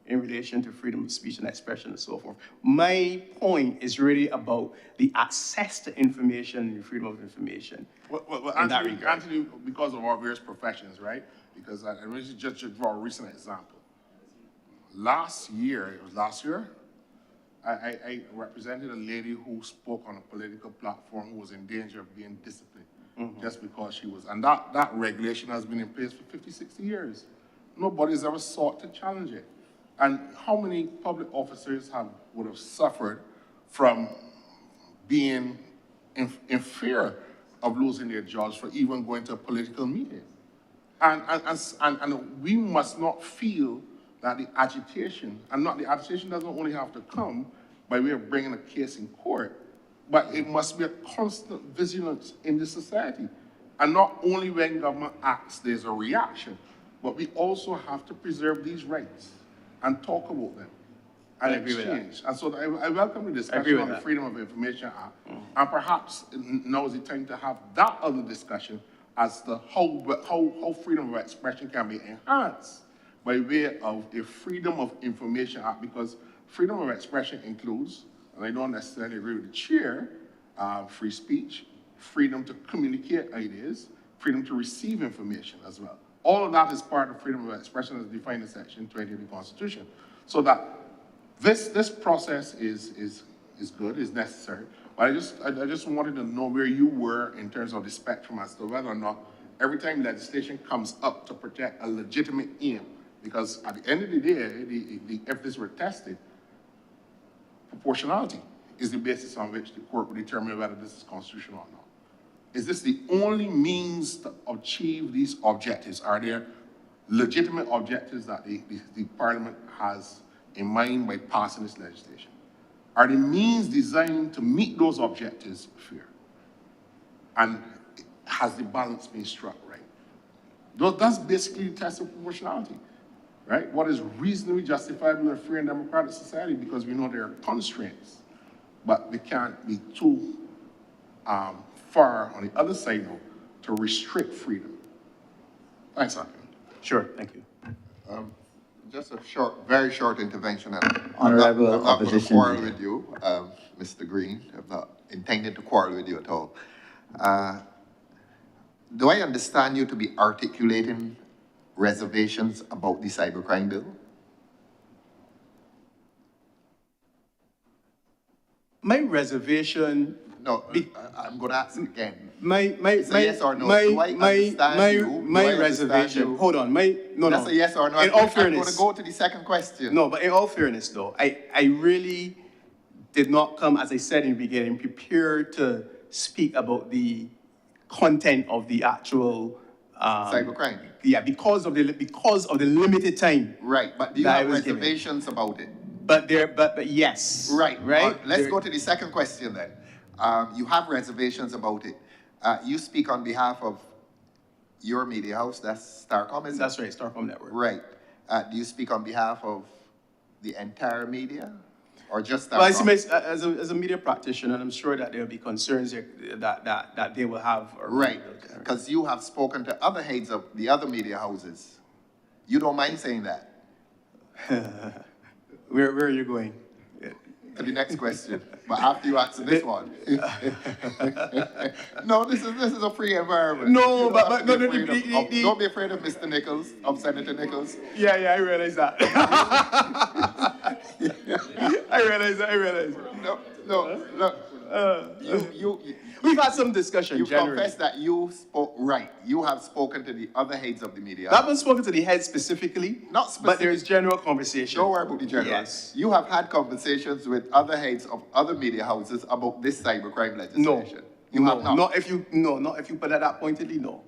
in relation to freedom of speech and expression and so forth. My point is really about the access to information and the freedom of information. Well, Anthony, because of our various professions, right? Because I really just draw a recent example. Last year, I represented a lady who spoke on a political platform who was in danger of being disciplined just because she was, and that regulation has been in place for 50, 60 years. Nobody's ever sought to challenge it. And how many public officers would have suffered from being in fear of losing their jobs for even going to a political meeting? And we must not feel that the agitation, the agitation doesn't only have to come by way of bringing a case in court, but it must be a constant vigilance in the society. And not only when government acts, there's a reaction, but we also have to preserve these rights and talk about them and exchange. And so I welcome the discussion on the Freedom of Information Act. And perhaps now is the time to have that other discussion as to how freedom of expression can be enhanced by way of a Freedom of Information Act, because freedom of expression includes, and I don't necessarily agree with the chair, free speech, freedom to communicate ideas, freedom to receive information as well. All of that is part of freedom of expression as defined in Section 20 of the Constitution. So that this process is good, is necessary. But I just wanted to know where you were in terms of the spectrum as to whether or not every time legislation comes up to protect a legitimate aim, because at the end of the day, if this were tested, proportionality is the basis on which the court will determine whether this is constitutional or not. Is this the only means to achieve these objectives? Are there legitimate objectives that the Parliament has in mind by passing this legislation? Are the means designed to meet those objectives fair? And has the balance been struck right? That's basically the test of proportionality, right? What is reasonably justifiable in a free and democratic society, because we know there are constraints, but they can't be too far on the other side now to restrict freedom. Thanks, Anthony. Sure, thank you. Just a very short intervention. Honorable I'm not going to Opposition quarrel Leader. with you, Mr. Green. I'm not intending to quarrel with you at all. Do I understand you to be articulating reservations about the cybercrime bill? My reservation. No, I'm going to ask it again. It's a yes or no. Do I understand you? My reservation. Hold on. That's a yes or no. In all fairness, I'm going to go to the second question. No, but in all fairness, though, I really did not come, as I said in the beginning, prepared to speak about the content of the actual cybercrime. Yeah, because of the limited time. Right, but do you have reservations about it? But yes. Right. Let's go to the second question then. You have reservations about it. You speak on behalf of your media house, that's Starcom, is it? That's right, Starcom Network. Right. Do you speak on behalf of the entire media, or just Starcom? Well, I see as a media practitioner, and I'm sure that there will be concerns that they will have. Right, because you have spoken to other heads of the other media houses. You don't mind saying that? Where are you going? to the next question. But after you answer this one. No, this is a free environment. No, You don't but have to no, be no, afraid of, don't be afraid of Mr. Nichols, of Senator Nichols. yeah, I realize that. I realize. No. We've had some discussion, You generally. confess that you spoke right. You have spoken to the other heads of the media. I haven't spoken to the head specifically, Not specific. but there is general conversation. Don't worry about the general. Yes. You have had conversations with other heads of other media houses about this cybercrime legislation. You have not. Not if you put it that pointedly, no.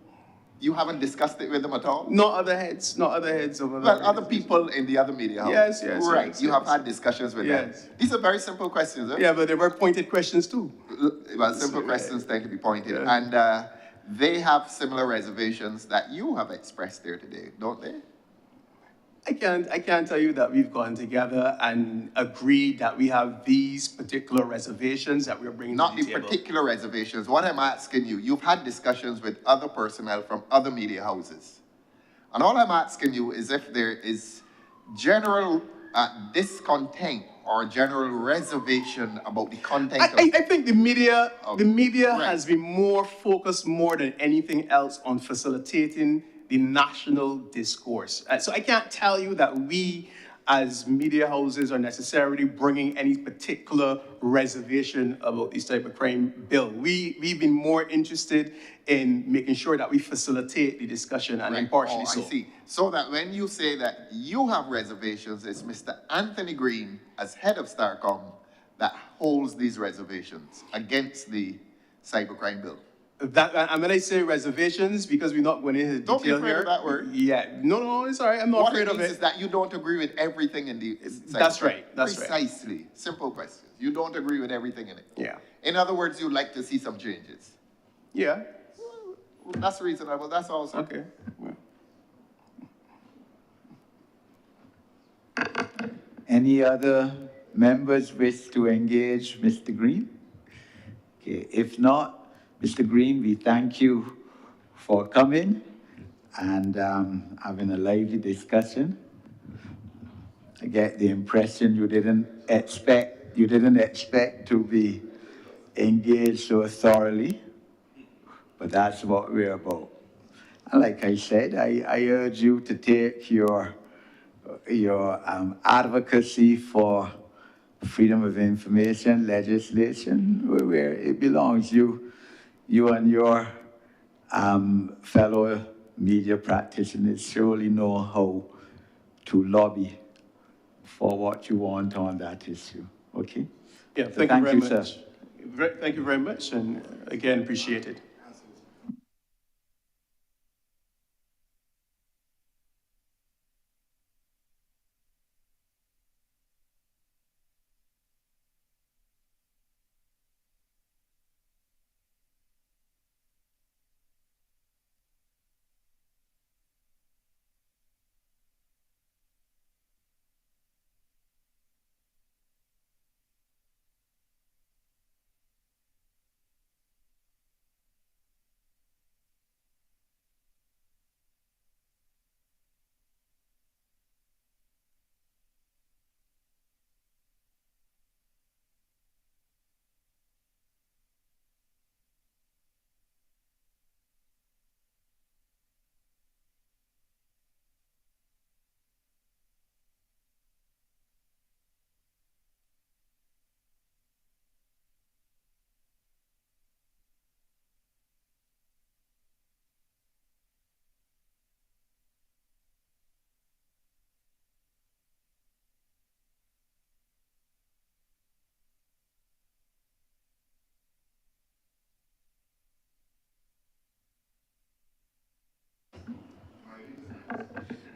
You haven't discussed it with them at all? Not other heads of other. Well, other people in the other media houses. Yes. Right. Yes, you yes. have had discussions with them. Yes. These are very simple questions. Eh? Yeah, but there were pointed questions too. Well, simple questions tend to be pointed. Yeah. And they have similar reservations that you have expressed there today, don't they? I can't tell you that we've gone together and agreed that we have these particular reservations that we're bringing Not to the the table. particular reservations. What I'm asking you, you've had discussions with other personnel from other media houses. And all I'm asking you is if there is general discontent or general reservation about the content of... I think the media Right. has been more focused more than anything else on facilitating the national discourse. So I can't tell you that we as media houses are necessarily bringing any particular reservation about this type of crime bill. We've been more interested in making sure that we facilitate the discussion and Right. impartially I so. see. So that when you say that you have reservations, it's Mr. Anthony Green, as head of STARCOM, that holds these reservations against the cybercrime bill. That, and when I say reservations, because we're not going into detail Don't be afraid here. of that word. Yeah, no, it's all right. I'm not What afraid it of means it. is that you don't agree with everything in the That's cybercrime. right, that's right. Precisely. Simple question. You don't agree with everything in it. Yeah. In other words, you'd like to see some changes. Yeah. Well, that's reasonable. That's all, sir. Okay. Well. Any other members wish to engage Mr. Green? Okay, if not, Mr. Green, we thank you for coming and having a lively discussion. I get the impression you didn't expect to be engaged so thoroughly, but that's what we're about. And like I said, I urge you to take your advocacy for freedom of information legislation where it belongs. You and your fellow media practitioners surely know how to lobby for what you want on that issue. Okay? Yeah, So thank you very sir. much. Thank you very much, and again, appreciate it.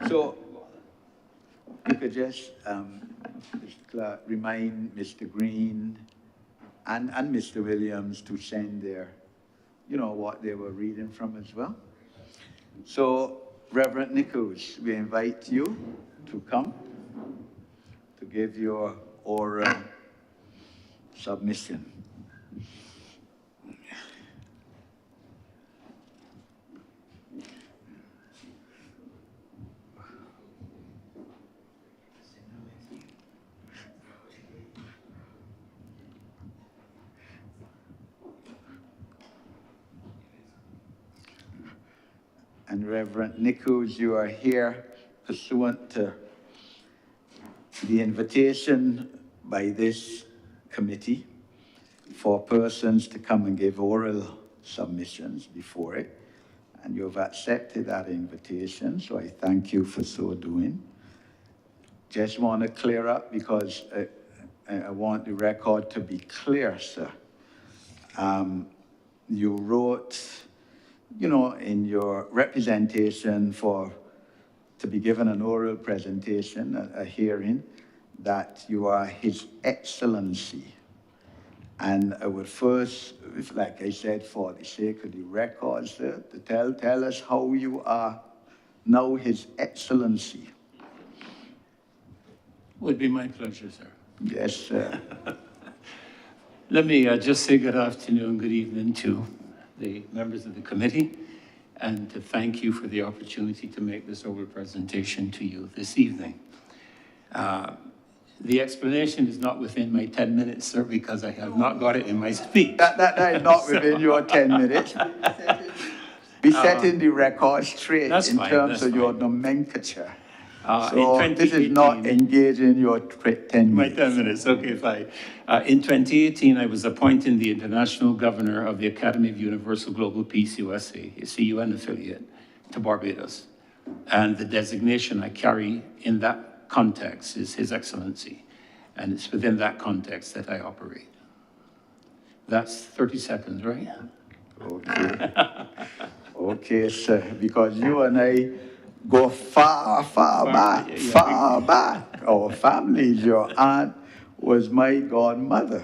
So, you could just remind Mr. Green and Mr. Williams to send their, what they were reading from as well. So, Reverend Nichols, we invite you to come to give your oral submission. and Reverend Nichols, you are here pursuant to the invitation by this committee for persons to come and give oral submissions before it. And you've accepted that invitation, so I thank you for so doing. Just want to clear up because I want the record to be clear, sir. You wrote, you know, in your representation to be given an oral presentation, a hearing, that you are His Excellency. And I would first, like I said, for the sake of the records, sir, to tell us how you are now His Excellency. Would be my pleasure, sir. Yes, sir. Let me just say good afternoon, good evening to the members of the committee, and to thank you for the opportunity to make this oral presentation to you this evening. The explanation is not within my 10 minutes, sir, because I have not got it in my speech. That is not within your 10 minutes. Be setting the record straight in terms of your nomenclature. So this is not engaging your 10 minutes. My 10 minutes, okay, fine. In 2018, I was appointed the International Governor of the Academy of Universal Global Peace USA, a CUN affiliate, to Barbados. And the designation I carry in that context is His Excellency. And it's within that context that I operate. That's 30 seconds, right? Okay. Okay, sir, because you and I go far back. Our families, your aunt was my godmother.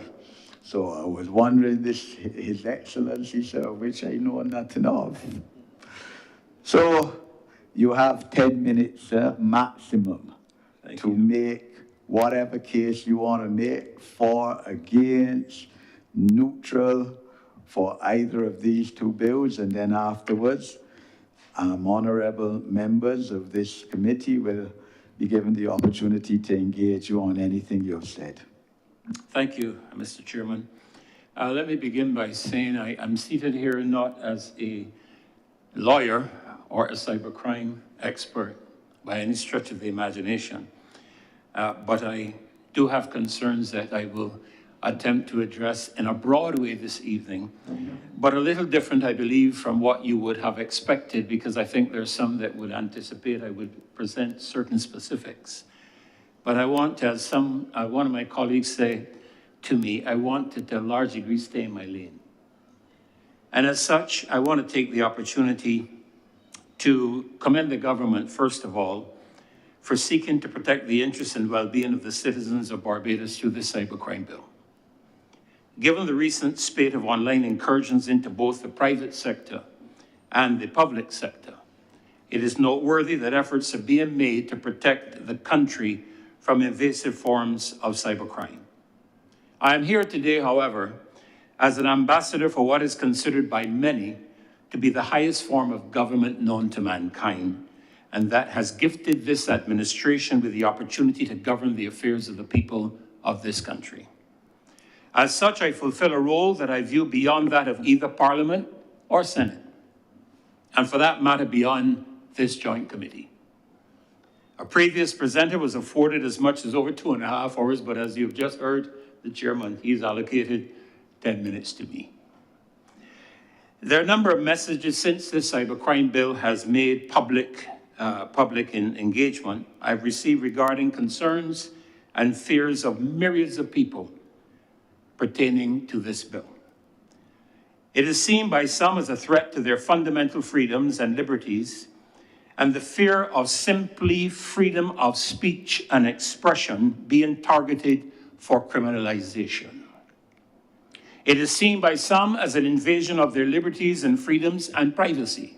So I was wondering His Excellency, sir, which I know nothing of. So you have 10 minutes, sir, maximum, to make whatever case you want to make, for, against, neutral, for either of these two bills, and then afterwards, honorable members of this committee will be given the opportunity to engage you on anything you've said. Thank you, Mr. Chairman. Let me begin by saying I'm seated here not as a lawyer or a cybercrime expert by any stretch of the imagination, but I do have concerns that I will attempt to address in a broad way this evening, but a little different, I believe, from what you would have expected, because I think there's some that would anticipate I would present certain specifics. But I want, as one of my colleagues said to me, I want to a large degree stay in my lane. And as such, I want to take the opportunity to commend the government, first of all, for seeking to protect the interests and well-being of the citizens of Barbados through the cybercrime bill. Given the recent spate of online incursions into both the private sector and the public sector, it is noteworthy that efforts are being made to protect the country from invasive forms of cybercrime. I am here today, however, as an ambassador for what is considered by many to be the highest form of government known to mankind, and that has gifted this administration with the opportunity to govern the affairs of the people of this country. As such, I fulfill a role that I view beyond that of either Parliament or Senate, and for that matter, beyond this joint committee. A previous presenter was afforded as much as over 2.5 hours, but as you've just heard, the chairman, he's allocated 10 minutes to me. There are a number of messages since this cybercrime bill has made public in engagement I've received regarding concerns and fears of myriads of people pertaining to this bill. It is seen by some as a threat to their fundamental freedoms and liberties, and the fear of simply freedom of speech and expression being targeted for criminalization. It is seen by some as an invasion of their liberties and freedoms and privacy.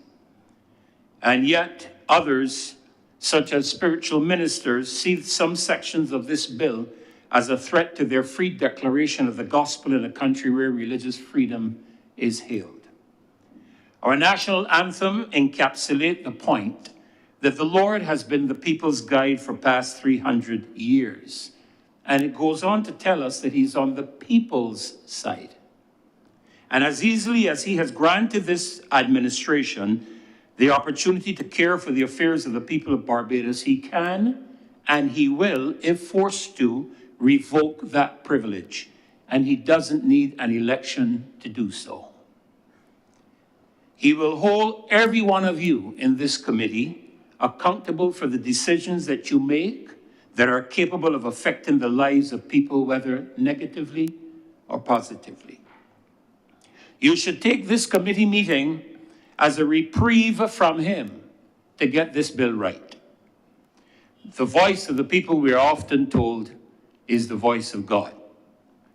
And yet others, such as spiritual ministers, see some sections of this bill as a threat to their free declaration of the gospel in a country where religious freedom is hailed. Our national anthem encapsulates the point that the Lord has been the people's guide for past 300 years. And it goes on to tell us that he's on the people's side. And as easily as he has granted this administration the opportunity to care for the affairs of the people of Barbados, he can and he will, if forced to, revoke that privilege. And he doesn't need an election to do so. He will hold every one of you in this committee accountable for the decisions that you make that are capable of affecting the lives of people, whether negatively or positively. You should take this committee meeting as a reprieve from him to get this bill right. The voice of the people, we are often told, is the voice of God,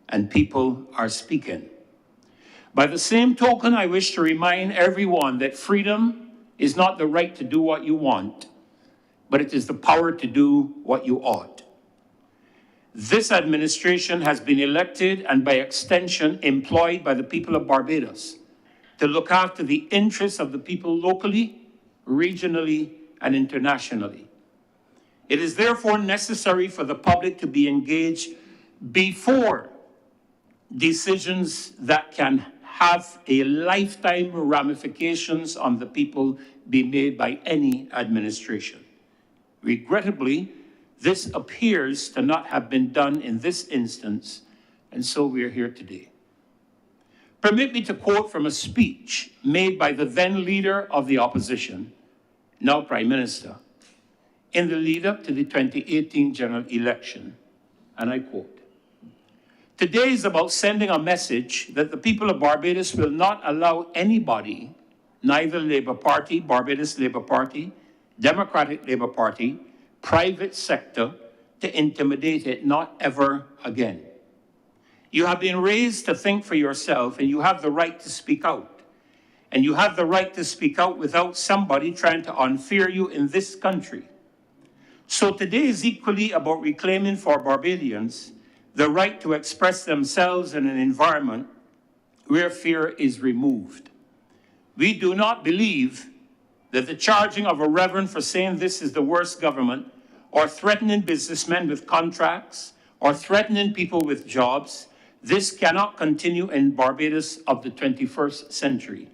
and people are speaking. By the same token, I wish to remind everyone that freedom is not the right to do what you want, but it is the power to do what you ought. This administration has been elected and by extension employed by the people of Barbados to look after the interests of the people locally, regionally, and internationally. It is therefore necessary for the public to be engaged before decisions that can have a lifetime ramifications on the people be made by any administration. Regrettably, this appears to not have been done in this instance, and so we are here today. Permit me to quote from a speech made by the then leader of the opposition, now Prime Minister, in the lead-up to the 2018 general election, and I quote, "Today is about sending a message that the people of Barbados will not allow anybody, neither Labour Party, Barbados Labour Party, Democratic Labour Party, private sector, to intimidate it, not ever again. You have been raised to think for yourself, and you have the right to speak out. And you have the right to speak out without somebody trying to unfair you in this country. So today is equally about reclaiming for Barbadians the right to express themselves in an environment where fear is removed. We do not believe that the charging of a reverend for saying this is the worst government, or threatening businessmen with contracts, or threatening people with jobs, this cannot continue in Barbados of the 21st century.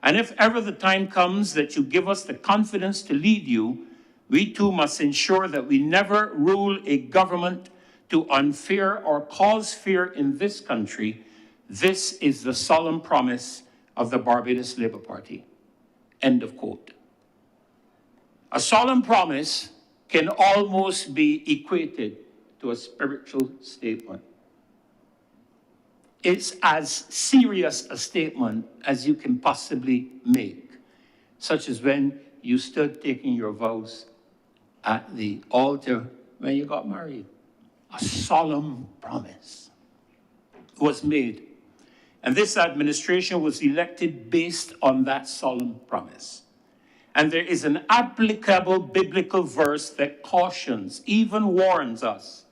And if ever the time comes that you give us the confidence to lead you, we too must ensure that we never rule a government to unfair or cause fear in this country. This is the solemn promise of the Barbados Labour Party." End of quote. A solemn promise can almost be equated to a spiritual statement. It's as serious a statement as you can possibly make, such as when you stood taking your vows at the altar when you got married. A solemn promise was made. And this administration was elected based on that solemn promise. And there is an applicable biblical verse that cautions, even warns us,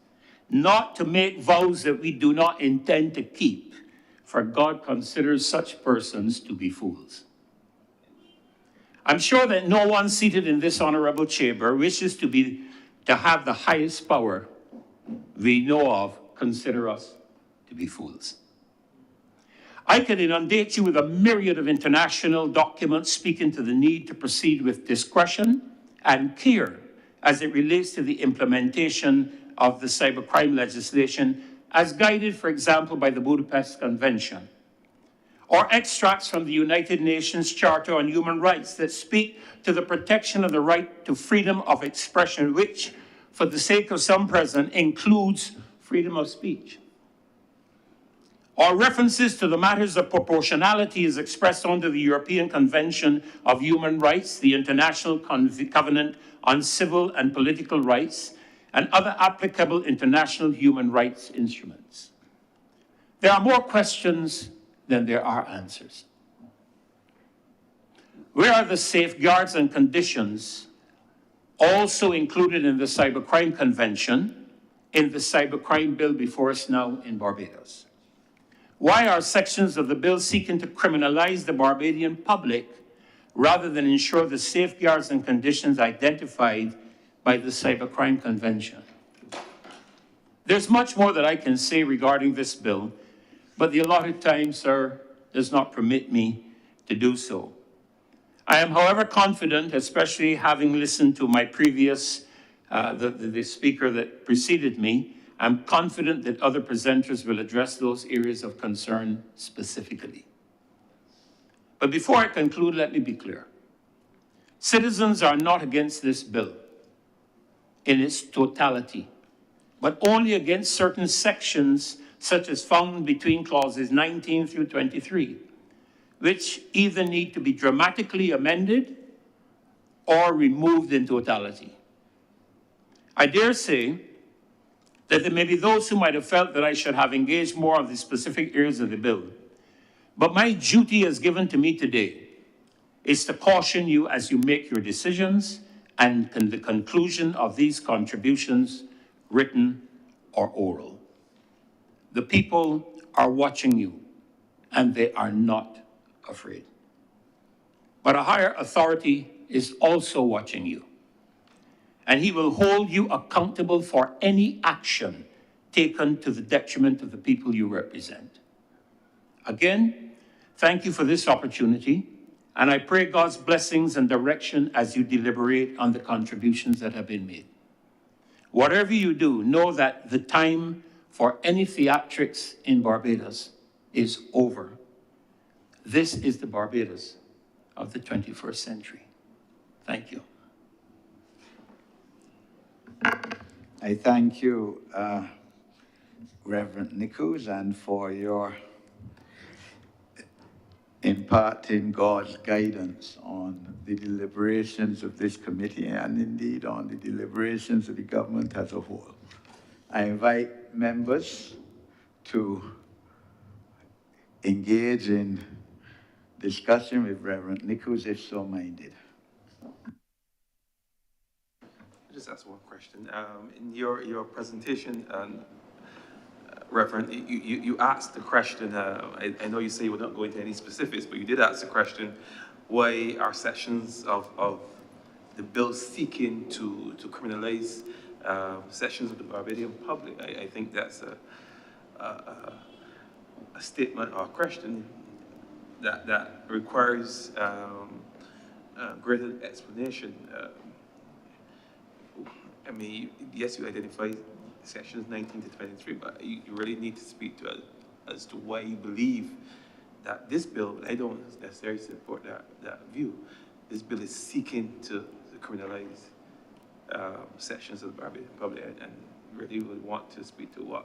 not to make vows that we do not intend to keep, for God considers such persons to be fools. I'm sure that no one seated in this honorable chamber wishes to have the highest power we know of consider us to be fools. I could inundate you with a myriad of international documents speaking to the need to proceed with discretion and care as it relates to the implementation of the cybercrime legislation as guided, for example, by the Budapest Convention, or extracts from the United Nations Charter on Human Rights that speak to the protection of the right to freedom of expression, which, for the sake of some present, includes freedom of speech. Or references to the matters of proportionality as expressed under the European Convention of Human Rights, the International Covenant on Civil and Political Rights, and other applicable international human rights instruments. There are more questions than there are answers. Where are the safeguards and conditions also included in the Cybercrime Convention in the Cybercrime Bill before us now in Barbados? Why are sections of the bill seeking to criminalize the Barbadian public rather than ensure the safeguards and conditions identified by the Cybercrime Convention? There's much more that I can say regarding this bill, but the allotted time, sir, does not permit me to do so. I am, however, confident, especially having listened to my previous, the speaker that preceded me, I'm confident that other presenters will address those areas of concern specifically. But before I conclude, let me be clear. Citizens are not against this bill in its totality, but only against certain sections, such as found between clauses 19 through 23, which either need to be dramatically amended or removed in totality. I dare say that there may be those who might have felt that I should have engaged more of the specific areas of the bill. But my duty as given to me today is to caution you as you make your decisions and the conclusion of these contributions, written or oral. The people are watching you, and they are not afraid. But a higher authority is also watching you, and he will hold you accountable for any action taken to the detriment of the people you represent. Again, thank you for this opportunity, and I pray God's blessings and direction as you deliberate on the contributions that have been made. Whatever you do, know that the time for any theatrics in Barbados is over. This is the Barbados of the 21st century. Thank you. I thank you, Reverend Nichols, and for your imparting God's guidance on the deliberations of this committee and indeed on the deliberations of the government as a whole. I invite members to engage in discussion with Reverend Nichols if so minded. Just ask one question. In your presentation, Reverend, you asked the question, I know you say you would not go into any specifics, but you did ask the question, why are sections of the bill seeking to criminalize sections of the Barbadian public? I think that's a statement or a question that requires greater explanation. I mean, yes, you identify sections 19 to 23, but you really need to speak to us as to why you believe that this bill, I don't necessarily support that view, this bill is seeking to criminalize sections of the Barbadian public, and really would want to speak to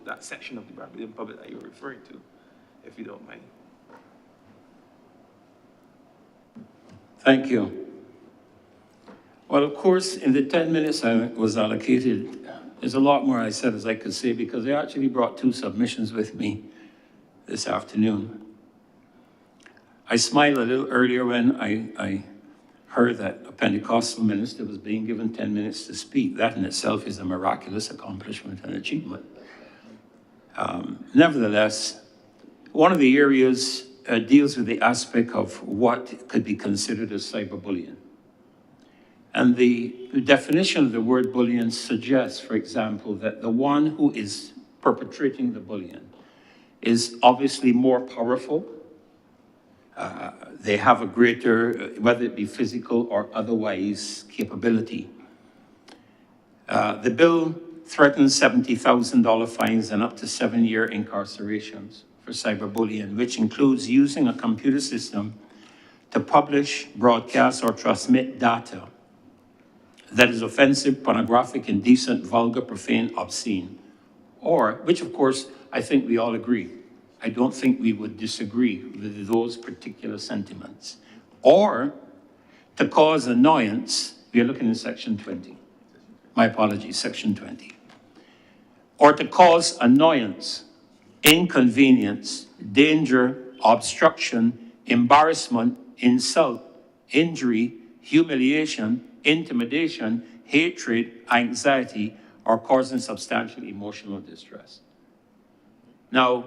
that section of the Barbadian public that you're referring to, if you don't mind. Thank you. Well, of course, in the 10 minutes I was allocated, there's a lot more I said as I could say, because I actually brought 2 submissions with me this afternoon. I smiled a little earlier when I heard that a Pentecostal minister was being given 10 minutes to speak. That in itself is a miraculous accomplishment and achievement. Nevertheless, one of the areas deals with the aspect of what could be considered as cyberbullying. And the definition of the word bullying suggests, for example, that the one who is perpetrating the bullying is obviously more powerful. They have a greater, whether it be physical or otherwise, capability. The bill threatens $70,000 fines and up to 7-year incarcerations for cyberbullying, which includes using a computer system to publish, broadcast, or transmit data that is offensive, pornographic, indecent, vulgar, profane, obscene, or, which of course, I think we all agree. I don't think we would disagree with those particular sentiments. Or to cause annoyance, we are looking in section 20. My apologies, section 20. Or to cause annoyance, inconvenience, danger, obstruction, embarrassment, insult, injury, humiliation, intimidation, hatred, anxiety, or causing substantial emotional distress. Now,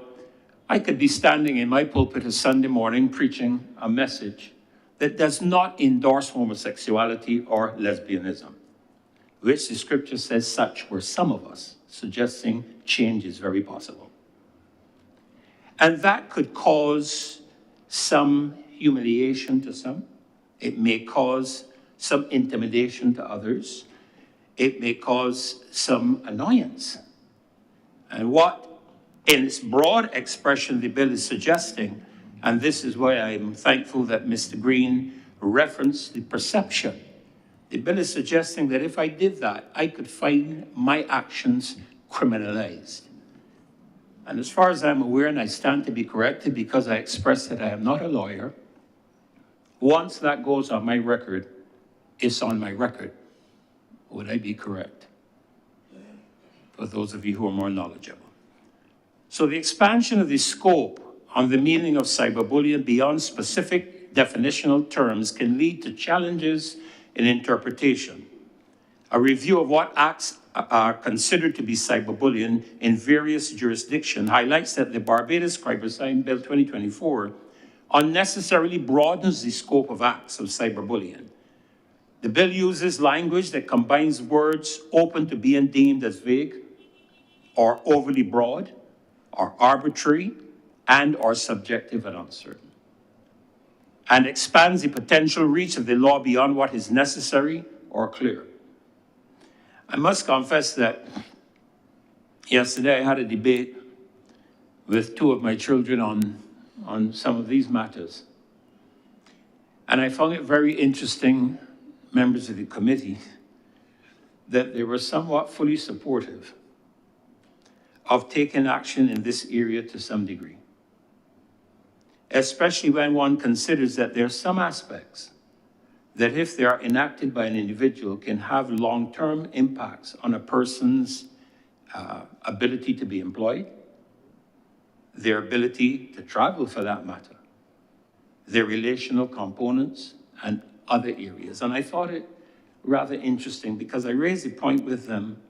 I could be standing in my pulpit a Sunday morning preaching a message that does not endorse homosexuality or lesbianism, which the scripture says such were some of us, suggesting change is very possible. And that could cause some humiliation to some, It may cause some intimidation to others. It may cause some annoyance. And what, in its broad expression, the bill is suggesting, and this is why I'm thankful that Mr. Green referenced the perception. The bill is suggesting that if I did that, I could find my actions criminalized. And as far as I'm aware, and I stand to be corrected because I expressed that I am not a lawyer, once that goes on my record, it's on my record. Would I be correct? For those of you who are more knowledgeable. So the expansion of the scope on the meaning of cyberbullying beyond specific definitional terms can lead to challenges in interpretation. A review of what acts are considered to be cyberbullying in various jurisdictions highlights that the Barbados Cybercrime Bill 2024 unnecessarily broadens the scope of acts of cyberbullying. The bill uses language that combines words open to being deemed as vague or overly broad or arbitrary and or subjective and uncertain, and expands the potential reach of the law beyond what is necessary or clear. I must confess that yesterday I had a debate with two of my children on some of these matters. And I found it very interesting, members of the committee, that they were somewhat fully supportive of taking action in this area to some degree, especially when one considers that there are some aspects that, if they are enacted by an individual, can have long-term impacts on a person's ability to be employed, their ability to travel for that matter, their relational components, and other areas. And I thought it rather interesting because I raised a point with them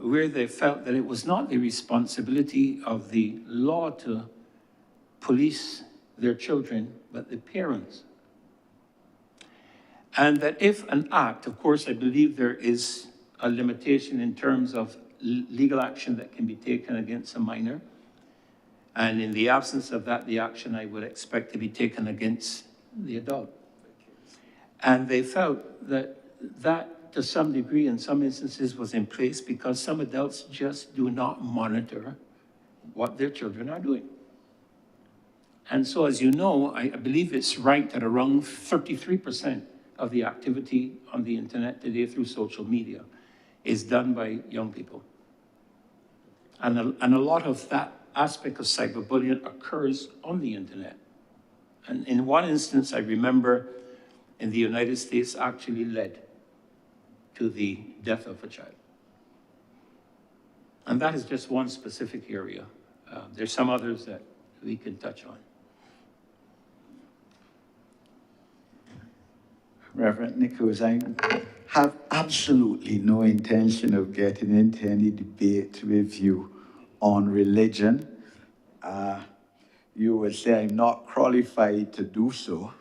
where they felt that it was not the responsibility of the law to police their children, but the parents. And that if an act, of course, I believe there is a limitation in terms of legal action that can be taken against a minor. And in the absence of that, the action I would expect to be taken against the adult. And they felt that that, to some degree, in some instances, was in place because some adults just do not monitor what their children are doing. And so, as you know, I believe it's right that around 33% of the activity on the internet today through social media is done by young people. And a lot of that aspect of cyberbullying occurs on the internet. And in one instance, I remember in the United States actually led to the death of a child. And that is just one specific area. There's some others that we can touch on. Reverend Nichols, I have absolutely no intention of getting into any debate with you on religion. You would say I'm not qualified to do so,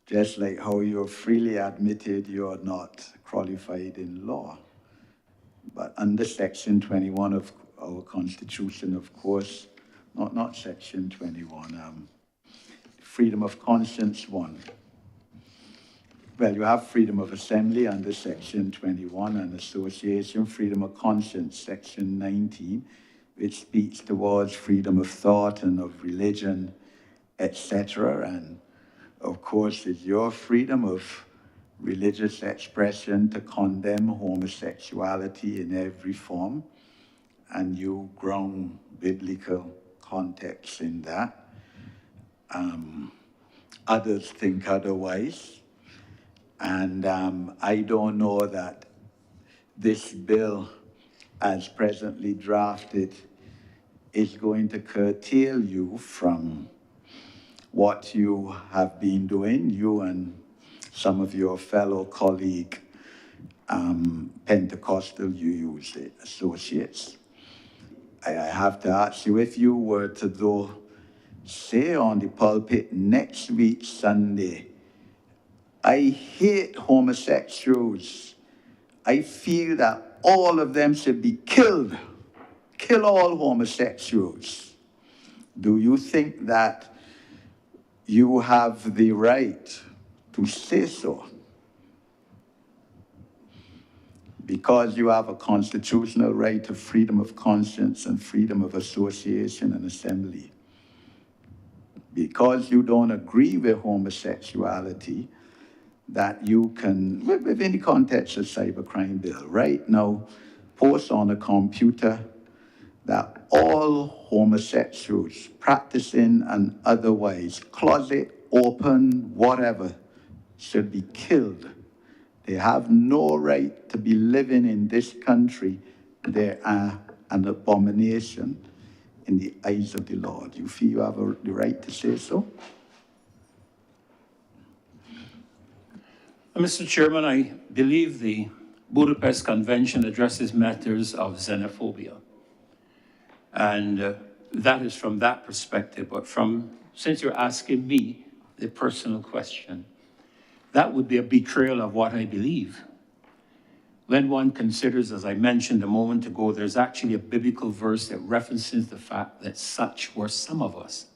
just like how you freely admitted you're not qualified in law. But under Section 21 of our Constitution, of course, not Section 21, freedom of conscience 1. Well, you have freedom of assembly under Section 21 and association, freedom of conscience, Section 19, which speaks towards freedom of thought and of religion, etc. And of course, it's your freedom of religious expression to condemn homosexuality in every form, and you ground biblical context in that. Others think otherwise. And I don't know that this bill, as presently drafted, is going to curtail you from what you have been doing, you and some of your fellow colleague Pentecostal associates. I have to ask you, if you were to go, say on the pulpit next week, Sunday, I hate homosexuals. I feel that all of them should be killed. Kill all homosexuals. Do you think that you have the right to say so. Because you have a constitutional right to freedom of conscience and freedom of association and assembly. Because you don't agree with homosexuality, that you can, within the context of cybercrime bill, right now, post on a computer that all homosexuals, practicing and otherwise, closet, open, whatever, should be killed. They have no right to be living in this country. They are an abomination in the eyes of the Lord. You feel you have the right to say so? Mr. Chairman, I believe the Budapest Convention addresses matters of xenophobia. And that is from that perspective. But since you're asking me the personal question, that would be a betrayal of what I believe. When one considers, as I mentioned a moment ago, there's actually a biblical verse that references the fact that such were some of us.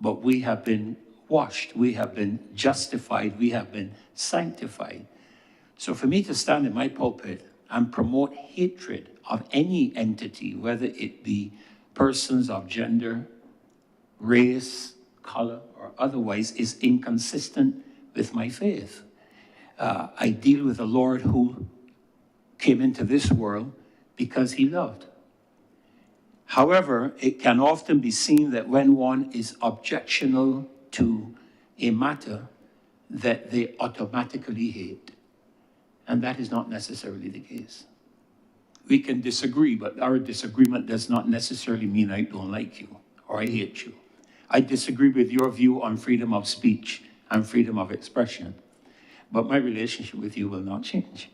But we have been washed, we have been justified, we have been sanctified. So for me to stand in my pulpit and promote hatred of any entity, whether it be persons of gender, race, color, or otherwise, is inconsistent with my faith. I deal with a Lord who came into this world because he loved. However, it can often be seen that when one is objectional to a matter, that they automatically hate. And that is not necessarily the case. We can disagree, but our disagreement does not necessarily mean I don't like you or I hate you. I disagree with your view on freedom of speech and freedom of expression, but my relationship with you will not change.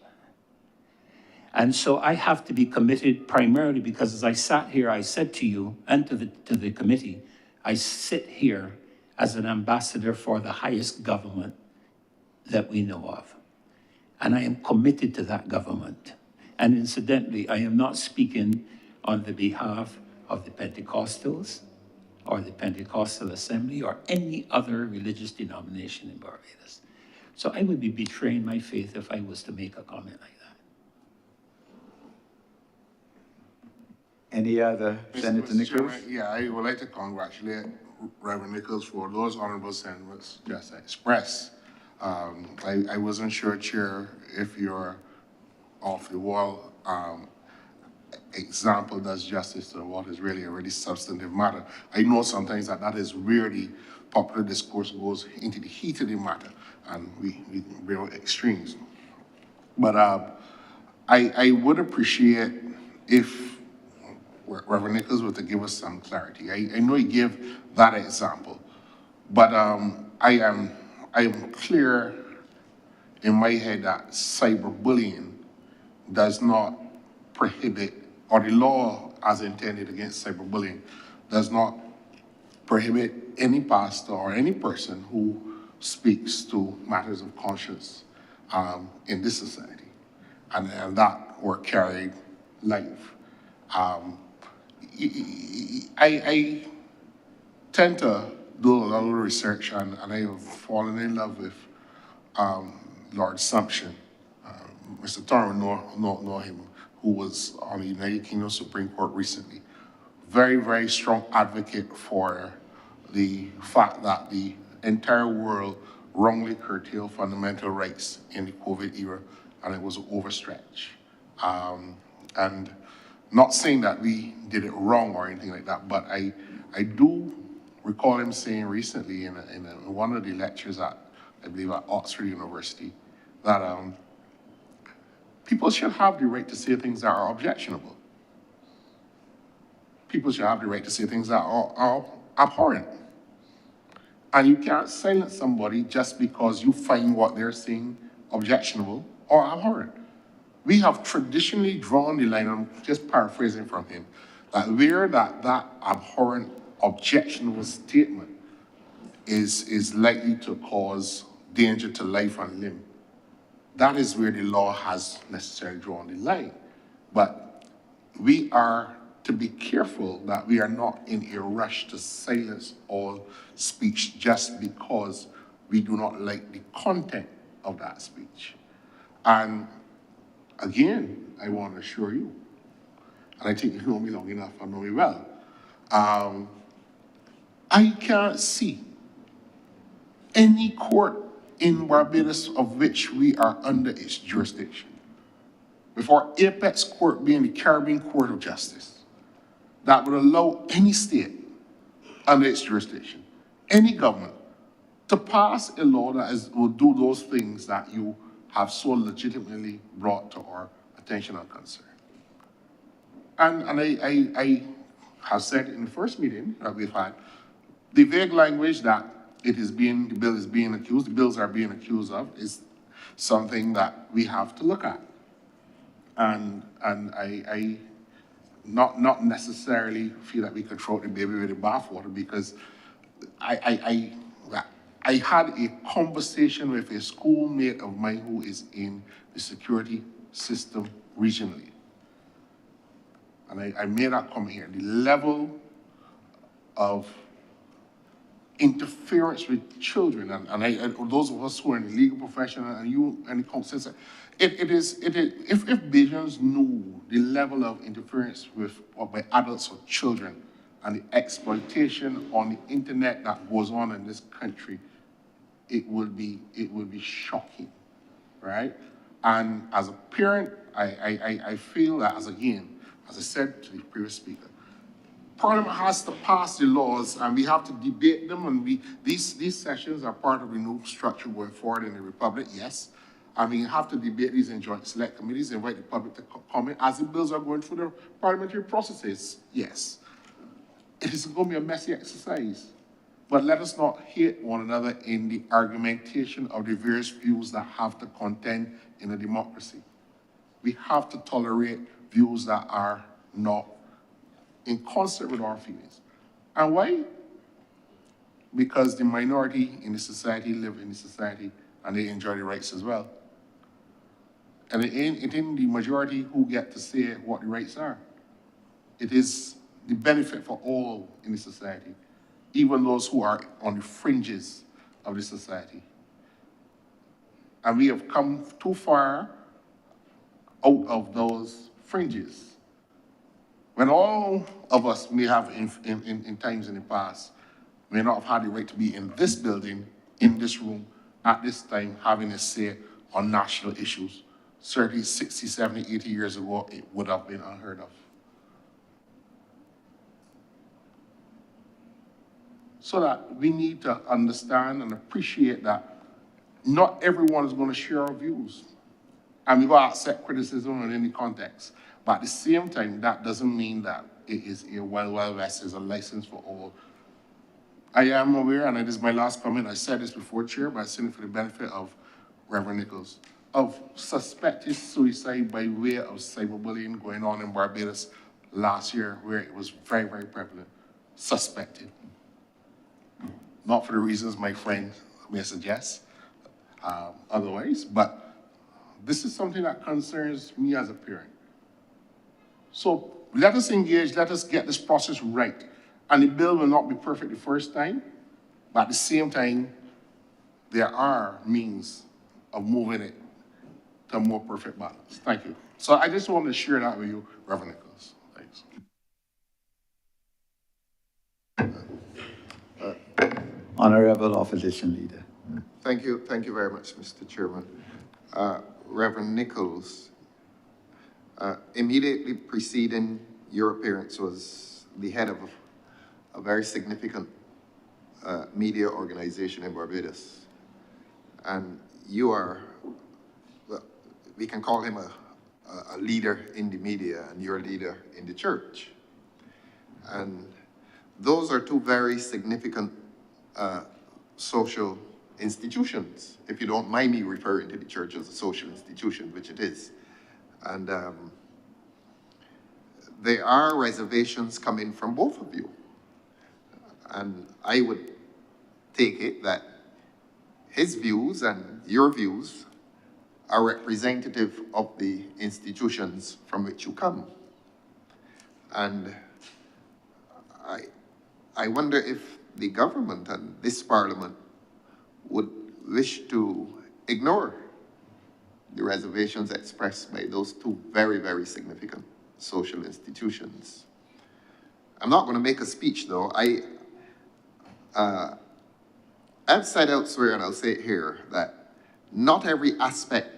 And so I have to be committed primarily because as I sat here, I said to you and to the committee, I sit here as an ambassador for the highest government that we know of. And I am committed to that government. And incidentally, I am not speaking on the behalf of the Pentecostals or the Pentecostal Assembly or any other religious denomination in Barbados. So I would be betraying my faith if I was to make a comment like that. Any other, Senator Mr. Nichols? Chairman, yeah, I would like to congratulate Reverend Nichols for those honorable sentiments just expressed. I wasn't sure, Chair, if your off the wall example does justice to what is really a really substantive matter. I know sometimes that is where the popular discourse goes into the heat of the matter, and we bring extremes. But I would appreciate if Reverend Nichols were to give us some clarity. I know he gave that example, but I am clear in my head that cyberbullying does not prohibit, or the law as intended against cyberbullying does not prohibit any pastor or any person who speaks to matters of conscience in this society, and that were carried live. I tend to do a lot of research, and I have fallen in love with Lord Sumption. Mr. Thorne know him, who was on the United Kingdom Supreme Court recently. Very, very strong advocate for the fact that the entire world wrongly curtailed fundamental rights in the COVID era, and it was an overstretch. And not saying that we did it wrong or anything like that, but I do recall him saying recently in one of the lectures at, I believe at Oxford University, that people should have the right to say things that are objectionable. People should have the right to say things that are abhorrent. And you can't silence somebody just because you find what they're saying objectionable or abhorrent. We have traditionally drawn the line, I'm just paraphrasing from him, that where that abhorrent, objectionable statement is likely to cause danger to life and limb, that is where the law has necessarily drawn the line. But we are to be careful that we are not in a rush to silence all speech just because we do not like the content of that speech. And again, I want to assure you, and I think you know me long enough and know me well, I can't see any court in Barbados of which we are under its jurisdiction, before apex court being the Caribbean Court of Justice, that would allow any state under its jurisdiction, any government, to pass a law that will do those things that you have so legitimately brought to our attention and concern. And I have said in the first meeting that we've had, the vague language that the bill is being accused, the bills are being accused of, is something that we have to look at. And I not necessarily feel that we can throw the baby with the bathwater, because I had a conversation with a schoolmate of mine who is in the security system regionally. And I made that comment here. The level of interference with children, and those of us who are in the legal profession, and you and the consensus, if Bajans knew the level of interference by adults or children and the exploitation on the internet that goes on in this country, it would be shocking, right? And as a parent, I feel that, as I said to the previous speaker, Parliament has to pass the laws, and we have to debate them, and these sessions are part of the new structure going forward in the Republic, yes. And we have to debate these in joint select committees, invite the public to comment as the bills are going through the parliamentary processes, yes. It is going to be a messy exercise, but let us not hate one another in the argumentation of the various views that have to contend in a democracy. We have to tolerate views that are not in concert with our feelings. And why? Because the minority in the society live in the society and they enjoy the rights as well. And it ain't the majority who get to say what the rights are. It is the benefit for all in the society, even those who are on the fringes of the society. And we have come too far out of those fringes. When all of us may have in times in the past, may not have had the right to be in this building, in this room, at this time, having a say on national issues. Certainly 60, 70, 80 years ago, it would have been unheard of. So that we need to understand and appreciate that not everyone is going to share our views. And we've got to accept criticism in any context. But at the same time, that doesn't mean that it is a Wild West, is a license for all. I am aware, and it is my last comment, I said this before, Chair, but I said it for the benefit of Reverend Nichols, of suspected suicide by way of cyberbullying going on in Barbados last year, where it was very, very prevalent. Suspected. Not for the reasons my friend may suggest otherwise, but this is something that concerns me as a parent. So let us engage, let us get this process right. And the bill will not be perfect the first time, but at the same time, there are means of moving it to a more perfect balance. Thank you. So I just wanted to share that with you, Reverend Nichols. Thanks. Honorable Opposition Leader. Thank you very much, Mr. Chairman. Reverend Nichols, immediately preceding your appearance was the head of a very significant media organization in Barbados. And you are, well, we can call him a leader in the media, and you're a leader in the church. And those are two very significant social institutions, if you don't mind me referring to the church as a social institution, which it is. And there are reservations coming from both of you. And I would take it that his views and your views are representative of the institutions from which you come. And I wonder if the government and this parliament would wish to ignore the reservations expressed by those two very, very significant social institutions. I'm not going to make a speech, though. I've said elsewhere, and I'll say it here, that not every aspect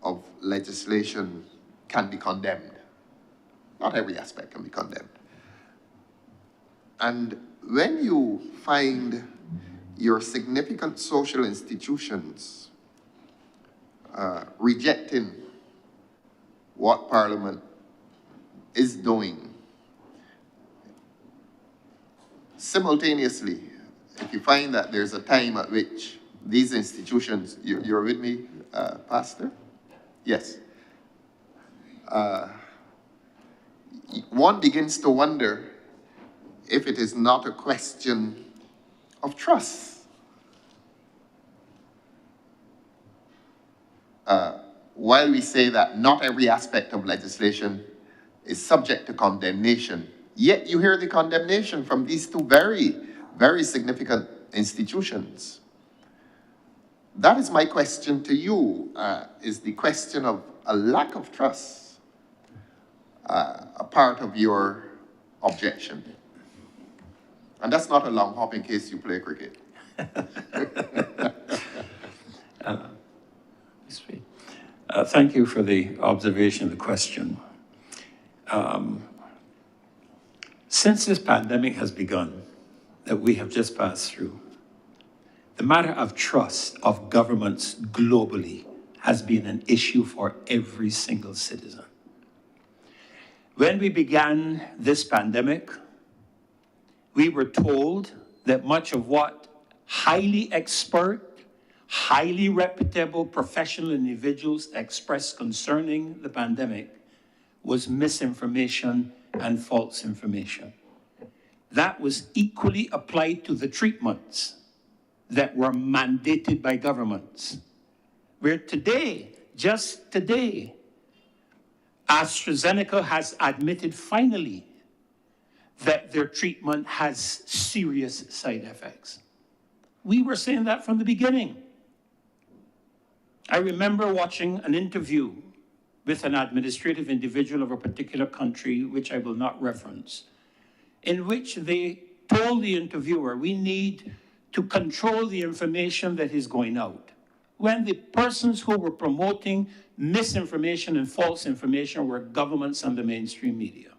of legislation can be condemned. Not every aspect can be condemned. And when you find your significant social institutions rejecting what Parliament is doing, simultaneously, if you find that there's a time at which these institutions, you're with me, Pastor? Yes. One begins to wonder if it is not a question of trust. While we say that not every aspect of legislation is subject to condemnation, yet you hear the condemnation from these two very, very significant institutions. That is my question to you, is the question of a lack of trust a part of your objection? And that's not a long hop in case you play cricket. Thank you for the observation, the question. Since this pandemic has begun, that we have just passed through, the matter of trust of governments globally has been an issue for every single citizen. When we began this pandemic, we were told that much of what highly expert, highly reputable professional individuals expressed concerning the pandemic was misinformation and false information. That was equally applied to the treatments that were mandated by governments. Where today, just today, AstraZeneca has admitted finally that their treatment has serious side effects. We were saying that from the beginning. I remember watching an interview with an administrative individual of a particular country, which I will not reference, in which they told the interviewer, we need to control the information that is going out, when the persons who were promoting misinformation and false information were governments and the mainstream media.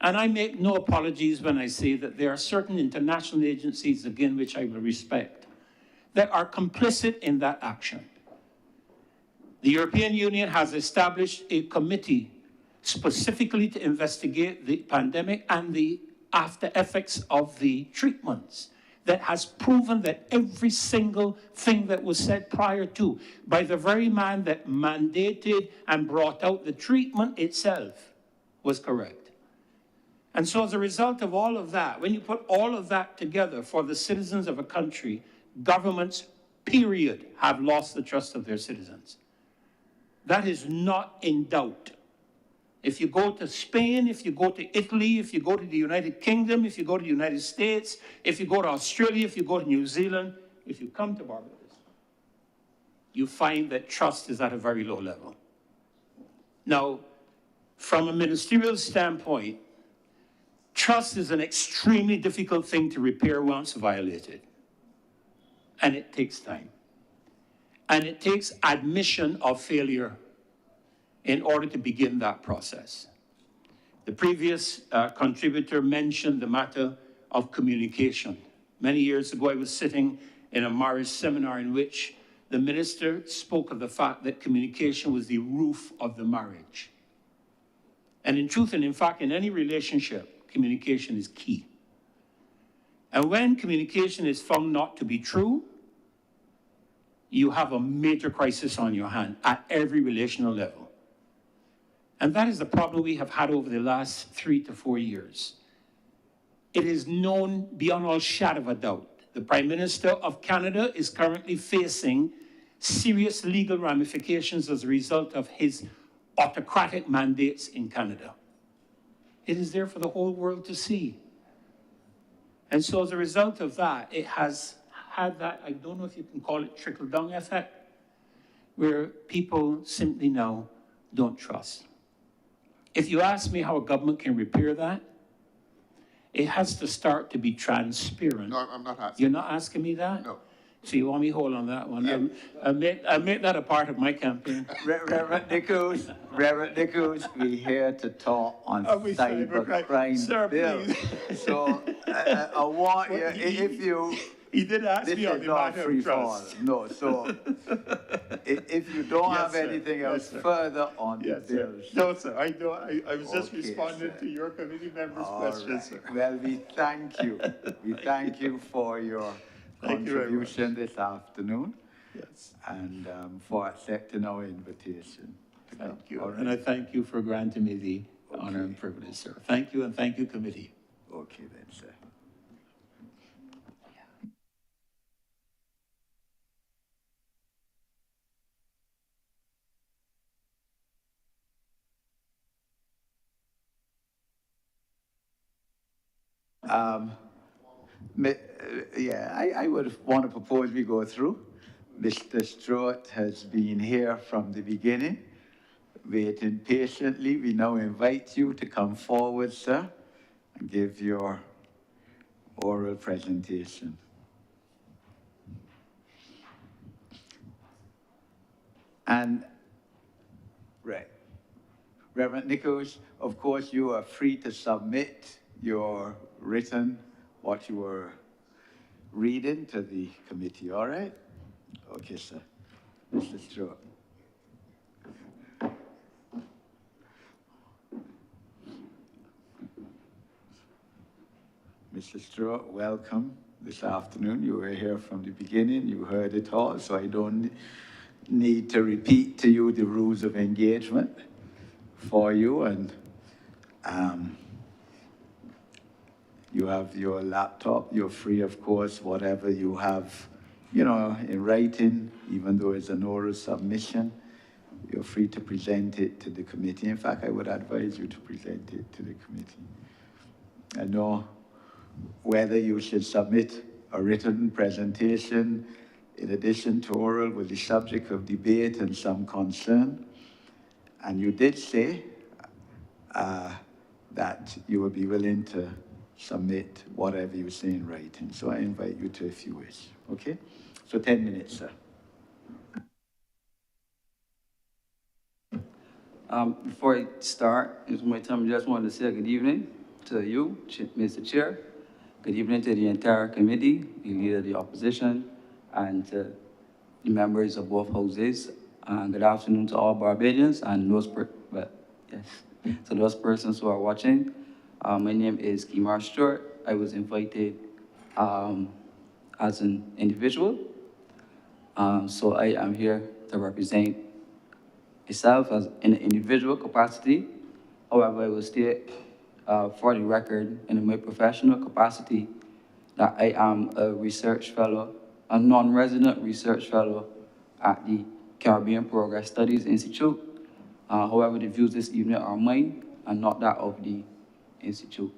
And I make no apologies when I say that there are certain international agencies, again, which I will respect, that are complicit in that action. The European Union has established a committee specifically to investigate the pandemic and the after effects of the treatments that has proven that every single thing that was said prior to, by the very man that mandated and brought out the treatment itself, was correct. And so as a result of all of that, when you put all of that together for the citizens of a country, governments, period, have lost the trust of their citizens. That is not in doubt. If you go to Spain, if you go to Italy, if you go to the United Kingdom, if you go to the United States, if you go to Australia, if you go to New Zealand, if you come to Barbados, you find that trust is at a very low level. Now, from a ministerial standpoint, trust is an extremely difficult thing to repair once violated. And it takes time. And it takes admission of failure in order to begin that process. The previous contributor mentioned the matter of communication. Many years ago, I was sitting in a marriage seminar in which the minister spoke of the fact that communication was the roof of the marriage. And in truth and in fact, in any relationship, communication is key. And when communication is found not to be true, you have a major crisis on your hand at every relational level. And that is the problem we have had over the last 3 to 4 years. It is known beyond all shadow of a doubt. The Prime Minister of Canada is currently facing serious legal ramifications as a result of his autocratic mandates in Canada. It is there for the whole world to see. And so as a result of that, it has had that, I don't know if you can call it trickle-down effect, where people simply now don't trust. If you ask me how a government can repair that, it has to start to be transparent. No, I'm not asking. You're not asking me that? No. So you want me to hold on that one? Yeah. I'll make that a part of my campaign. Reverend Nichols, we're here to talk on we cybercrime Sir, bill. please. So I want you, if you, He did ask this me on is the not matter free of fall. trust. No, so if you don't Yes, have sir. anything Yes, else sir. further on the Yes, sir. bills. No, sir, I know, I was just Okay, responding sir. to your committee members' All questions, right. sir. Well, we thank you. We thank you for your Thank you very much. contribution this afternoon Yes, and for accepting our invitation. to come. thank you. All And I right. thank you for granting me the honor and Okay. privilege, sir. Thank you, and thank you, committee. Okay then, sir. Um, yeah, I would want to propose we go through. Mr. Stewart has been here from the beginning, waiting patiently. We now invite you to come forward, sir, and give your oral presentation. And, right, Reverend Nichols, of course, you are free to submit your written, what you were reading to the committee, all right? Okay, sir. Mr. Stewart. Mr. Stewart, welcome this afternoon. You were here from the beginning. You heard it all, so I don't need to repeat to you the rules of engagement for you. And you have your laptop. You're free, of course, whatever you have, in writing, even though it's an oral submission, you're free to present it to the committee. In fact, I would advise you to present it to the committee. I know whether you should submit a written presentation in addition to oral was the subject of debate and some concern. And you did say that you would be willing to submit whatever you say in writing. So I invite you to if you wish, okay? So 10 minutes, sir. Before I start, it's my time, I just wanted to say good evening to you, Mr. Chair. Good evening to the entire committee, the leader of the opposition, and to the members of both houses. Good afternoon to all Barbadians and to those persons who are watching. My name is Kimar Stewart. I was invited as an individual. So I am here to represent myself as in an individual capacity. However, I will state for the record in my professional capacity that I am a research fellow, a non-resident research fellow at the Caribbean Progress Studies Institute. However, the views this evening are mine and not that of the Institute.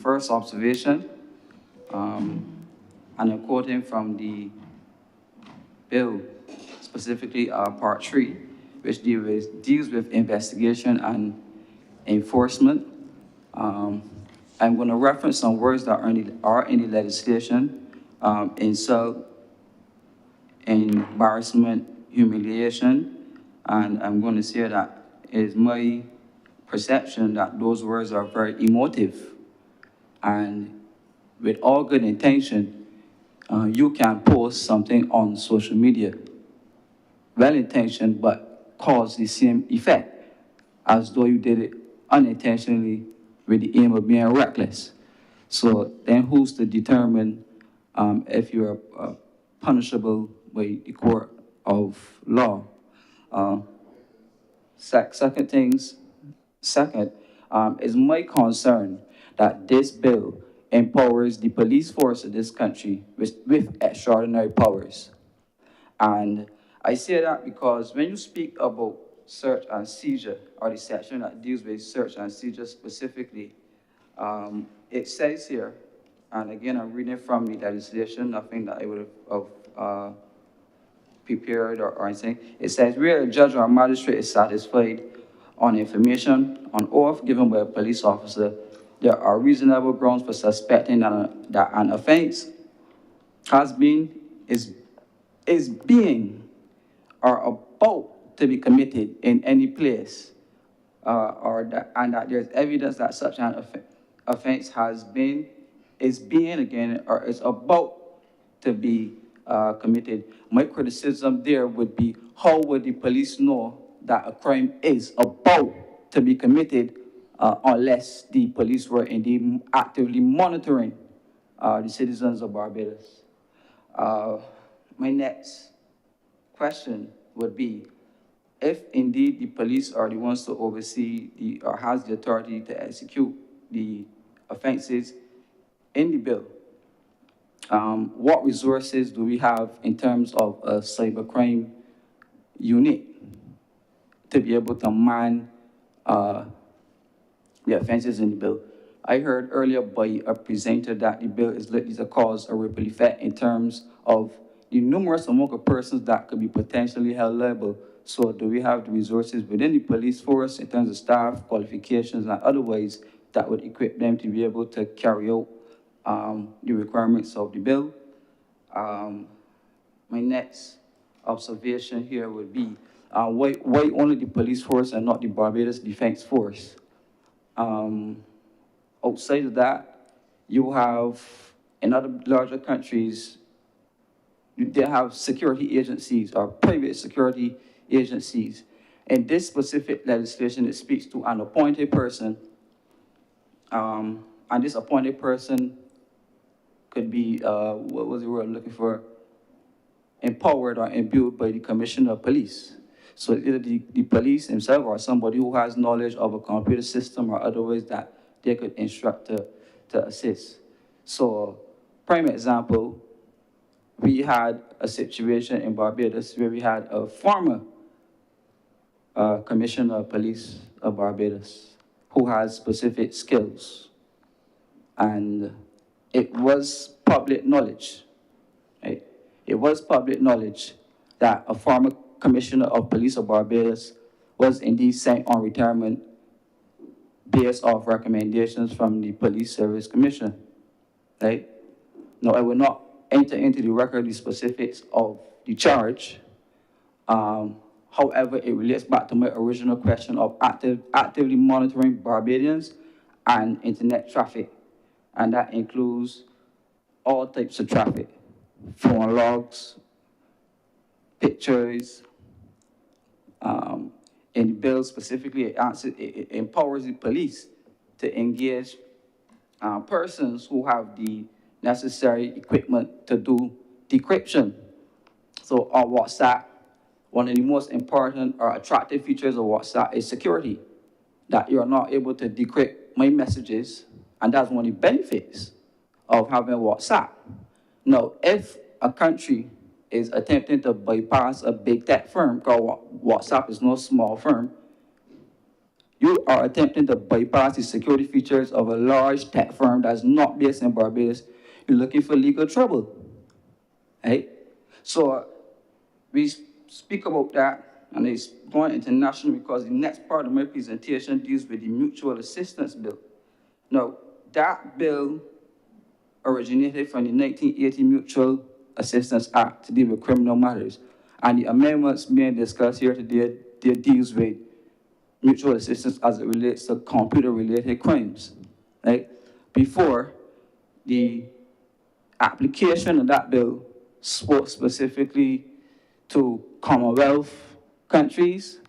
First observation, and I'm quoting from the bill, specifically Part 3, which deals with investigation and enforcement. I'm going to reference some words that are in the legislation: insult, embarrassment, humiliation, and I'm going to say that it is my perception that those words are very emotive, and with all good intention, you can post something on social media, well-intentioned, but cause the same effect as though you did it unintentionally with the aim of being reckless. So then who's to determine if you're punishable by the court of law? Second, is my concern that this bill empowers the police force of this country with extraordinary powers. And I say that because when you speak about search and seizure, or the section that deals with search and seizure specifically, it says here, And again, I'm reading from the legislation, nothing that I would have prepared or anything. It says, where a judge or a magistrate is satisfied on information on oath given by a police officer, there are reasonable grounds for suspecting that an offense has been, is being, or about to be committed in any place, and that there's evidence that such an offense has been, is being again, or is about to be committed. My criticism there would be, how would the police know that a crime is about to be committed unless the police were indeed actively monitoring the citizens of Barbados? My next question would be, if indeed the police are the ones to oversee or has the authority to execute the offenses in the bill, what resources do we have in terms of a cybercrime unit to be able to man the offenses in the bill? I heard earlier by a presenter that the bill is likely to cause a ripple effect in terms of the numerous amount of persons that could be potentially held liable. So do we have the resources within the police force in terms of staff, qualifications, and otherwise that would equip them to be able to carry out the requirements of the bill? My next observation here would be, why only the police force and not the Barbados Defense Force? Outside of that, you have, in other larger countries, they have security agencies or private security agencies. In this specific legislation, it speaks to an appointed person, and this appointed person could be, what was the word I'm looking for? Empowered or imbued by the Commissioner of Police. So either the police himself or somebody who has knowledge of a computer system or otherwise that they could instruct to assist. So, prime example, we had a situation in Barbados where we had a former Commissioner of Police of Barbados who has specific skills. And it was public knowledge, right? It was public knowledge that a former Commissioner of Police of Barbados was indeed sent on retirement based off recommendations from the Police Service Commission, right? Now, I will not enter into the record the specifics of the charge. However, it relates back to my original question of actively monitoring Barbadians and internet traffic. And that includes all types of traffic, phone logs, pictures. In the bill specifically, it empowers the police to engage persons who have the necessary equipment to do decryption. So on WhatsApp, one of the most important or attractive features of WhatsApp is security, that you're not able to decrypt my messages, and that's one of the benefits of having WhatsApp. Now, if a country is attempting to bypass a big tech firm, because WhatsApp is no small firm, you are attempting to bypass the security features of a large tech firm that's not based in Barbados. You're looking for legal trouble, right? So we speak about that, and it's going international because the next part of my presentation deals with the Mutual Assistance Bill. Now, that bill originated from the 1980 Mutual Assistance Act to deal with criminal matters. And the amendments being discussed here today, they deals with mutual assistance as it relates to computer-related crimes, right? Before, the application of that bill spoke specifically to Commonwealth countries,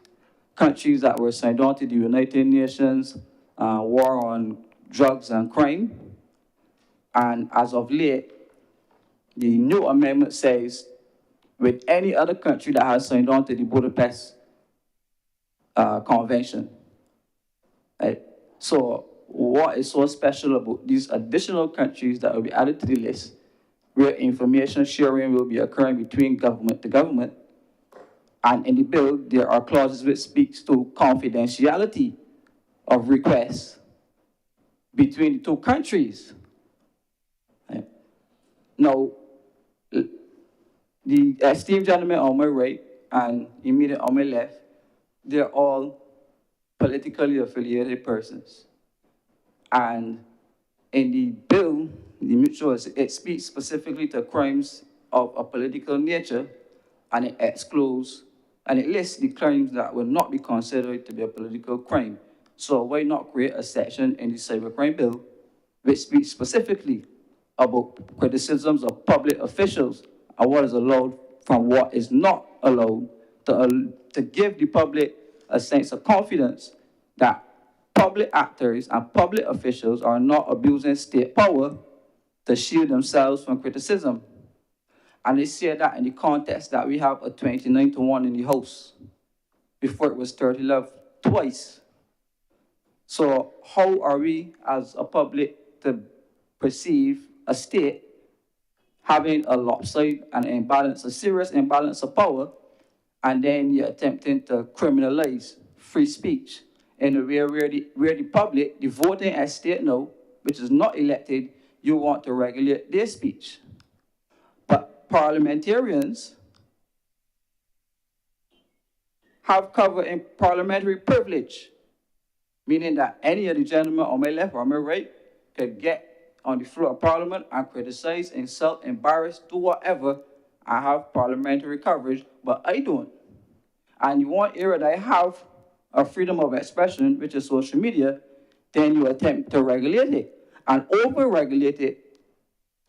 countries that were signed on to the United Nations War on Drugs and Crime. And as of late, the new amendment says, with any other country that has signed on to the Budapest Convention. Right? So what is so special about these additional countries that will be added to the list, where information sharing will be occurring between government to government? And in the bill, there are clauses which speaks to confidentiality of requests between the two countries. Now, the esteemed gentleman on my right and immediate on my left, they're all politically affiliated persons. And in the bill, the mutual, it speaks specifically to crimes of a political nature, and it excludes, and it lists the crimes that will not be considered to be a political crime. So why not create a section in the cybercrime bill which speaks specifically about criticisms of public officials and what is allowed from what is not allowed, to give the public a sense of confidence that public actors and public officials are not abusing state power to shield themselves from criticism. And they say that in the context that we have a 29-1 in the House. Before it was 30-11 twice. So how are we as a public to perceive a state having a lopsided and imbalance, a serious imbalance of power, and then you're attempting to criminalize free speech in a way where the public, the voting estate now, which is not elected, you want to regulate their speech. But parliamentarians have covered in parliamentary privilege, meaning that any of the gentlemen on my left or on my right could get on the floor of Parliament and criticize, insult, embarrass, do whatever. I have parliamentary coverage, but I don't. And the one area that I have a freedom of expression, which is social media, then you attempt to regulate it and over-regulate it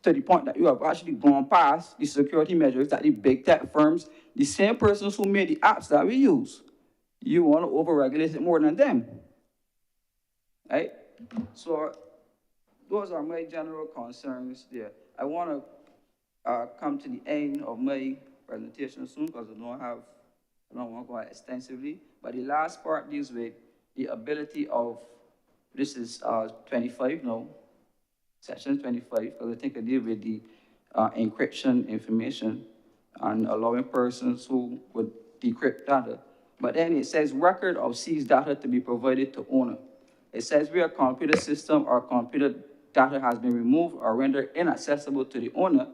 to the point that you have actually gone past the security measures that the big tech firms, the same persons who made the apps that we use, you want to over-regulate it more than them. Right? So those are my general concerns there. I want to come to the end of my presentation soon because I don't want to go extensively. But the last part deals with the ability of, this is 25 now, section 25, because I think I deal with the encryption information and allowing persons who would decrypt data. But then it says record of seized data to be provided to owner. It says where a computer system or computer data has been removed or rendered inaccessible to the owner,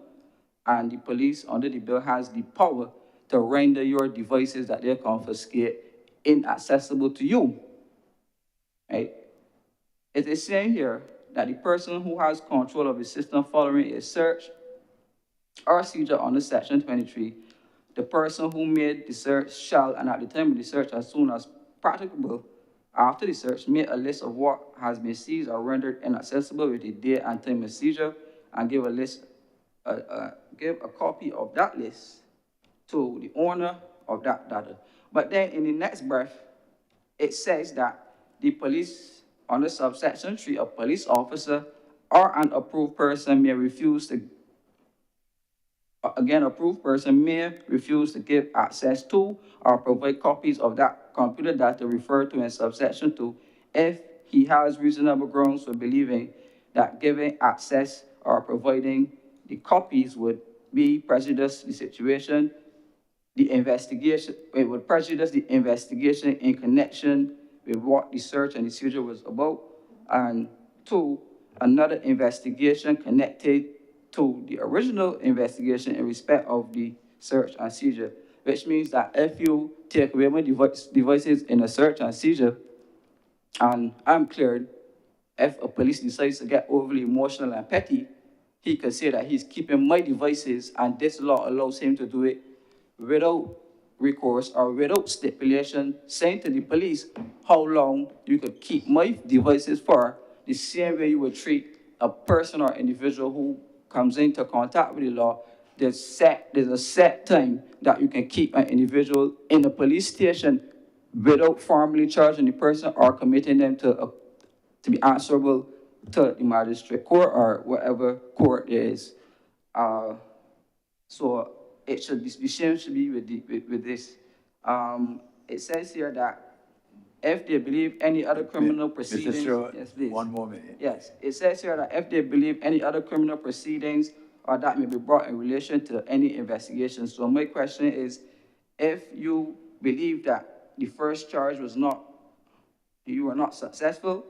and the police under the bill has the power to render your devices that they confiscate inaccessible to you. Right? It is saying here that the person who has control of the system following a search or seizure under section 23, the person who made the search shall, and at the time of the search as soon as practicable, after the search, make a list of what has been seized or rendered inaccessible with the date and time of seizure, and give a copy of that list to the owner of that data. But then in the next breath, it says that the police, under subsection 3, a police officer or an approved person may refuse to, again, approved person may refuse to give access to or provide copies of that computer data referred to in subsection 2 if he has reasonable grounds for believing that giving access or providing the copies would be prejudice the situation, the investigation, it would prejudice the investigation in connection with what the search and the seizure was about, and 2, another investigation connected to the original investigation in respect of the search and seizure, which means that if you take away my devices in a search and seizure, and I'm cleared, if a police decides to get overly emotional and petty, he could say that he's keeping my devices, and this law allows him to do it without recourse or without stipulation, saying to the police how long you could keep my devices for, the same way you would treat a person or individual who comes into contact with the law. There's a set time that you can keep an individual in a police station without formally charging the person or committing them to be answerable to the magistrate court or whatever court there is. So it should, the same should be with this. It says here that if they believe any other criminal proceedings, Mr. Stewart, yes, please. one more minute. Yes, it says here that if they believe any other criminal proceedings or that may be brought in relation to any investigation. So my question is, if you believe that the first charge was not, you were not successful,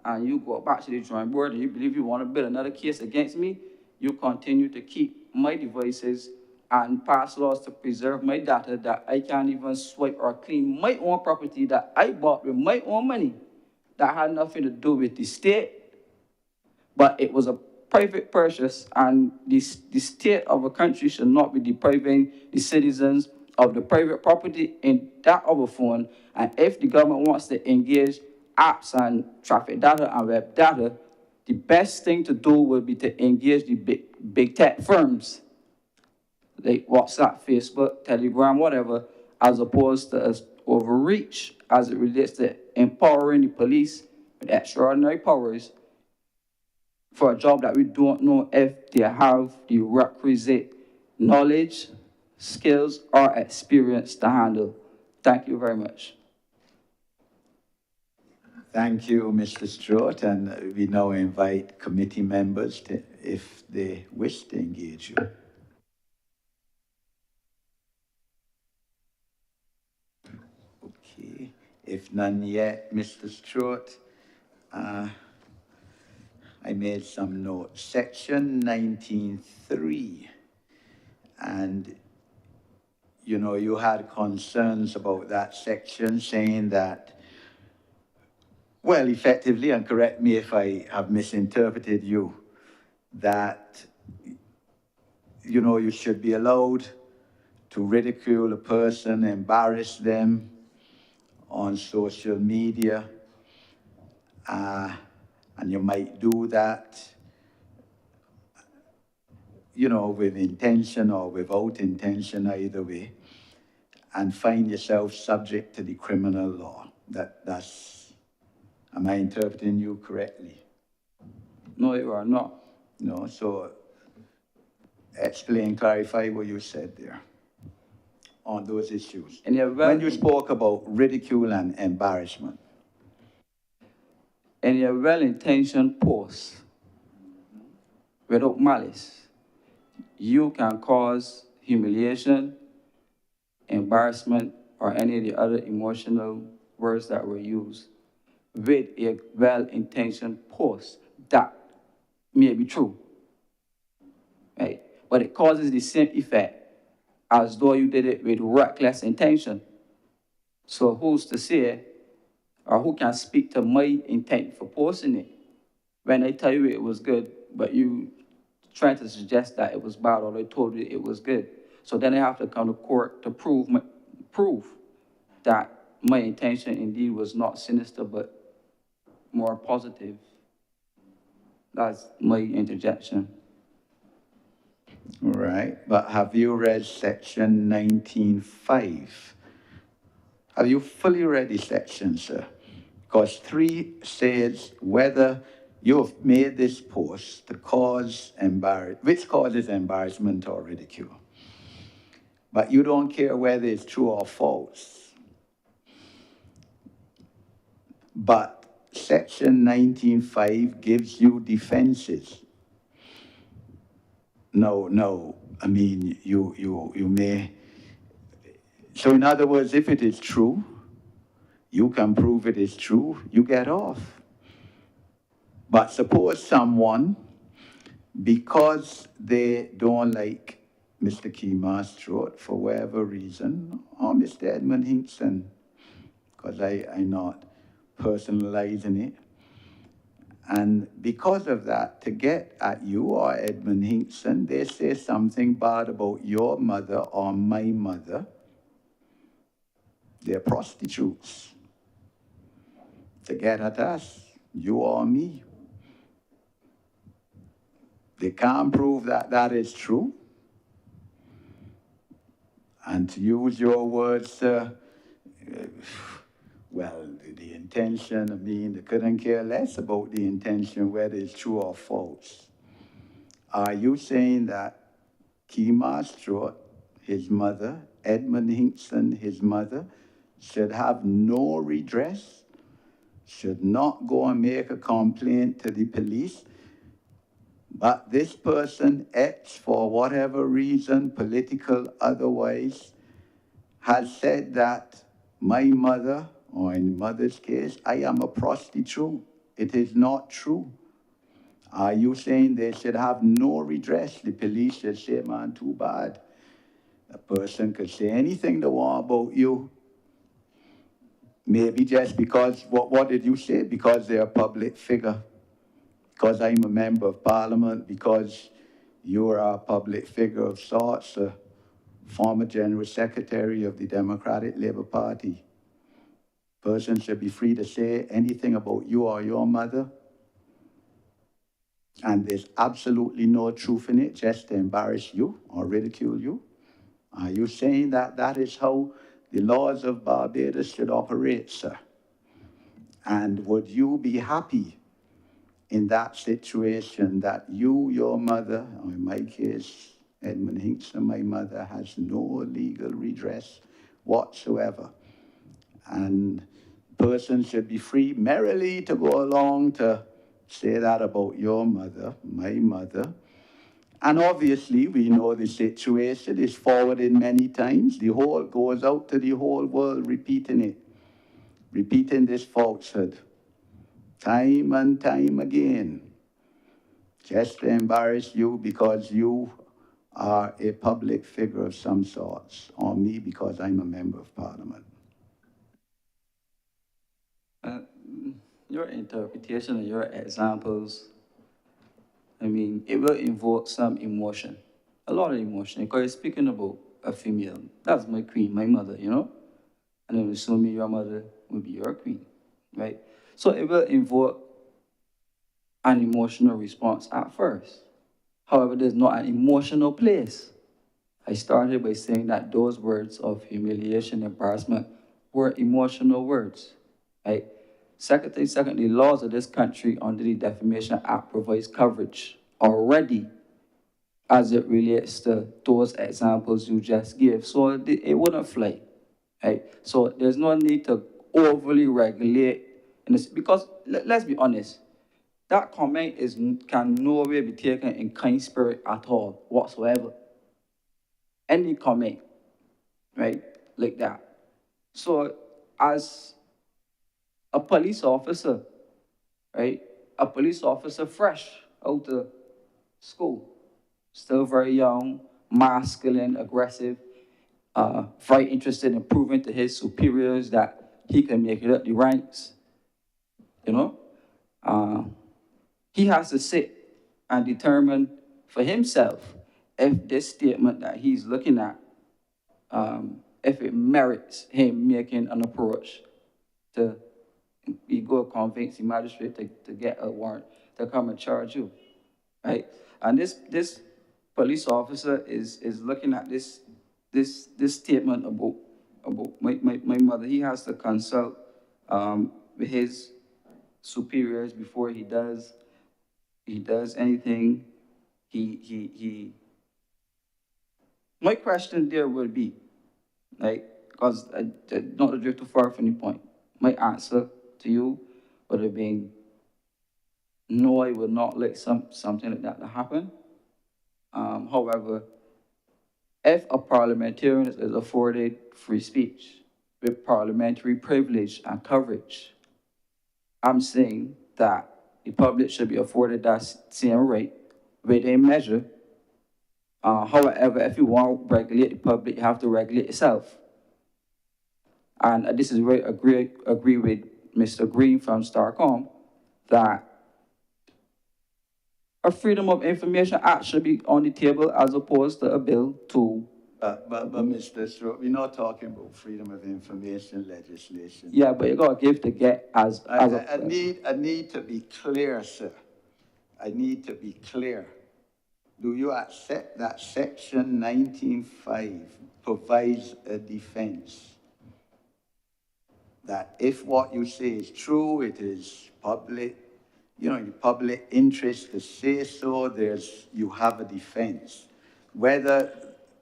and you go back to the drawing board and you believe you want to build another case against me, you continue to keep my devices and pass laws to preserve my data that I can't even swipe or clean my own property that I bought with my own money that had nothing to do with the state, but it was a private purchase, and the state of a country should not be depriving the citizens of the private property in that other phone. And if the government wants to engage apps and traffic data and web data, the best thing to do would be to engage the big tech firms like WhatsApp, Facebook, Telegram, whatever, as opposed to us overreach as it relates to empowering the police with extraordinary powers for a job that we don't know if they have the requisite knowledge, skills, or experience to handle. Thank you very much. Thank you, Mr. Stewart, and we now invite committee members to, if they wish to engage you. Okay, if none yet, Mr. Stewart, I made some notes. Section 19.3, and you know, you had concerns about that section, saying that, well, effectively, and correct me if I have misinterpreted you, that, you know, you should be allowed to ridicule a person, embarrass them on social media, and you might do that, you know, with intention or without intention, either way, and find yourself subject to the criminal law. That's, am I interpreting you correctly? No, you are not. No, so explain, clarify what you said there on those issues. And when you spoke about ridicule and embarrassment. In a well-intentioned post, without malice, you can cause humiliation, embarrassment, or any of the other emotional words that were used with a well-intentioned post. That may be true, right? But it causes the same effect as though you did it with reckless intention. So who's to say, or who can speak to my intent for posting it when I tell you it was good, but you trying to suggest that it was bad, or I told you it was good? So then I have to come to court to prove that my intention indeed was not sinister, but more positive. That's my interjection. All right, but have you read section 19.5? Have you fully read the section, sir? Because 3 says whether you've made this post to cause which causes embarrassment or ridicule. But you don't care whether it's true or false. But section 19.5 gives you defenses. No, I mean, you may. So in other words, if it is true, you can prove it is true, you get off. But suppose someone, because they don't like Mr. Kemar Stewart for whatever reason, or Mr. Edmund Hinkson, because I'm not personalizing it, and because of that, to get at you or Edmund Hinkson, they say something bad about your mother or my mother. They're prostitutes. To get at us, you or me. They can't prove that that is true. And to use your words, well, the intention, I mean, they couldn't care less about the intention, whether it's true or false. Are you saying that Kemar Stewart, his mother, Edmund Hinkson, his mother, should have no redress, should not go and make a complaint to the police, but this person X, for whatever reason, political, otherwise, has said that my mother, or in mother's case, I am a prostitute. It is not true. Are you saying they should have no redress? The police should say, man, too bad. A person could say anything they want about you. Maybe just because, what did you say? Because they're a public figure. Because I'm a member of parliament, because you're a public figure of sorts, a former general secretary of the Democratic Labour Party. Person should be free to say anything about you or your mother. And there's absolutely no truth in it, just to embarrass you or ridicule you. Are you saying that that is how the laws of Barbados should operate, sir? And would you be happy in that situation that you, your mother, or in my case, Edmund Hinkson, my mother, has no legal redress whatsoever? And person should be free merrily to go along to say that about your mother, my mother. And obviously, we know the situation is forwarded many times. The whole goes out to the whole world repeating it, repeating this falsehood, time and time again, just to embarrass you because you are a public figure of some sorts, or me because I'm a member of parliament. Your interpretation and your examples, I mean, it will invoke some emotion, a lot of emotion, because you're speaking about a female. That's my queen, my mother, you know? And I'm assuming your mother will be your queen, right? So it will invoke an emotional response at first. However, there's not an emotional place. I started by saying that those words of humiliation, embarrassment were emotional words, right? Secondly, laws of this country under the Defamation Act provides coverage already as it relates to those examples you just gave. So it wouldn't fly, right? So there's no need to overly regulate, because let's be honest, that comment can no way be taken in kind spirit at all, whatsoever. Any comment, right, like that. So as a police officer, right, a police officer fresh out of school, still very young, masculine, aggressive, very interested in proving to his superiors that he can make it up the ranks, you know? He has to sit and determine for himself if this statement that he's looking at, if it merits him making an approach to go convince the magistrate to get a warrant to come and charge you, right? And this police officer is looking at this statement about my mother. He has to consult with his superiors before he does anything. My question there would be, right, because not to drift too far from the point, my answer to you would have been, no, I would not let something like that to happen. However, if a parliamentarian is afforded free speech with parliamentary privilege and coverage, I'm saying that the public should be afforded that same right within measure. However, if you want to regulate the public, you have to regulate yourself. And this is where I agree with Mr. Green from Starcom, that a Freedom of Information Act should be on the table as opposed to a bill to... But Mr. Stroke, we're not talking about freedom of information legislation. Yeah, but you got to give to get I need to be clear, sir. I need to be clear. Do you accept that Section 19.5 provides a defense? That if what you say is true, it is public, you know, in the public interest to say so, you have a defense. Whether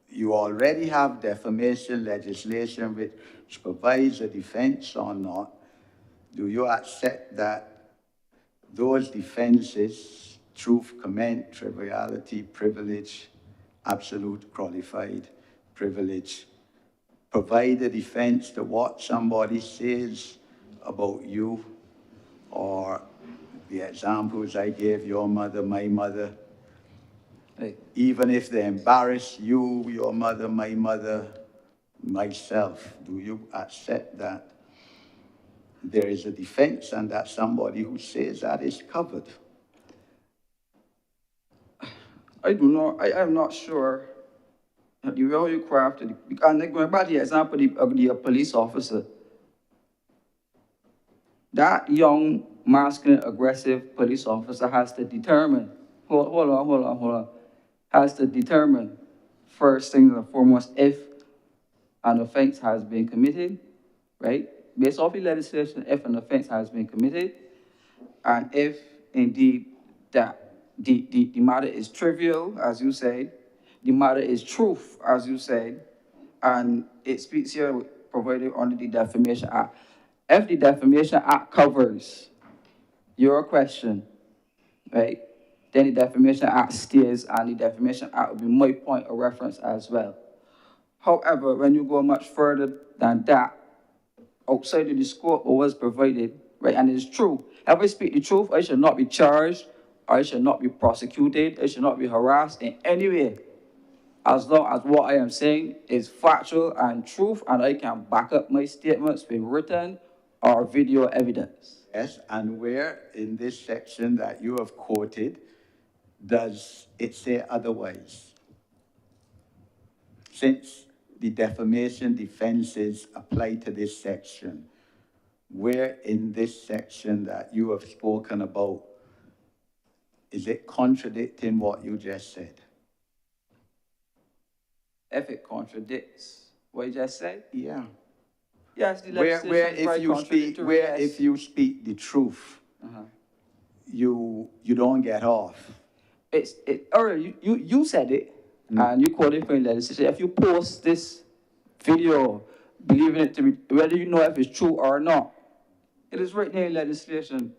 you already have defamation legislation which provides a defense or not, do you accept that those defenses, truth, comment, triviality, privilege, absolute qualified privilege, provide a defense to what somebody says about you or the examples I gave your mother, my mother, Hey, even if they embarrass you, your mother, my mother, myself, do you accept that there is a defense and that somebody who says that is covered? I do not, I am not sure the way you crafted it. Because going back to the example of the police officer, that young, masculine, aggressive police officer has to determine, hold on, has to determine first things and foremost if an offense has been committed, right? Based off the legislation, if an offense has been committed, and if indeed that the matter is trivial, as you say, the matter is truth, as you said, and it speaks here provided under the Defamation Act. If the Defamation Act covers your question, right, then the Defamation Act stays, and the Defamation Act will be my point of reference as well. However, when you go much further than that, outside of the scope of what's provided, right, and it's true, if I speak the truth, I should not be charged, I should not be prosecuted, I should not be harassed in any way, as long as what I am saying is factual and truth, and I can back up my statements with written or video evidence. Yes, and where in this section that you have quoted does it say otherwise? Since the defamation defenses apply to this section, where in this section that you have spoken about, is it contradicting what you just said? If it contradicts what you just said, Yeah. yes, the Where legislation is very contradictory, yes. if you speak the truth, you don't get off. You said it, and you quoted from legislation. If you post this video, believing it to be, whether you know if it's true or not, it is written in legislation.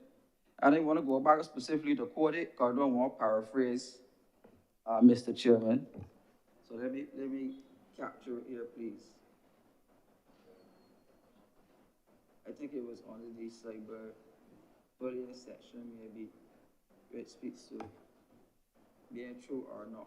I didn't want to go back specifically to quote it, because I don't want to paraphrase Mr. Chairman. So let me capture it here, please. I think it was under the cyber bullying section, maybe, where it speaks to being true or not.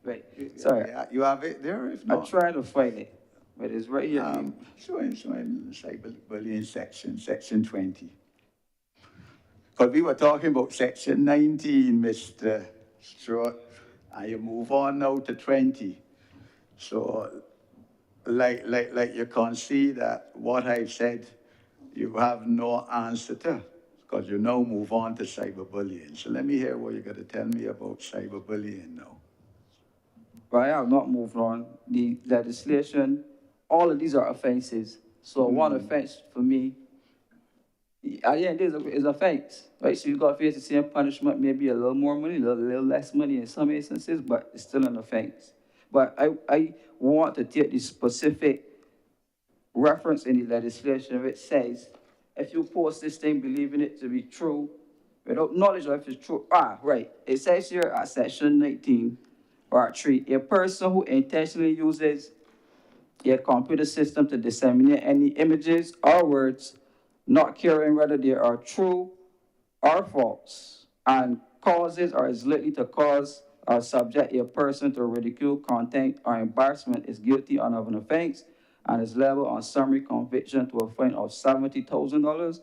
Right, sorry. Yeah, you have it there, if not? I'm trying to find it, but it's right here. Show him cyberbullying section 20. Because we were talking about section 19, Mr. Stewart, and you move on now to 20. So, like you can see that what I've said, you have no answer to, because you now move on to cyberbullying. So let me hear what you're going to tell me about cyberbullying now. But I have not moved on. The legislation, all of these are offenses. So one offense for me, at the end of the day, is offense, right? So you got to face the same punishment, maybe a little more money, a little less money in some instances, but it's still an offense. But I want to take the specific reference in the legislation where it says, if you post this thing believing it to be true, without knowledge of if it's true, right. It says here at section 19, Part 3, a person who intentionally uses a computer system to disseminate any images or words, not caring whether they are true or false, and causes or is likely to cause or subject a person to ridicule, contempt, or embarrassment, is guilty of an offense and is liable on summary conviction to a fine of $70,000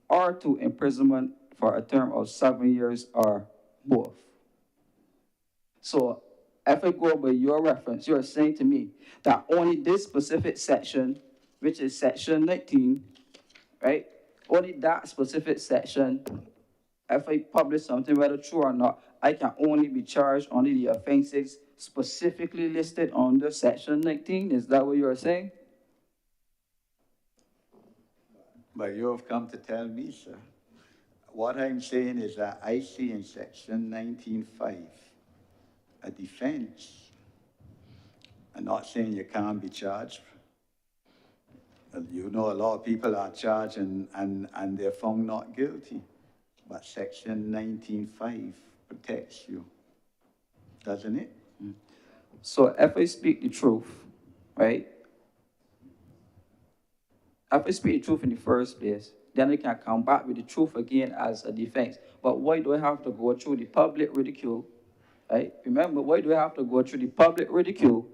or to imprisonment for a term of 7 years or both. So if I go by your reference, you're saying to me that only this specific section, which is section 19, right? Only that specific section, if I publish something, whether true or not, I can only be charged under the offenses specifically listed under section 19. Is that what you're saying? But you have come to tell me, sir. What I'm saying is that I see in section 19.5 a defense. I'm not saying you can't be charged. You know, a lot of people are charged and they're found not guilty. But Section 19.5 protects you, doesn't it? So if I speak the truth, right? If I speak the truth in the first place, then I can come back with the truth again as a defense. But why do I have to go through the public ridicule, right? Remember, why do I have to go through the public ridicule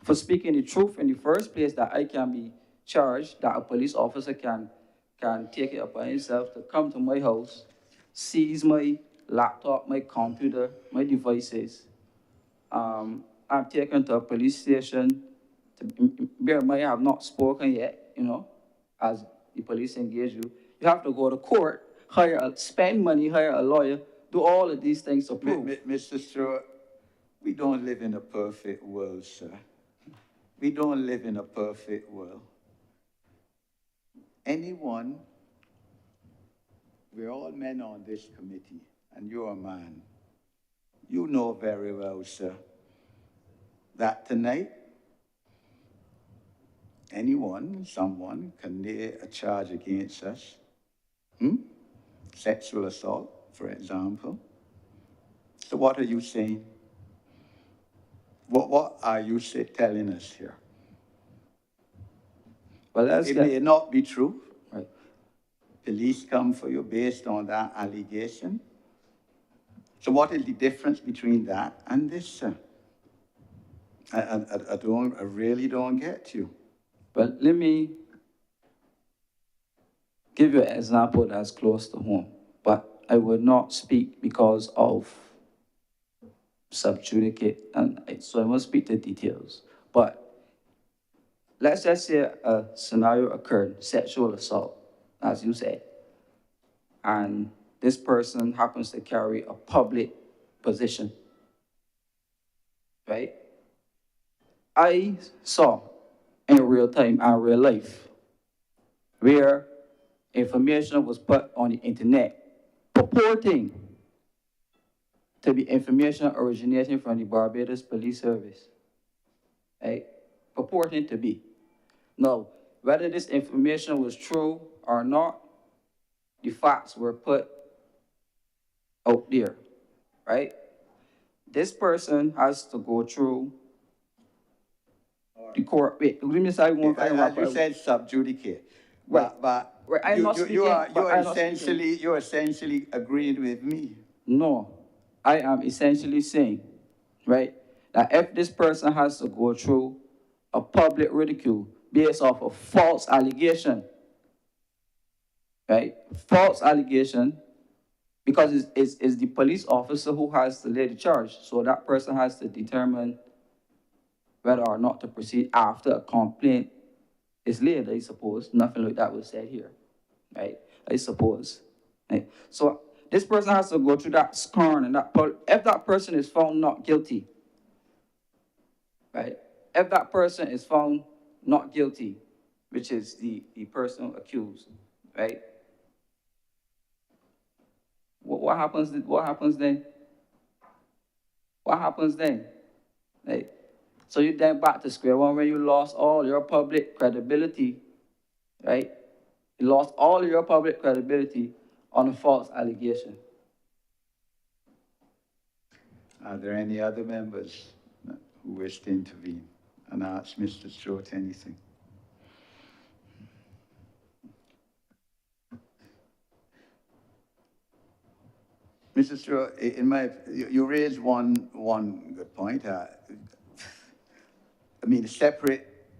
for speaking the truth in the first place, that I can be charged, that a police officer can take it upon himself to come to my house, seize my laptop, my computer, my devices. I'm taken to a police station. Bear in mind, I have not spoken yet, as the police engage you. You have to go to court, spend money, hire a lawyer, do all of these things to prove. Mr. Stewart, we don't live in a perfect world, sir. We don't live in a perfect world. Anyone, we're all men on this committee, and you're a man. You know very well, sir, that tonight, someone can lay a charge against us. Sexual assault, for example. So what are you saying? What are you telling us here? Well, it may not be true. Right. Police come for you based on that allegation. So what is the difference between that and this, sir? I really don't get you. But let me give you an example that's close to home, but I would not speak because of subjudicate, and so I won't speak the details. But let's just say a scenario occurred, sexual assault, as you said, and this person happens to carry a public position, right? I saw in real time and real life where information was put on the internet purporting to be information originating from the Barbados Police Service, right? Purporting to be. Now, whether this information was true or not, the facts were put out there, right? This person has to go through the court. Wait, let me say one thing. You said subjudicate. Right. But right. I'm not speaking, you're essentially agreeing with me. No, I am essentially saying, right, that if this person has to go through a public ridicule based off a false allegation, right, false allegation, because it's the police officer who has to lay the charge, so that person has to determine whether or not to proceed after a complaint is laid, I suppose. Nothing like that was said here, right, I suppose. Right? So this person has to go through that scorn, and if that person is found not guilty, right? If that person is found not guilty, which is the person accused, right? What happens then? What happens then? What happens then? Right? So you're then back to square one, where you lost all your public credibility, right? You lost all your public credibility on a false allegation. Are there any other members who wish to intervene and ask Mr. Stewart anything? Mr. Stewart, you raised one good point.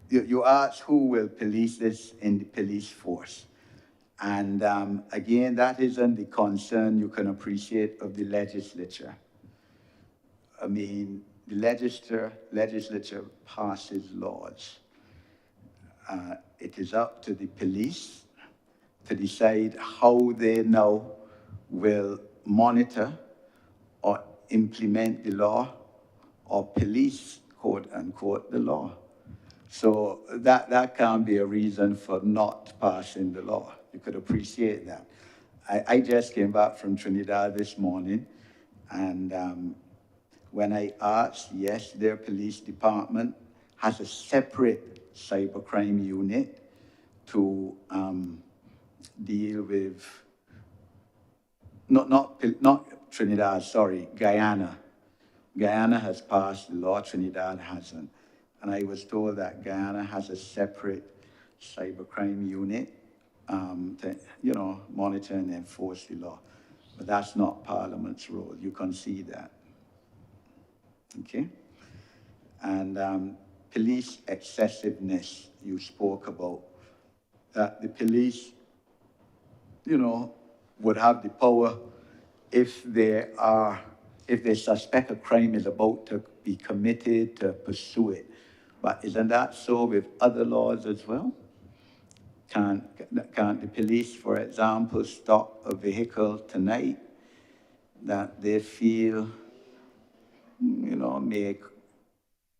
You asked who will police this in the police force. And again, that isn't the concern you can appreciate of the legislature. I mean, the legislature passes laws. It is up to the police to decide how they now will monitor or implement the law or police, quote unquote, the law. So that can't be a reason for not passing the law. You could appreciate that. I just came back from Trinidad this morning, and when I asked, yes, their police department has a separate cybercrime unit, to deal with, not Trinidad, sorry, Guyana. Guyana has passed the law, Trinidad hasn't. And I was told that Guyana has a separate cybercrime unit to, monitor and enforce the law. But that's not Parliament's role. You concede that. Okay? And police excessiveness, you spoke about, that the police, would have the power if they suspect a crime is about to be committed, to pursue it. But isn't that so with other laws as well? Can't the police, for example, stop a vehicle tonight that they feel, may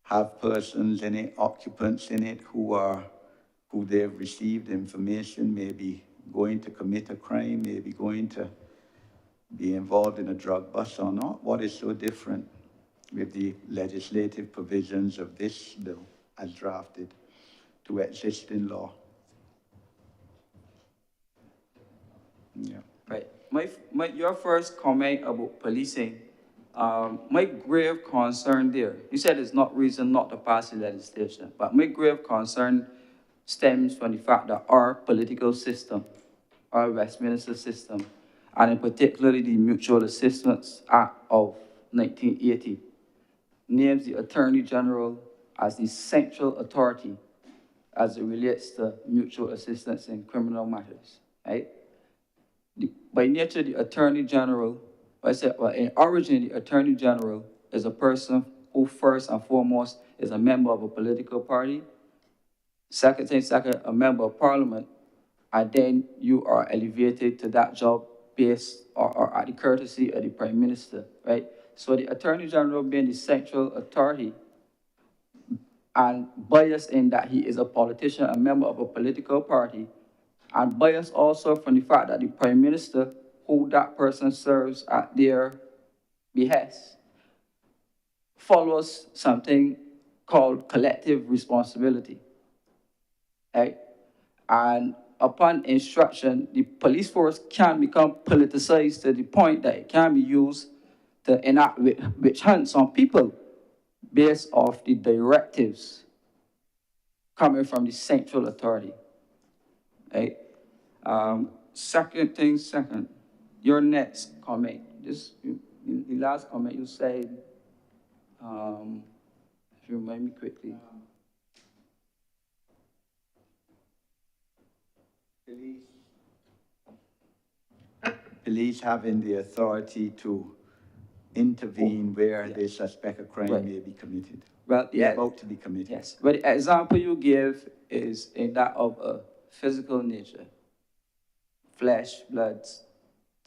have persons in it, occupants in it, who they've received information, maybe going to commit a crime, maybe going to be involved in a drug bust or not? What is so different with the legislative provisions of this bill as drafted to existing law? Yeah. Right. Your first comment about policing, my grave concern there, you said it's not reason not to pass the legislation, but my grave concern stems from the fact that our political system, our Westminster system, and in particular the Mutual Assistance Act of 1980, names the Attorney General as the central authority as it relates to mutual assistance in criminal matters, right? By nature, the Attorney General, in origin, the Attorney General is a person who first and foremost is a member of a political party, second, a member of Parliament, and then you are elevated to that job based or at the courtesy of the Prime Minister, right? So the Attorney General being the central authority and biased in that he is a politician, a member of a political party, and biased also from the fact that the Prime Minister, who that person serves at their behest, follows something called collective responsibility, right? And upon instruction, the police force can become politicized to the point that it can be used to enact witch hunts on people based off the directives coming from the central authority, right? Second, your next comment, the last comment you said, if you remind me quickly. Police having the authority to intervene where they suspect a crime may be committed. Well, yeah, about to be committed. Yes, but the example you give is in that of a physical nature, flesh, blood.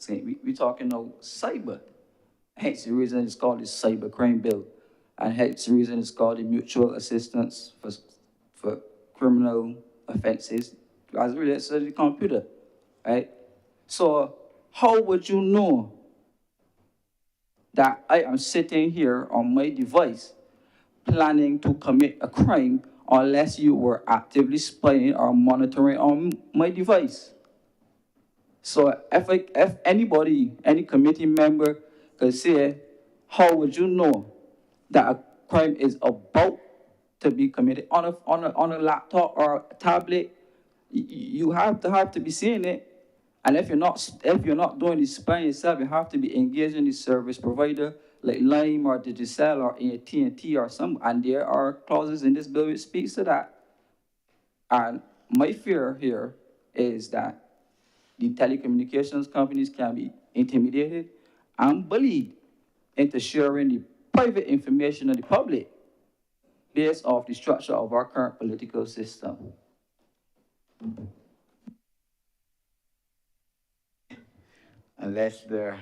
We're talking now cyber. Hence the reason it's called the cyber crime bill, and hence the reason it's called the mutual assistance for criminal offenses as it relates to the computer, right? So how would you know that I am sitting here on my device planning to commit a crime unless you were actively spying or monitoring on my device? So if anybody, any committee member could say, how would you know that a crime is about to be committed on a laptop or a tablet? You have to be seeing it. And if you're not doing the spying yourself, you have to be engaging the service provider like Lime or Digicel or AT&T or some, and there are clauses in this bill which speaks to that. And my fear here is that the telecommunications companies can be intimidated and bullied into sharing the private information of the public based off the structure of our current political system. Unless there are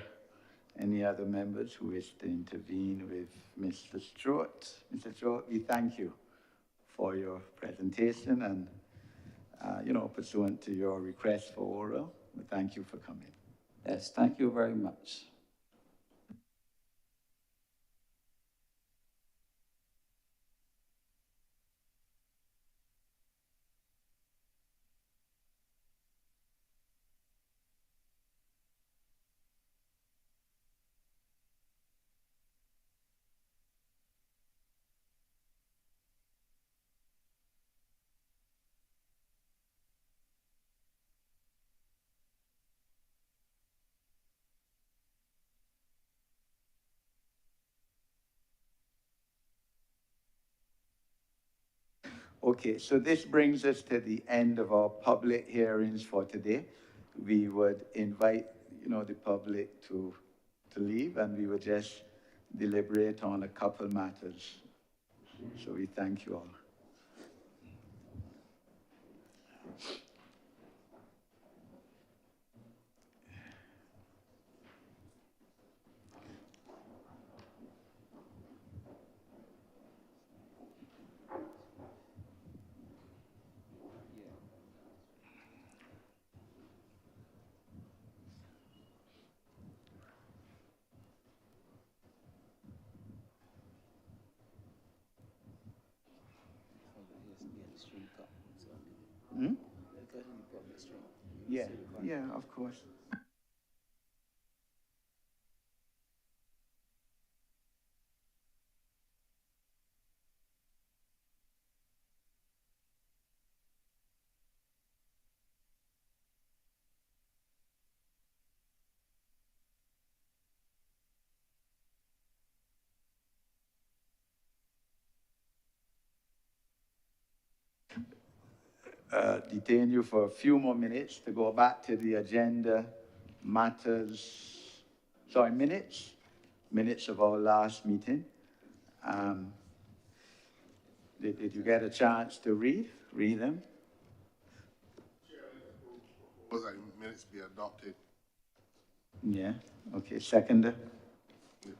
any other members who wish to intervene with Mr. Stewart. Mr. Stewart, we thank you for your presentation and, pursuant to your request for oral, we thank you for coming. Yes, thank you very much. Okay, so this brings us to the end of our public hearings for today. We would invite, the public to leave, and we would just deliberate on a couple matters. So we thank you all. Hmm? Yeah, yeah, of course. Detain you for a few more minutes to go back to the agenda matters, minutes of our last meeting. Um, did you get a chance to read them? Was that minutes be adopted? Yeah, okay, seconder. Yeah.